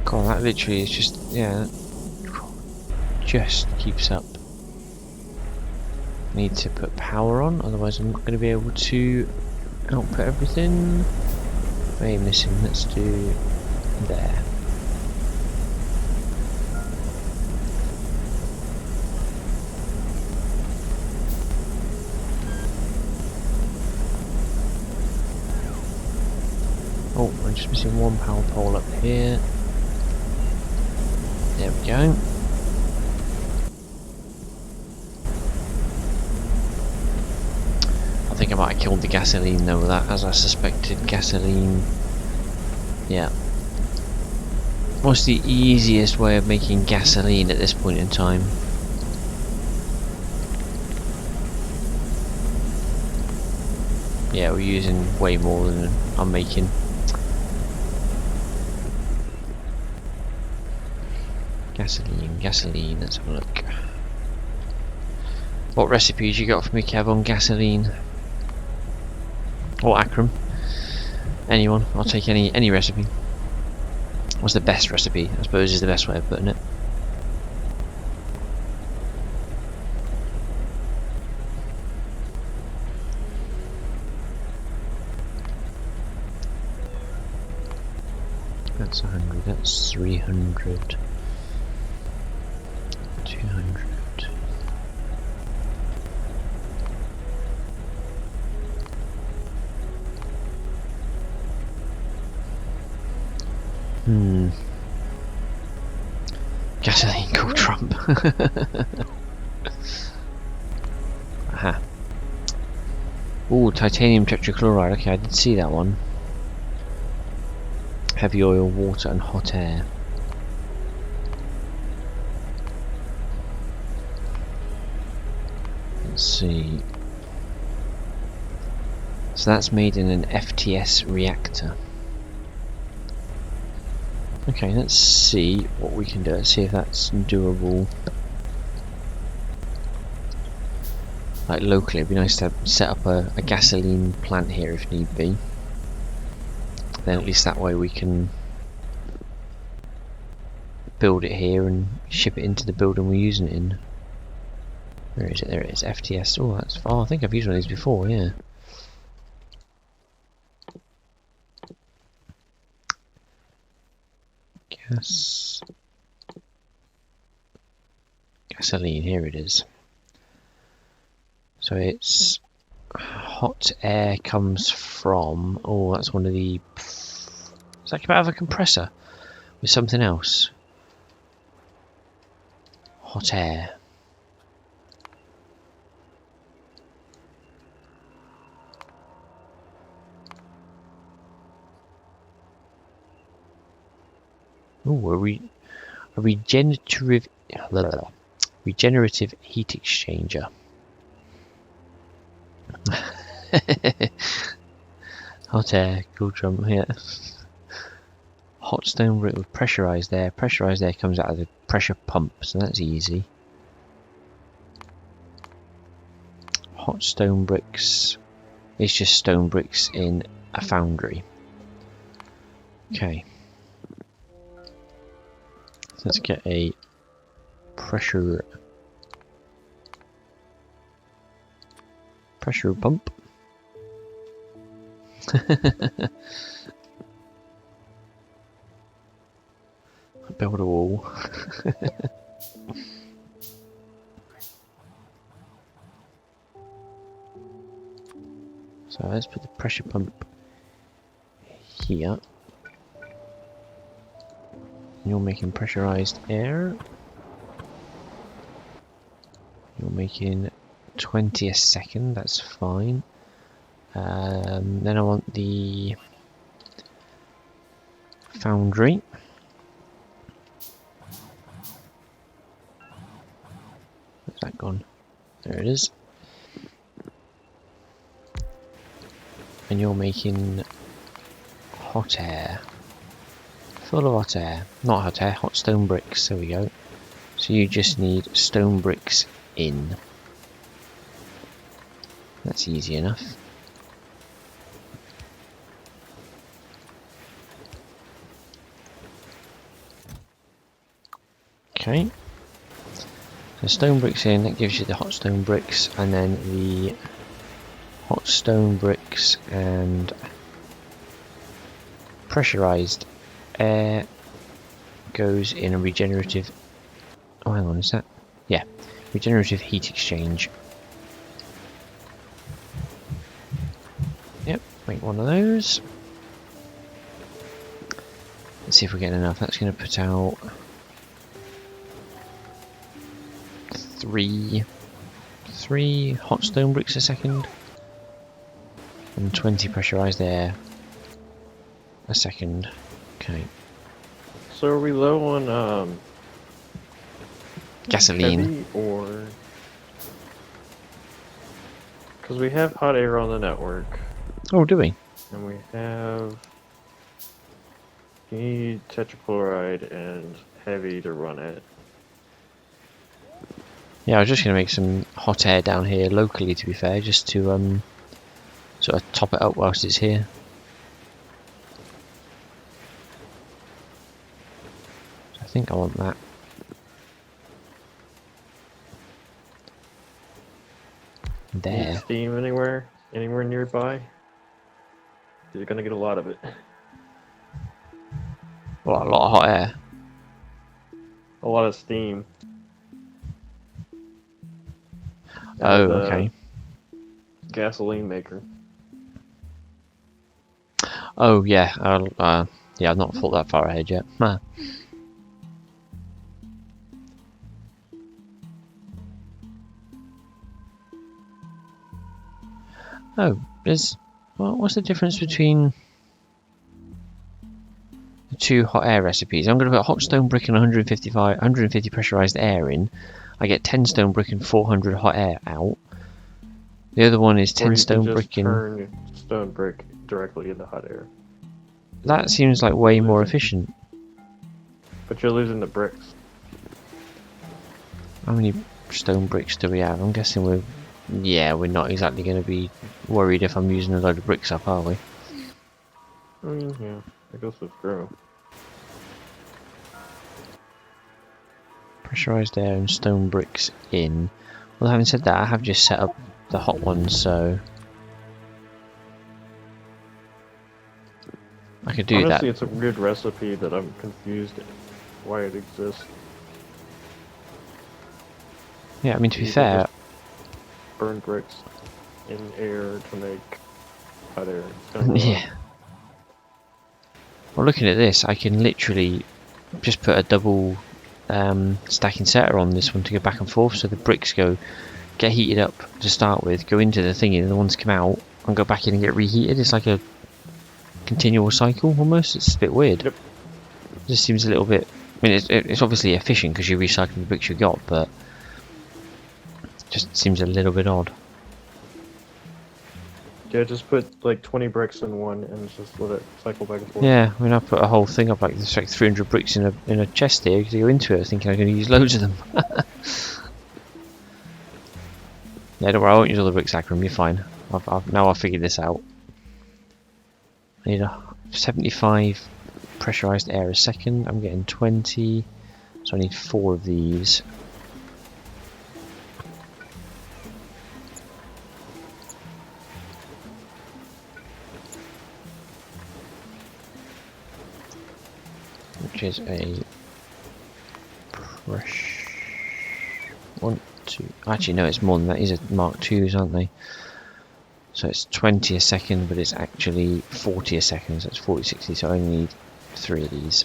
God, that literally is just, yeah, just keeps up. Need to put power on, otherwise I'm not going to be able to output everything. What am I missing? Let's do there. Oh, I'm just missing 1 power pole up here. There we go. I think I might have killed the gasoline though with that, as I suspected. Gasoline. Yeah. What's the easiest way of making gasoline at this point in time? Yeah, we're using way more than I'm making. Gasoline, let's have a look. What recipes you got for me, Kev, on gasoline? Or Akram? Anyone? I'll take any recipe. What's the best recipe, I suppose, is the best way of putting it. That's 100, that's 300. 200. Gasoline called Trump. Aha. Ooh, titanium tetrachloride. Okay, I did see that one. Heavy oil, water, and hot air. Let's see. So that's made in an FTS reactor. Okay, let's see what we can do. Let's see if that's doable. Like locally, it'd be nice to set up a gasoline plant here if need be. Then at least that way we can build it here and ship it into the building we're using it in. Where is it? There it is. FTS. Oh, that's far. I think I've used one of these before, yeah. Gasoline, here it is. So it's hot air comes from, oh, that's one of the, it's like about a compressor with something else. Hot air. Oh, a regenerative heat exchanger. Hot air, cool drum, yeah. Hot stone brick with pressurized air. Pressurized air comes out of the pressure pump, so that's easy. Hot stone bricks. It's just stone bricks in a foundry. Okay. Let's get a pressure pump. Build a wall. So let's put the pressure pump here. You're making pressurized air. You're making 20 a second, that's fine. Then I want the foundry. Where's that gone? There it is. And you're making hot air. Full of hot air. Not hot air, hot stone bricks. There we go. So you just need stone bricks in. That's easy enough. Okay. So stone bricks in, that gives you the hot stone bricks, and then the hot stone bricks and pressurized air goes in a regenerative. Oh, hang on, is that? Yeah, regenerative heat exchange. Yep, make one of those. Let's see if we're getting enough. That's going to put out three hot stone bricks a second and 20 pressurized air a second. Okay. So are we low on Gasoline. heavy, or because we have hot air on the network, Oh, do we? and we have you need tetrachloride and heavy to run it. Yeah, I was just going to make some hot air down here locally, to be fair, just to sort of top it up whilst it's here. So I think I want that. There. Need steam anywhere nearby? You're gonna get a lot of it. Well, a lot of hot air. A lot of steam. Oh, okay. Gasoline maker. Oh, yeah. Yeah, I've not thought that far ahead yet. Huh. Oh, what's the difference between the two hot air recipes? I'm going to put hot stone brick and 150 pressurized air in. I get 10 stone brick and 400 hot air out. The other one is 10 stone brick in. Turn stone brick directly into hot air. That seems like way more efficient. But you're losing the bricks. How many stone bricks do we have? I'm guessing we're not exactly going to be worried if I'm using a load of bricks up, are we? I mean, yeah, it goes with grow. Pressurized air and stone bricks in. Well, having said that, I have just set up the hot ones, so I could do that. Honestly, it's a weird recipe that I'm confused why it exists. Yeah, I mean, to be You fair, just burn bricks in air to make hot air. yeah. Well, looking at this, I can literally just put a double stack inserter on this one to go back and forth, so the bricks get heated up to start with, go into the thingy, and the ones come out and go back in and get reheated. It's like a continual cycle almost. It's a bit weird. Yep. It just seems a little bit. I mean, it's obviously efficient because you're recycling the bricks you got, but it just seems a little bit odd. Yeah, just put like 20 bricks in one and just let it cycle back and forth. Yeah, I mean, I put a whole thing up, like there's like 300 bricks in a chest here because I go into it thinking I'm going to use loads of them. Yeah, don't worry, I won't use all the bricks, Akram, you're fine. Now I've figured this out. I need a 75 pressurized air a second. I'm getting 20, so I need 4 of these. which is a pressure 1, 2. Actually, no, it's more than that. These are Mark IIs, aren't they? So it's 20 a second, but it's actually 40 a second. So it's 40, 60. So I only need 3 of these.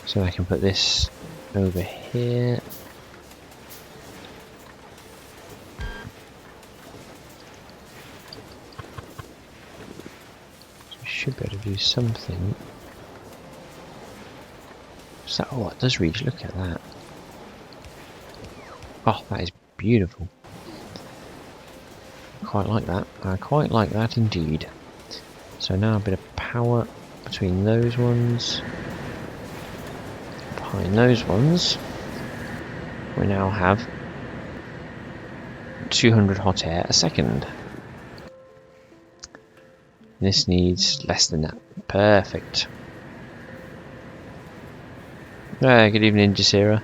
So I can put this over here. So we should be able to do something. So, oh, it does reach. Look at that. Oh, that is beautiful. Quite like that. I quite like that indeed. So now a bit of power between those ones. Behind those ones, we now have 200 hot air a second. This needs less than that. Perfect. Good evening, Injasira.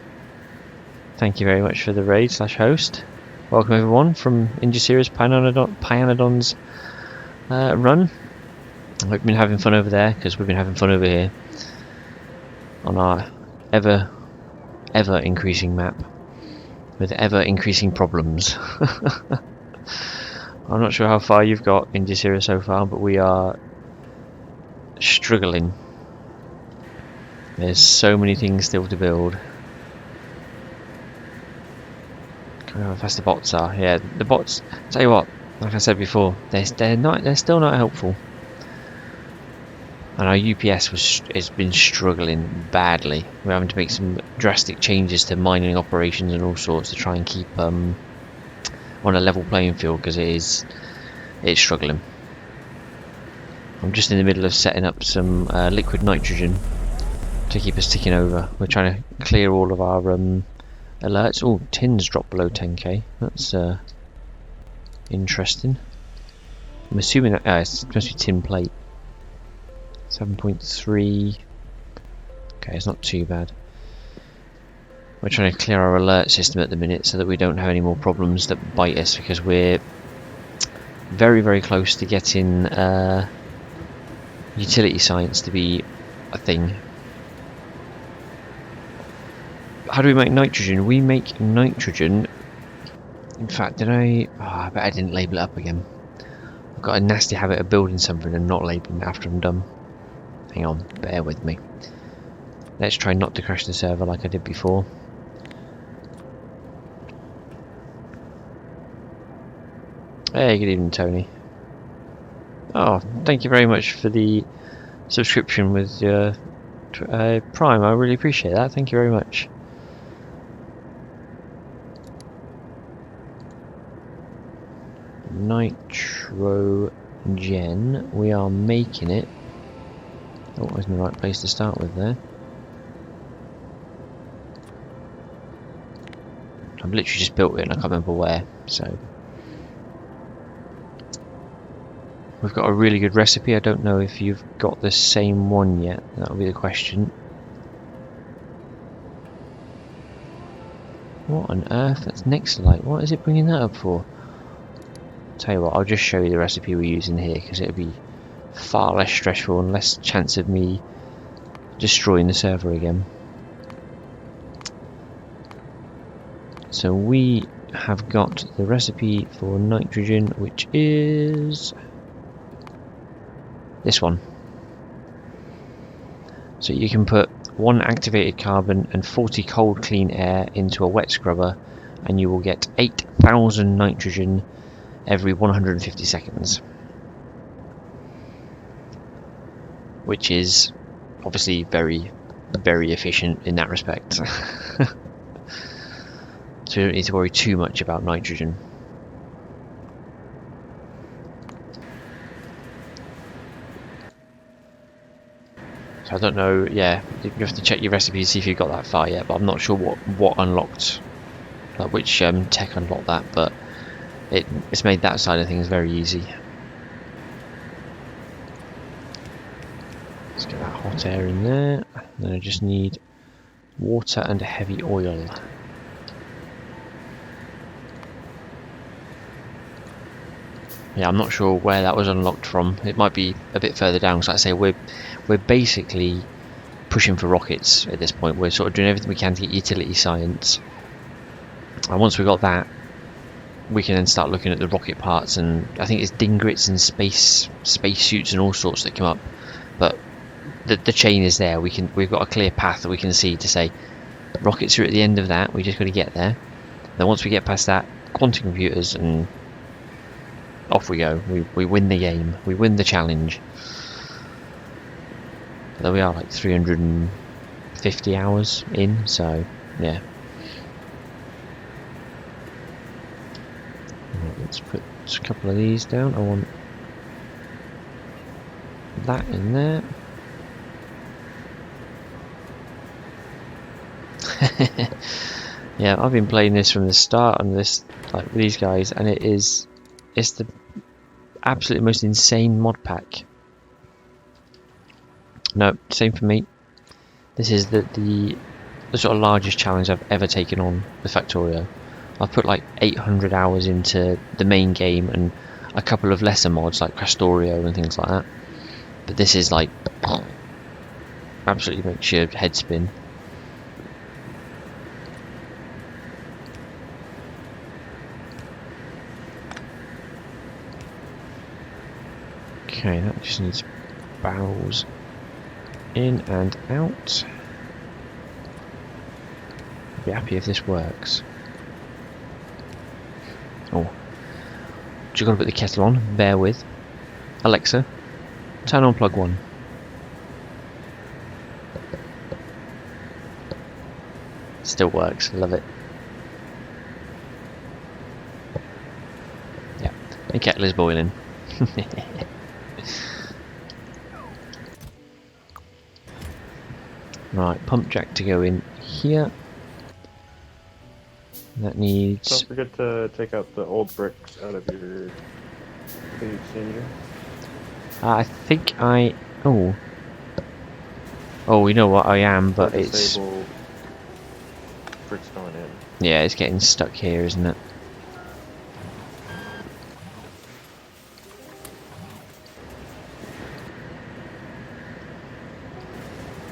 Thank you very much for the raid / host. Welcome everyone from Injasira's Pyanodons run. I hope you've been having fun over there, because we've been having fun over here on our ever increasing map with ever increasing problems. I'm not sure how far you've got in Injasira so far, but we are struggling. There's so many things still to build. I don't know how fast the bots are. Yeah, the bots, tell you what, like I said before, they're still not helpful. And our UPS has been struggling badly. We're having to make some drastic changes to mining operations and all sorts to try and keep on a level playing field, because it's struggling. I'm just in the middle of setting up some liquid nitrogen to keep us ticking over. We're trying to clear all of our alerts. Oh, tins dropped below 10k. That's interesting. I'm assuming that it's supposed to be tin plate. 7.3. Okay, it's not too bad. We're trying to clear our alert system at the minute so that we don't have any more problems that bite us, because we're very close to getting utility science to be a thing. How do we make nitrogen? We make nitrogen. In fact, did I? Oh, I bet I didn't label it up again. I've got a nasty habit of building something and not labeling it after I'm done. Hang on, bear with me. Let's try not to crash the server like I did before. Hey, good evening, Tony. Oh, thank you very much for the subscription with your Prime. I really appreciate that. Thank you very much. Nitrogen. We are making it. Oh, wasn't the right place to start with there. I've literally just built it and I can't remember where, so. We've got a really good recipe. I don't know if you've got the same one yet. That'll be the question. What on earth? That's Nexalite. What is it bringing that up for? Tell you what, I'll just show you the recipe we're using here, because it'll be far less stressful and less chance of me destroying the server again. So we have got the recipe for nitrogen, which is this one. So you can put 1 activated carbon and 40 cold clean air into a wet scrubber, and you will get 8,000 nitrogen every 150 seconds. Which is obviously very efficient in that respect. So you don't need to worry too much about nitrogen. So I don't know, yeah, you have to check your recipe to see if you've got that far yet, but I'm not sure what unlocked, like which tech unlocked that, but it's made that side of things very easy. Let's get that hot air in there. Then I just need water and heavy oil. Yeah, I'm not sure where that was unlocked from. It might be a bit further down. So like I say, we're basically pushing for rockets at this point. We're sort of doing everything we can to get utility science. And once we've got that, we can then start looking at the rocket parts, and I think it's dingrits and space suits and all sorts that come up. But the chain is there. We've got a clear path that we can see to say rockets are at the end of that. We just got to get there. Then once we get past that, quantum computers, and off we go. We win the game. We win the challenge. There we are, like 350 hours in. So yeah. Right, let's put a couple of these down. I want that in there. Yeah, I've been playing this from the start on this, like with these guys, and it's the absolutely most insane mod pack. No, same for me. This is the sort of largest challenge I've ever taken on with Factorio. I've put like 800 hours into the main game and a couple of lesser mods like Factorio and things like that. But this is like absolutely makes your head spin. Okay, that just needs barrels in and out. I'll be happy if this works. Oh, just got to put the kettle on. Bear with. Alexa, turn on plug 1. Still works. Love it. Yeah, the kettle is boiling. Right, pump jack to go in here. That needs... Don't forget to take out the old bricks out of your cage changer. I think I... Oh, you know what? I am, but it's... Disable bricks going in. Yeah, it's getting stuck here, isn't it?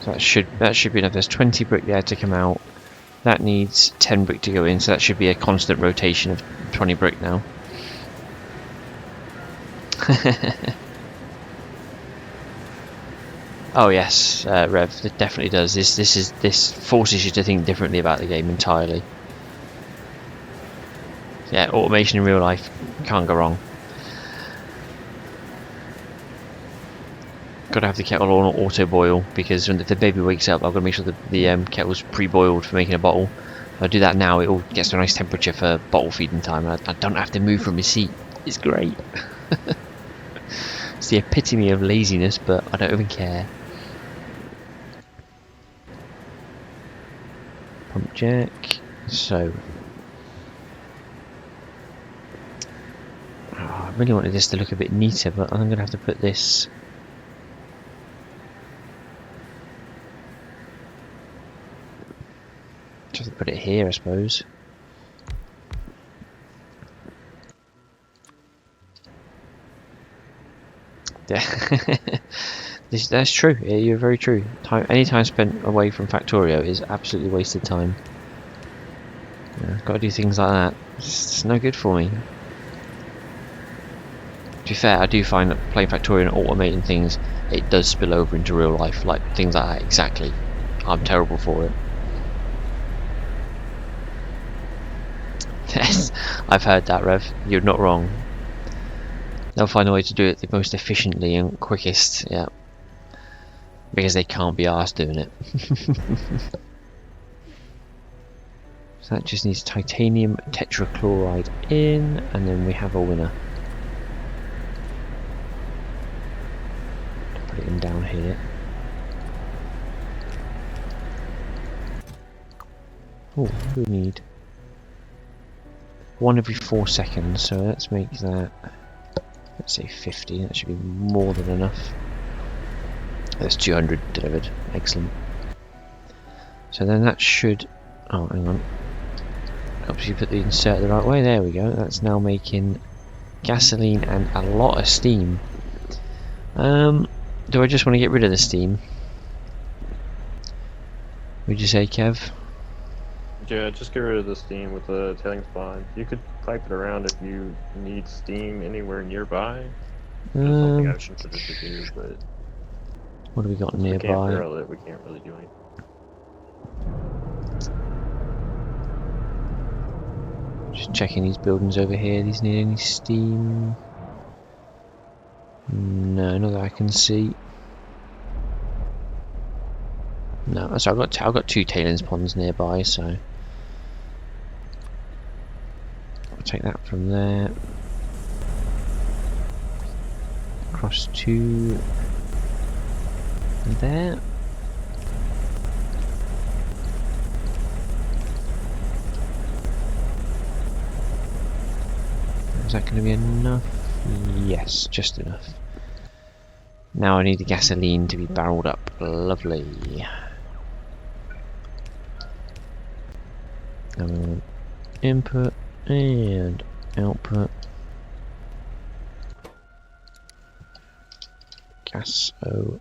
So that should be enough. There's 20 brick there to come out. That needs 10 brick to go in, so that should be a constant rotation of 20 brick now. Oh yes, Rev, it definitely does. This forces you to think differently about the game entirely. Yeah, automation in real life can't go wrong. Got to have the kettle on auto boil, because when the baby wakes up, I've got to make sure that the kettle's pre-boiled for making a bottle. If I do that now, it all gets to a nice temperature for bottle feeding time, and I don't have to move from my seat. It's great. It's the epitome of laziness, but I don't even care. Pump jack. So, I really wanted this to look a bit neater, but I'm going to have to put this. Just put it here, I suppose. Yeah, that's true. Yeah, you're very true. Any time spent away from Factorio is absolutely wasted time. Yeah, got to do things like that. It's no good for me. To be fair, I do find that playing Factorio and automating things, it does spill over into real life, like things like that. Exactly. I'm terrible for it. Yes, I've heard that, Rev. You're not wrong. They'll find a way to do it the most efficiently and quickest, yeah. Because they can't be arsed doing it. So that just needs titanium tetrachloride in, and then we have a winner. Put it in down here. Oh, what do we need? 1 every 4 seconds, so let's make that, let's say 50, that should be more than enough. That's 200 delivered, excellent. So then that should, oh hang on, helps you put the insert the right way, there we go, that's now making gasoline and a lot of steam. Do I just want to get rid of the steam? Would you say, Kev? Yeah, just get rid of the steam with the tailings pond. You could pipe it around if you need steam anywhere nearby. That's something I've considered to do, but What do we got since we can't nearby? barrel it, we can't really do anything. Just checking these buildings over here. These need any steam? No, not that I can see. No, so I've got two tailings ponds nearby, so I'll take that from there. Across to there. Is that going to be enough? Yes, just enough. Now I need the gasoline to be barreled up. Lovely. Input and output. Gasoline.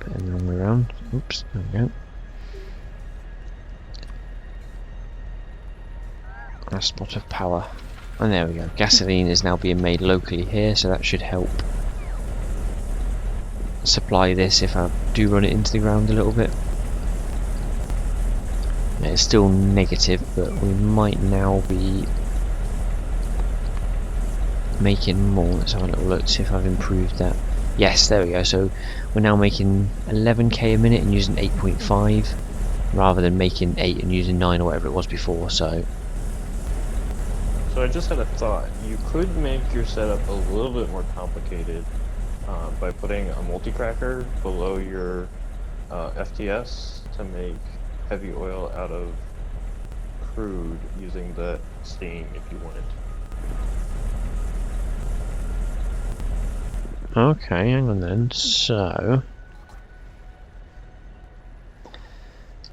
Put it the wrong way around. Oops, there we go. A spot of power. And there we go. Gasoline is now being made locally here, so that should help supply this if I do run it into the ground a little bit. Yeah, it's still negative, but we might now be making more. Let's have a little look, see if I've improved that. Yes, there we go. So we're now making 11k a minute and using 8.5 rather than making 8 and using 9 or whatever it was before. So I just had a thought. You could make your setup a little bit more complicated by putting a multi-cracker below your FTS to make heavy oil out of crude using the steam if you wanted. okay, hang on then. So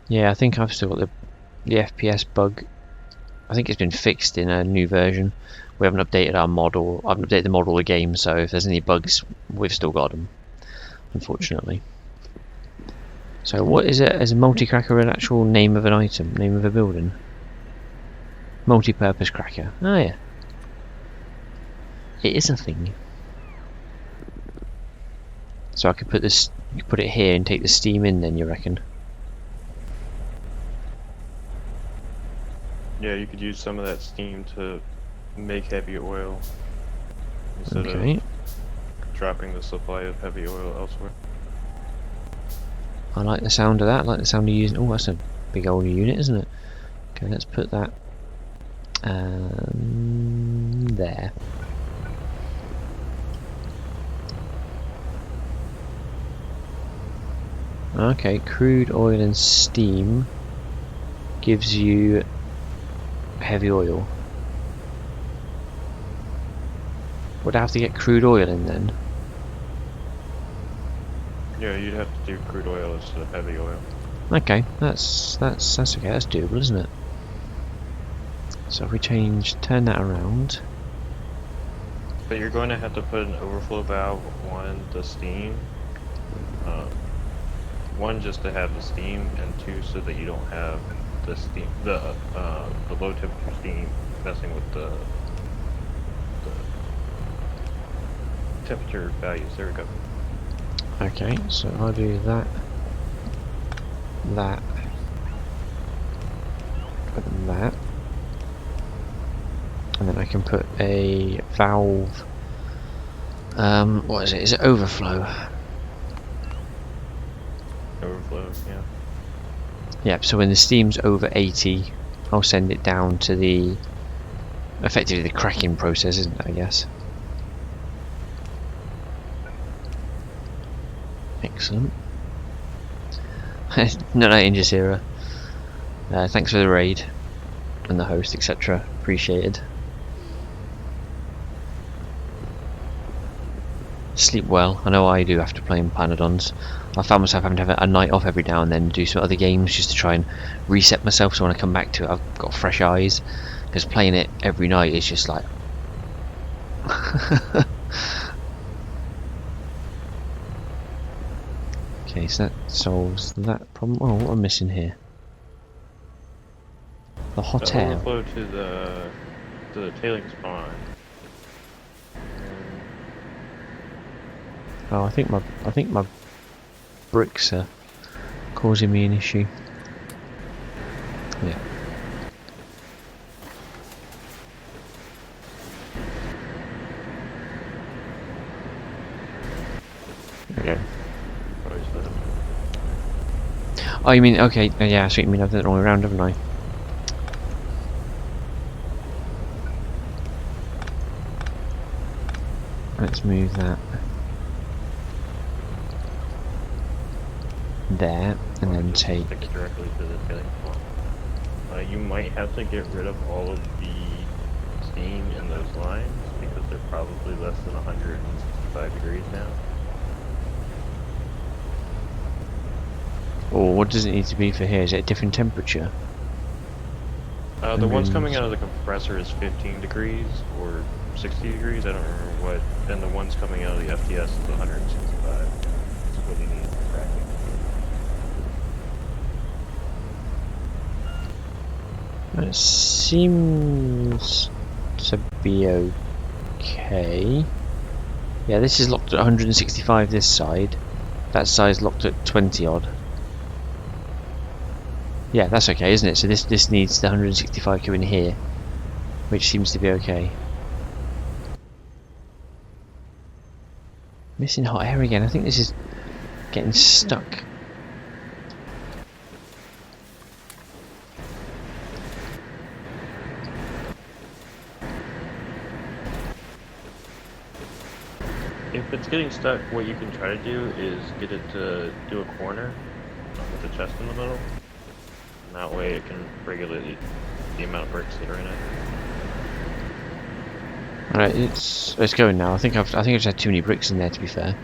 yeah, I think I've still got the FPS bug. I think it's been fixed in a new version. We haven't updated our model. I haven't updated the model of the game, so if there's any bugs, we've still got them, unfortunately. So what is it? Is a multi-cracker an actual name of an item? Name of a building? Multi-purpose cracker. Oh yeah. It is a thing. So I could put this, put it here and take the steam in then, you reckon? Yeah, you could use some of that steam to make heavy oil instead Okay. of dropping the supply of heavy oil elsewhere. I like the sound of that. I like the sound of using. Oh, that's a big old unit, isn't it? Okay, let's put that there. Okay, crude oil and steam gives you heavy oil. Would I have to get crude oil in then? Yeah, you'd have to do crude oil instead of heavy oil. Okay, that's okay. That's doable, isn't it? So if we turn that around. But you're going to have to put an overflow valve on the steam. One, just to have the steam, and two, so that you don't have the steam, the low temperature steam messing with the temperature values. There we go. Okay, so I'll do that, and that, and then I can put a valve. What is it? Is it overflow? Overflow, yeah. Yep. So when the steam's over 80, I'll send it down to the effectively the cracking process, isn't it? I guess. Excellent. No, Injasira. Thanks for the raid and the host, etc. Appreciated. sleep well. I know I do after playing Pyanodons. I found myself having to have a night off every now and then, do some other games just to try and reset myself, so when I come back to it I've got fresh eyes, because playing it every night is just like okay, so that solves that problem. Oh, what am I missing here? The hot air. Overflow to the tailings pond. Oh, I think my bricks are causing me an issue. Yeah. Okay. Oh, you mean, okay, yeah, I see what you mean. I've done it the wrong way around, haven't I? Let's move that there, and then take... Stick directly to the tailings pond. You might have to get rid of all of the steam in those lines, because they're probably less than 165 degrees now. Or what does it need to be for here? Is it a different temperature? The ones coming out of the compressor is 15 degrees, or 60 degrees, I don't remember what. And the ones coming out of the FTS is 165. That's what you need for cracking. It seems to be okay. Yeah, this is locked at 165 this side. That side's locked at 20 odd. Yeah, that's okay, isn't it? So this needs the 165 coming here, which seems to be okay. Missing hot air again. I think this is getting stuck. If it's getting stuck, what you can try to do is get it to do a corner with the chest in the middle. And that way it can regulate the amount of bricks that are in it. Alright, it's going now. I think I've just had too many bricks in there, to be fair.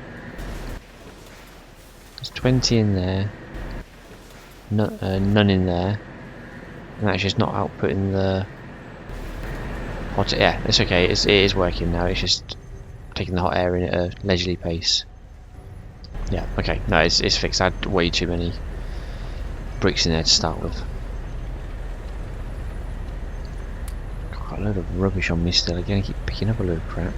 There's 20 in there, none in there, and that's just not outputting the hot. Yeah, it's okay. It is working now. It's just taking the hot air in at a leisurely pace. Yeah, okay. No, it's fixed. I had way too many bricks in there to start with. Got a load of rubbish on me still. Again, I keep picking up a load of crap.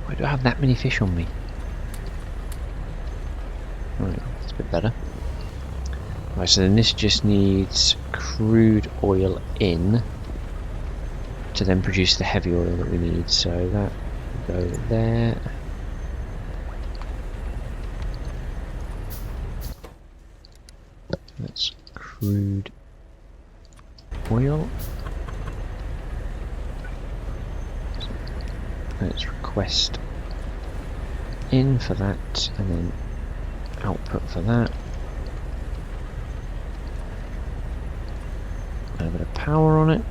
Why do I have that many fish on me? Oh, that's a bit better. Right, so then this just needs crude oil in to then produce the heavy oil that we need. So that will go there. That's crude oil. Let's request in for that, and then output for that. A bit of power on it.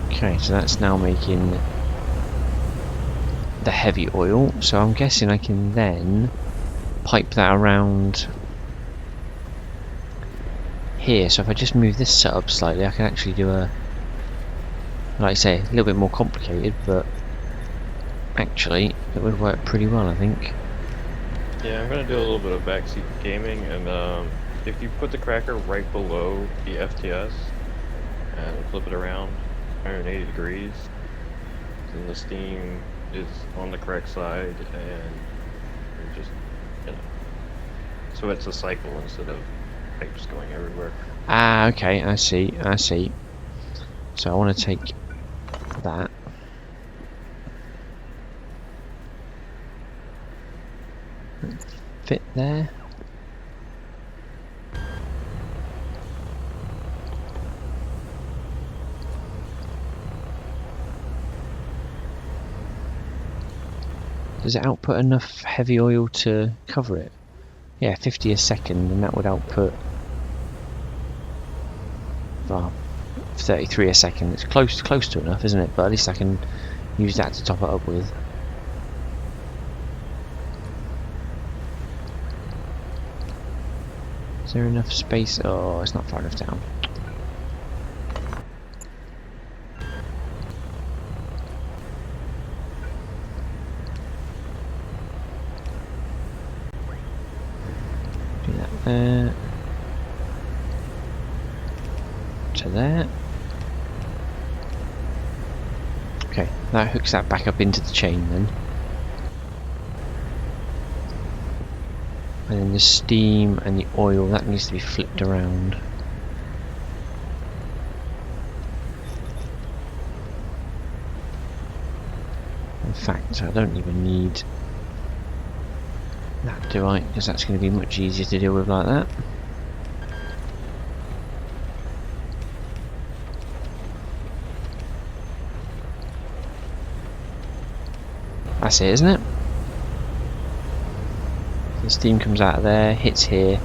Okay, so that's now making the heavy oil, so I'm guessing I can then pipe that around here. So if I just move this setup slightly, I can actually do a, like I say, a little bit more complicated, but actually it would work pretty well, I think. Yeah, I'm gonna do a little bit of backseat gaming, and if you put the cracker right below the FTS and flip it around 180 degrees, then the steam is on the correct side, and you're just, so it's a cycle instead of pipes going everywhere. Ah, okay, I see. So I want to take that. Fit there. Does it output enough heavy oil to cover it? Yeah, 50 a second, and that would output, well, 33 a second. It's close to enough, isn't it? But at least I can use that to top it up with. Is there enough space? Oh, it's not far enough down. Do that there. To there. Okay, that hooks that back up into the chain then. And then the steam and the oil, that needs to be flipped around. In fact, I don't even need that, do I? Because that's going to be much easier to deal with like that. That's it, isn't it? The steam comes out of there, hits here,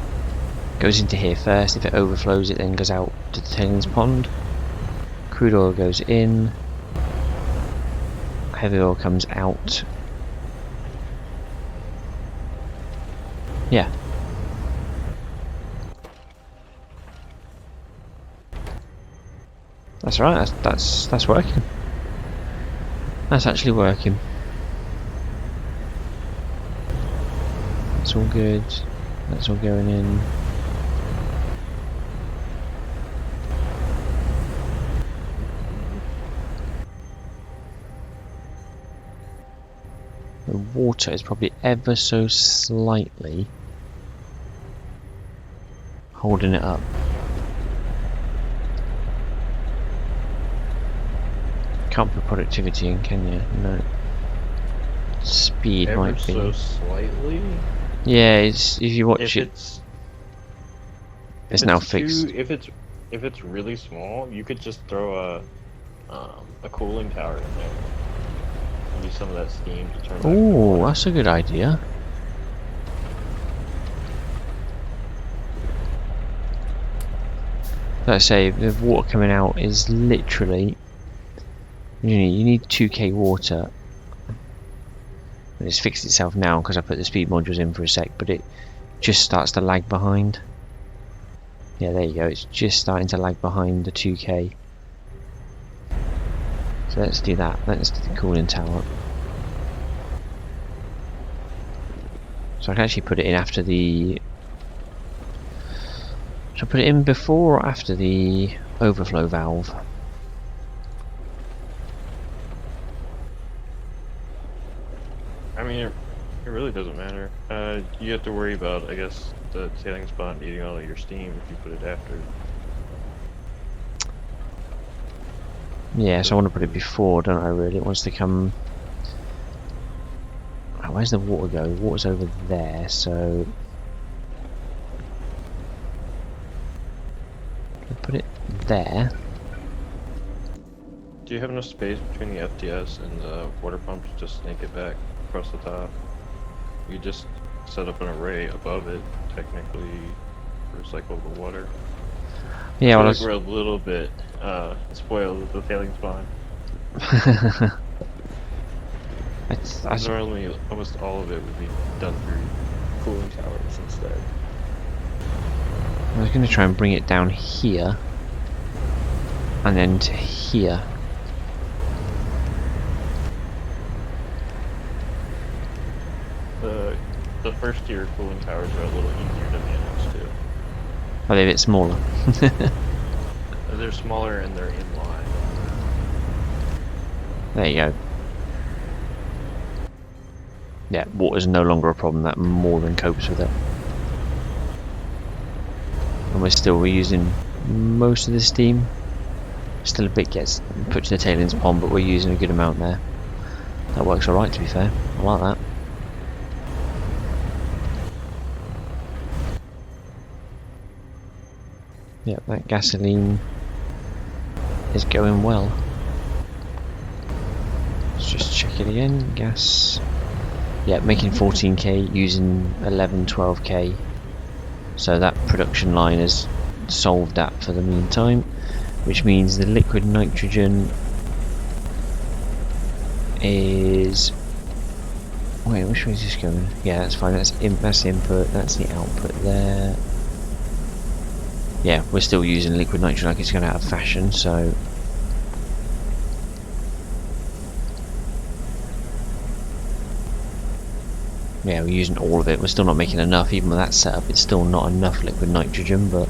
goes into here first. If it overflows, it then goes out to the tailings pond. Crude oil goes in. Heavy oil comes out. Yeah. That's right. That's working. That's actually working. That's all good. That's all going in. The water is probably ever so slightly holding it up. Can't put productivity in, can you? No. Speed Ever might be. so slightly. Yeah, it's, if you watch it, it's now fixed. If it's really small, you could just throw a cooling tower in there. And use some of that steam to turn back the Oh, water. that's a good idea. Like I say, the water coming out is literally, you need 2k water. And it's fixed itself now because I put the speed modules in for a sec, but it just starts to lag behind. Yeah, there you go, it's just starting to lag behind the 2k. So let's do that, let's do the cooling tower. So I can actually put it in after the... Should I put it in before or after the overflow valve? I mean, it really doesn't matter. You have to worry about, I guess, the tailings pond eating all of your steam if you put it after. Yeah, so I want to put it before, don't I really? It wants to come... Oh, where's the water go? The water's over there, so... Put it there. Do you have enough space between the FTS and the water pump to just snake it back across the top? You just set up an array above it, technically, for recyclable water. Yeah, well, We're a little bit spoiled with the tailings pond. Normally, almost all of it would be done through cooling towers instead. I was going to try and bring it down here, and then to here. The first tier cooling towers are a little easier to manage too. Are they a bit smaller? They're smaller and they're in line. There you go. Yeah, water's no longer a problem, that more than copes with it. And we're using most of the steam. Still a bit gets put to the tailings pond, but we're using a good amount there. That works alright, to be fair. I like that. Yep, that gasoline is going well. Let's just check it again. Gas Yeah, making 14k using 12k. So that production line has solved that for the meantime, which means the liquid nitrogen is... Wait, which way is this going? Yeah, that's fine. That's the input. That's the output there. Yeah, we're still using liquid nitrogen like it's going out of fashion. So yeah, we're using all of it. We're still not making enough, even with that setup. It's still not enough liquid nitrogen. But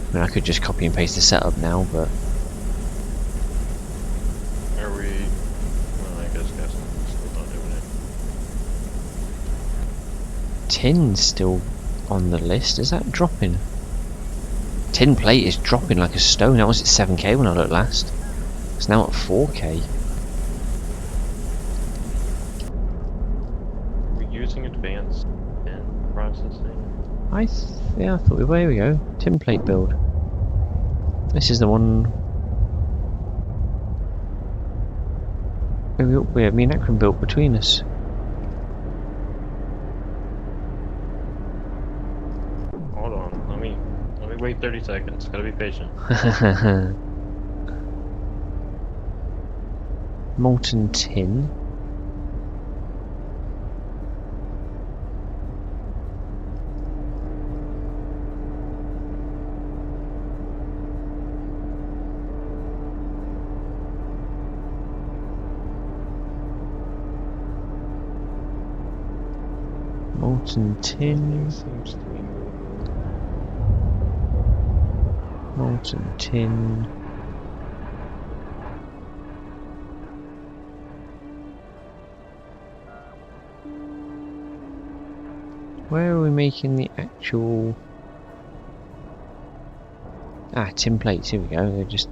I mean, I could just copy and paste the setup now, but. Tin's still on the list. Is that dropping? Tin plate is dropping like a stone. That was at 7k when I looked last. It's now at 4k. Are we using advanced tin processing? Yeah, I thought we were. Here we go. Tin plate build. This is the one. We have me and Akron built between us. Wait 30 seconds. Gotta be patient. Molten tin. Molten tin. Seems to be Molten tin. Where are we making the actual... tin plates, here we go. They're just...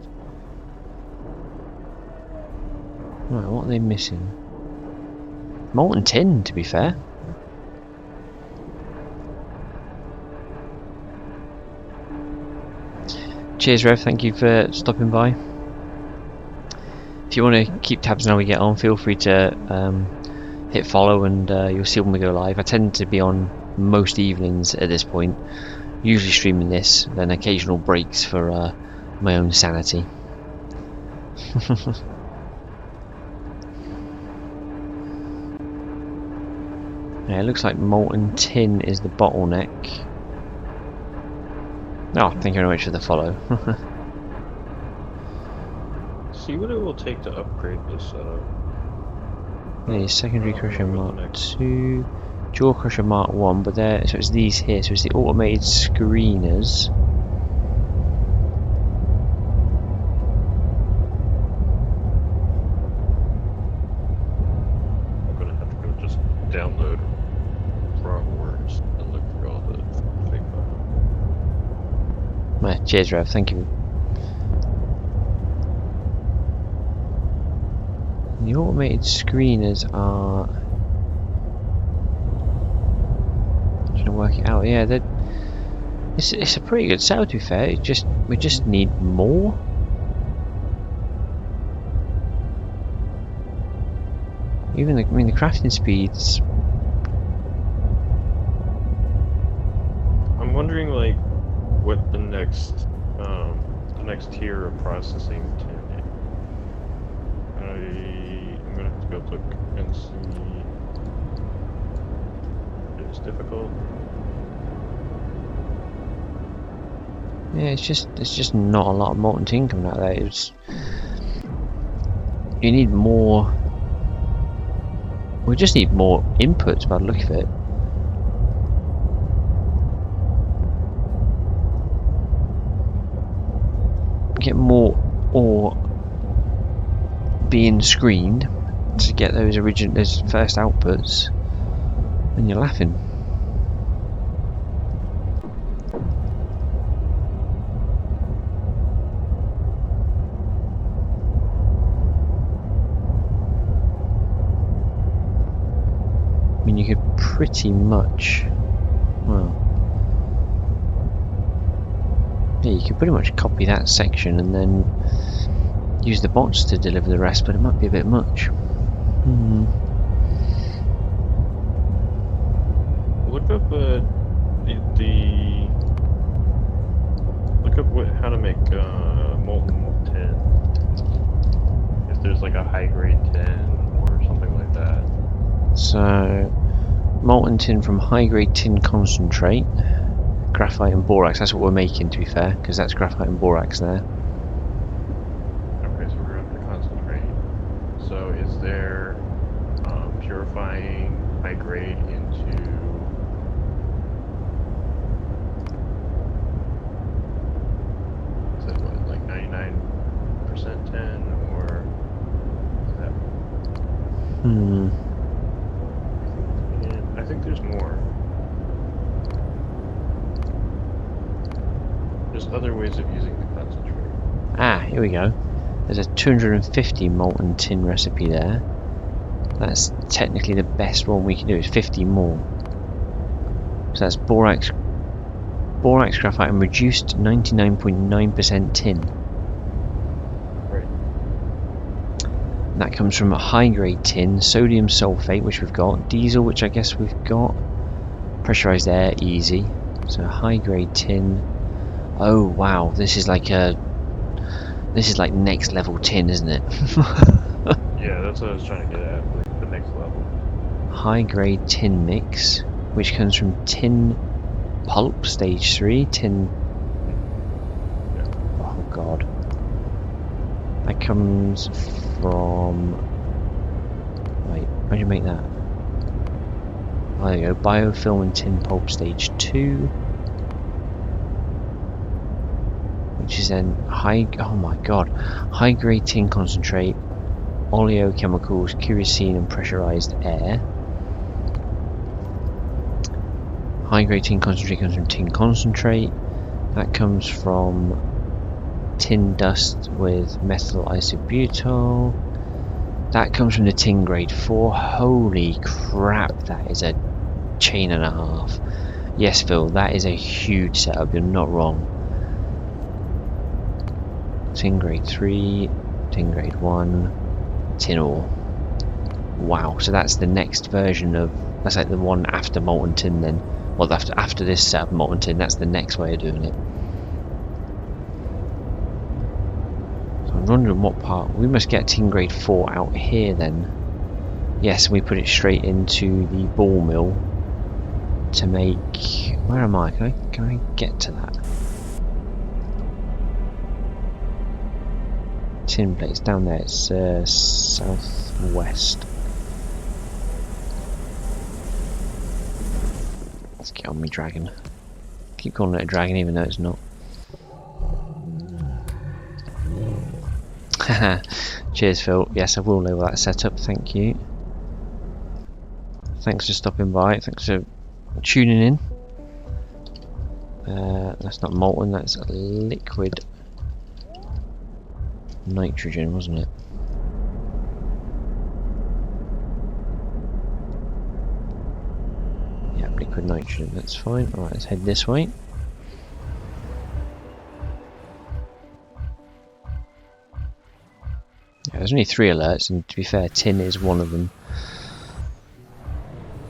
Right, what are they missing? Molten tin, to be fair. Cheers, Rev, thank you for stopping by. If you want to keep tabs on how we get on, feel free to hit follow and you'll see when we go live. I tend to be on most evenings at this point, usually streaming this, then occasional breaks for my own sanity. Yeah, it looks like molten tin is the bottleneck. Oh, thank you very much for the follow. See what it will take to upgrade this setup. Yeah, secondary crusher Mark 2, jaw crusher Mark 1, but there, so it's these here, so it's the automated screeners. I'm gonna have to go just download raw words and look for all the fake files. Cheers, Rev, thank you. The automated screeners are... I'm trying to work it out. Yeah, it's a pretty good setup, to be fair. We just need more. Even the crafting speeds. I'm wondering, like, what the next tier of processing tin is. I'm gonna have to go look and see. It's difficult. Yeah, it's just not a lot of molten tin coming out there. You need more. We just need more inputs by the look of it. Get more ore being screened to get those first outputs, and you're laughing. I mean, you could pretty much, well, yeah, you could pretty much copy that section and then use the bots to deliver the rest, but it might be a bit much. up look up how to make molten tin. If there's like a high grade tin or something like that. So, molten tin from high grade tin concentrate, graphite and borax. That's what we're making, to be fair, because that's graphite and borax there. Okay, so we're going for concentrate. So is there purifying high grade into is it what, like 99% tin or is that? I think there's more. There's other ways of using the concentrate. Ah, here we go. There's a 250 molten tin recipe there. That's technically the best one we can do. Is 50 more. So that's borax, graphite, and reduced 99.9% tin. Right. And that comes from a high-grade tin, sodium sulfate, which we've got, diesel, which I guess we've got, pressurized air, easy. So high-grade tin. Oh wow, this is like next level tin, isn't it? Yeah, that's what I was trying to get at, like the next level. High grade tin mix, which comes from tin pulp stage 3, tin. Oh god. That comes from. Wait, how do you make that? Oh, there you go, biofilm and tin pulp stage 2. Which is then oh my god, high grade tin concentrate, oleochemicals, kerosene and pressurized air. High grade tin concentrate comes from tin concentrate. That comes from tin dust with methyl isobutyl. That comes from the tin grade 4. Holy crap, that is a chain and a half. Yes, Phil, that is a huge setup, you're not wrong. Tin grade 3, tin grade 1, tin ore. Wow, so that's the next version of, that's like the one after molten tin then. Well, after this set of molten tin, that's the next way of doing it. So I'm wondering what part, we must get tin grade 4 out here then. Yes, we put it straight into the ball mill to make, where am I? Can I get to that? Tin plates down there, it's southwest. Let's get on me dragon. Keep calling it a dragon even though it's not. Haha. Cheers Phil. Yes, I will level that setup, thank you. Thanks for stopping by, thanks for tuning in. That's not molten, that's a liquid nitrogen, wasn't it? Yeah, liquid nitrogen, that's fine. Alright, let's head this way. Yeah, there's only 3 alerts, and to be fair, tin is one of them.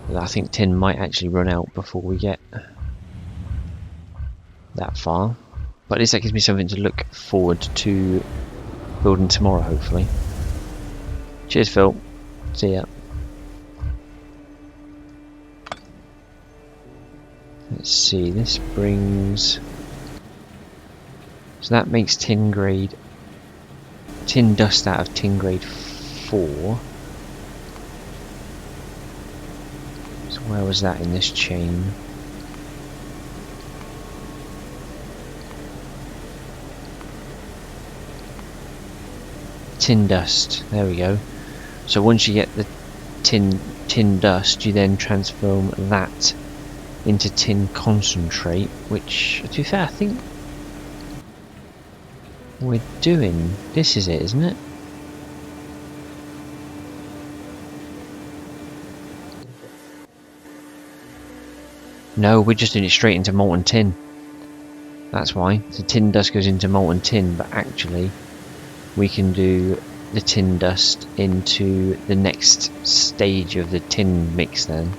But I think tin might actually run out before we get that far. But at least that gives me something to look forward to building tomorrow, hopefully. Cheers, Phil. See ya. Let's see, this brings... So that makes tin dust out of tin grade 4. So where was that in this chain? Tin dust, there we go. So once you get the tin dust, you then transform that into tin concentrate, which, to be fair, I think we're doing. This is it, isn't it? No, we're just doing it straight into molten tin. That's why. The tin dust goes into molten tin, but actually we can do the tin dust into the next stage of the tin mix then.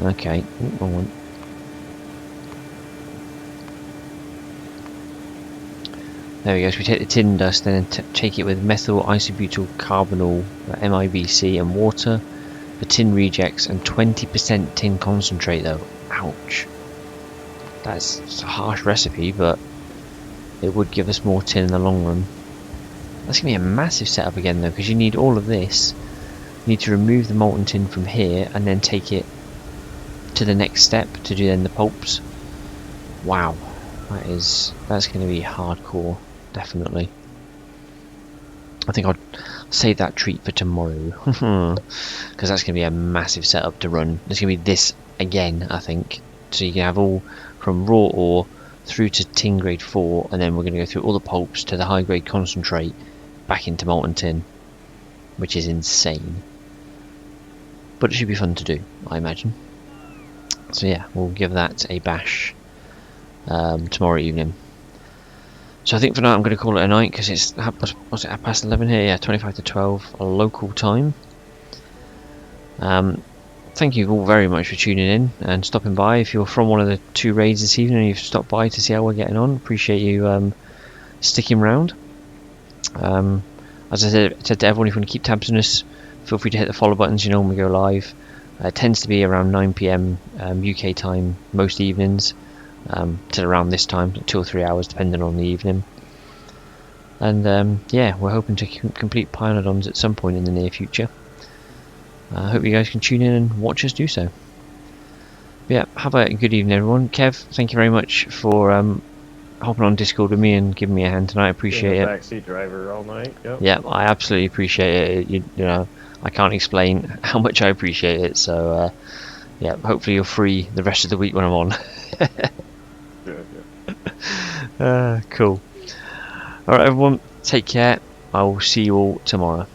Okay, ooh, wrong one. There we go, so we take the tin dust and then take it with methyl isobutyl carbonyl, MIBC, and water for tin rejects and 20% tin concentrate though. Ouch. That's a harsh recipe, but it would give us more tin in the long run. That's going to be a massive setup again though, because you need all of this. You need to remove the molten tin from here and then take it to the next step to do then the pulps. Wow, that's going to be hardcore, definitely. I think I'll save that treat for tomorrow, because that's going to be a massive setup to run. There's going to be this again, I think. So you can have all from raw ore through to tin grade 4, and then we're going to go through all the pulps to the high grade concentrate back into molten tin, which is insane. But it should be fun to do, I imagine. So yeah, we'll give that a bash tomorrow evening. So I think for now I'm going to call it a night, because it's what's it, half past 11 here? Yeah, 25 to 12 local time. Thank you all very much for tuning in and stopping by. If you're from one of the 2 raids this evening and you've stopped by to see how we're getting on, appreciate you sticking around. As I said to everyone, if you want to keep tabs on us, feel free to hit the follow buttons, you know, when we go live. It tends to be around 9 PM UK time most evenings, till around this time, 2 or 3 hours depending on the evening. And yeah, we're hoping to complete Pyanodons at some point in the near future. I hope you guys can tune in and watch us do so. But yeah, have a good evening everyone. Kev, thank you very much for hopping on Discord with me and giving me a hand tonight. I appreciate it. Backseat driver all night. Yep. Yeah, I absolutely appreciate it. You know, I can't explain how much I appreciate it. So yeah, hopefully you're free the rest of the week when I'm on. Yeah. Cool. Alright everyone, take care. I will see you all tomorrow.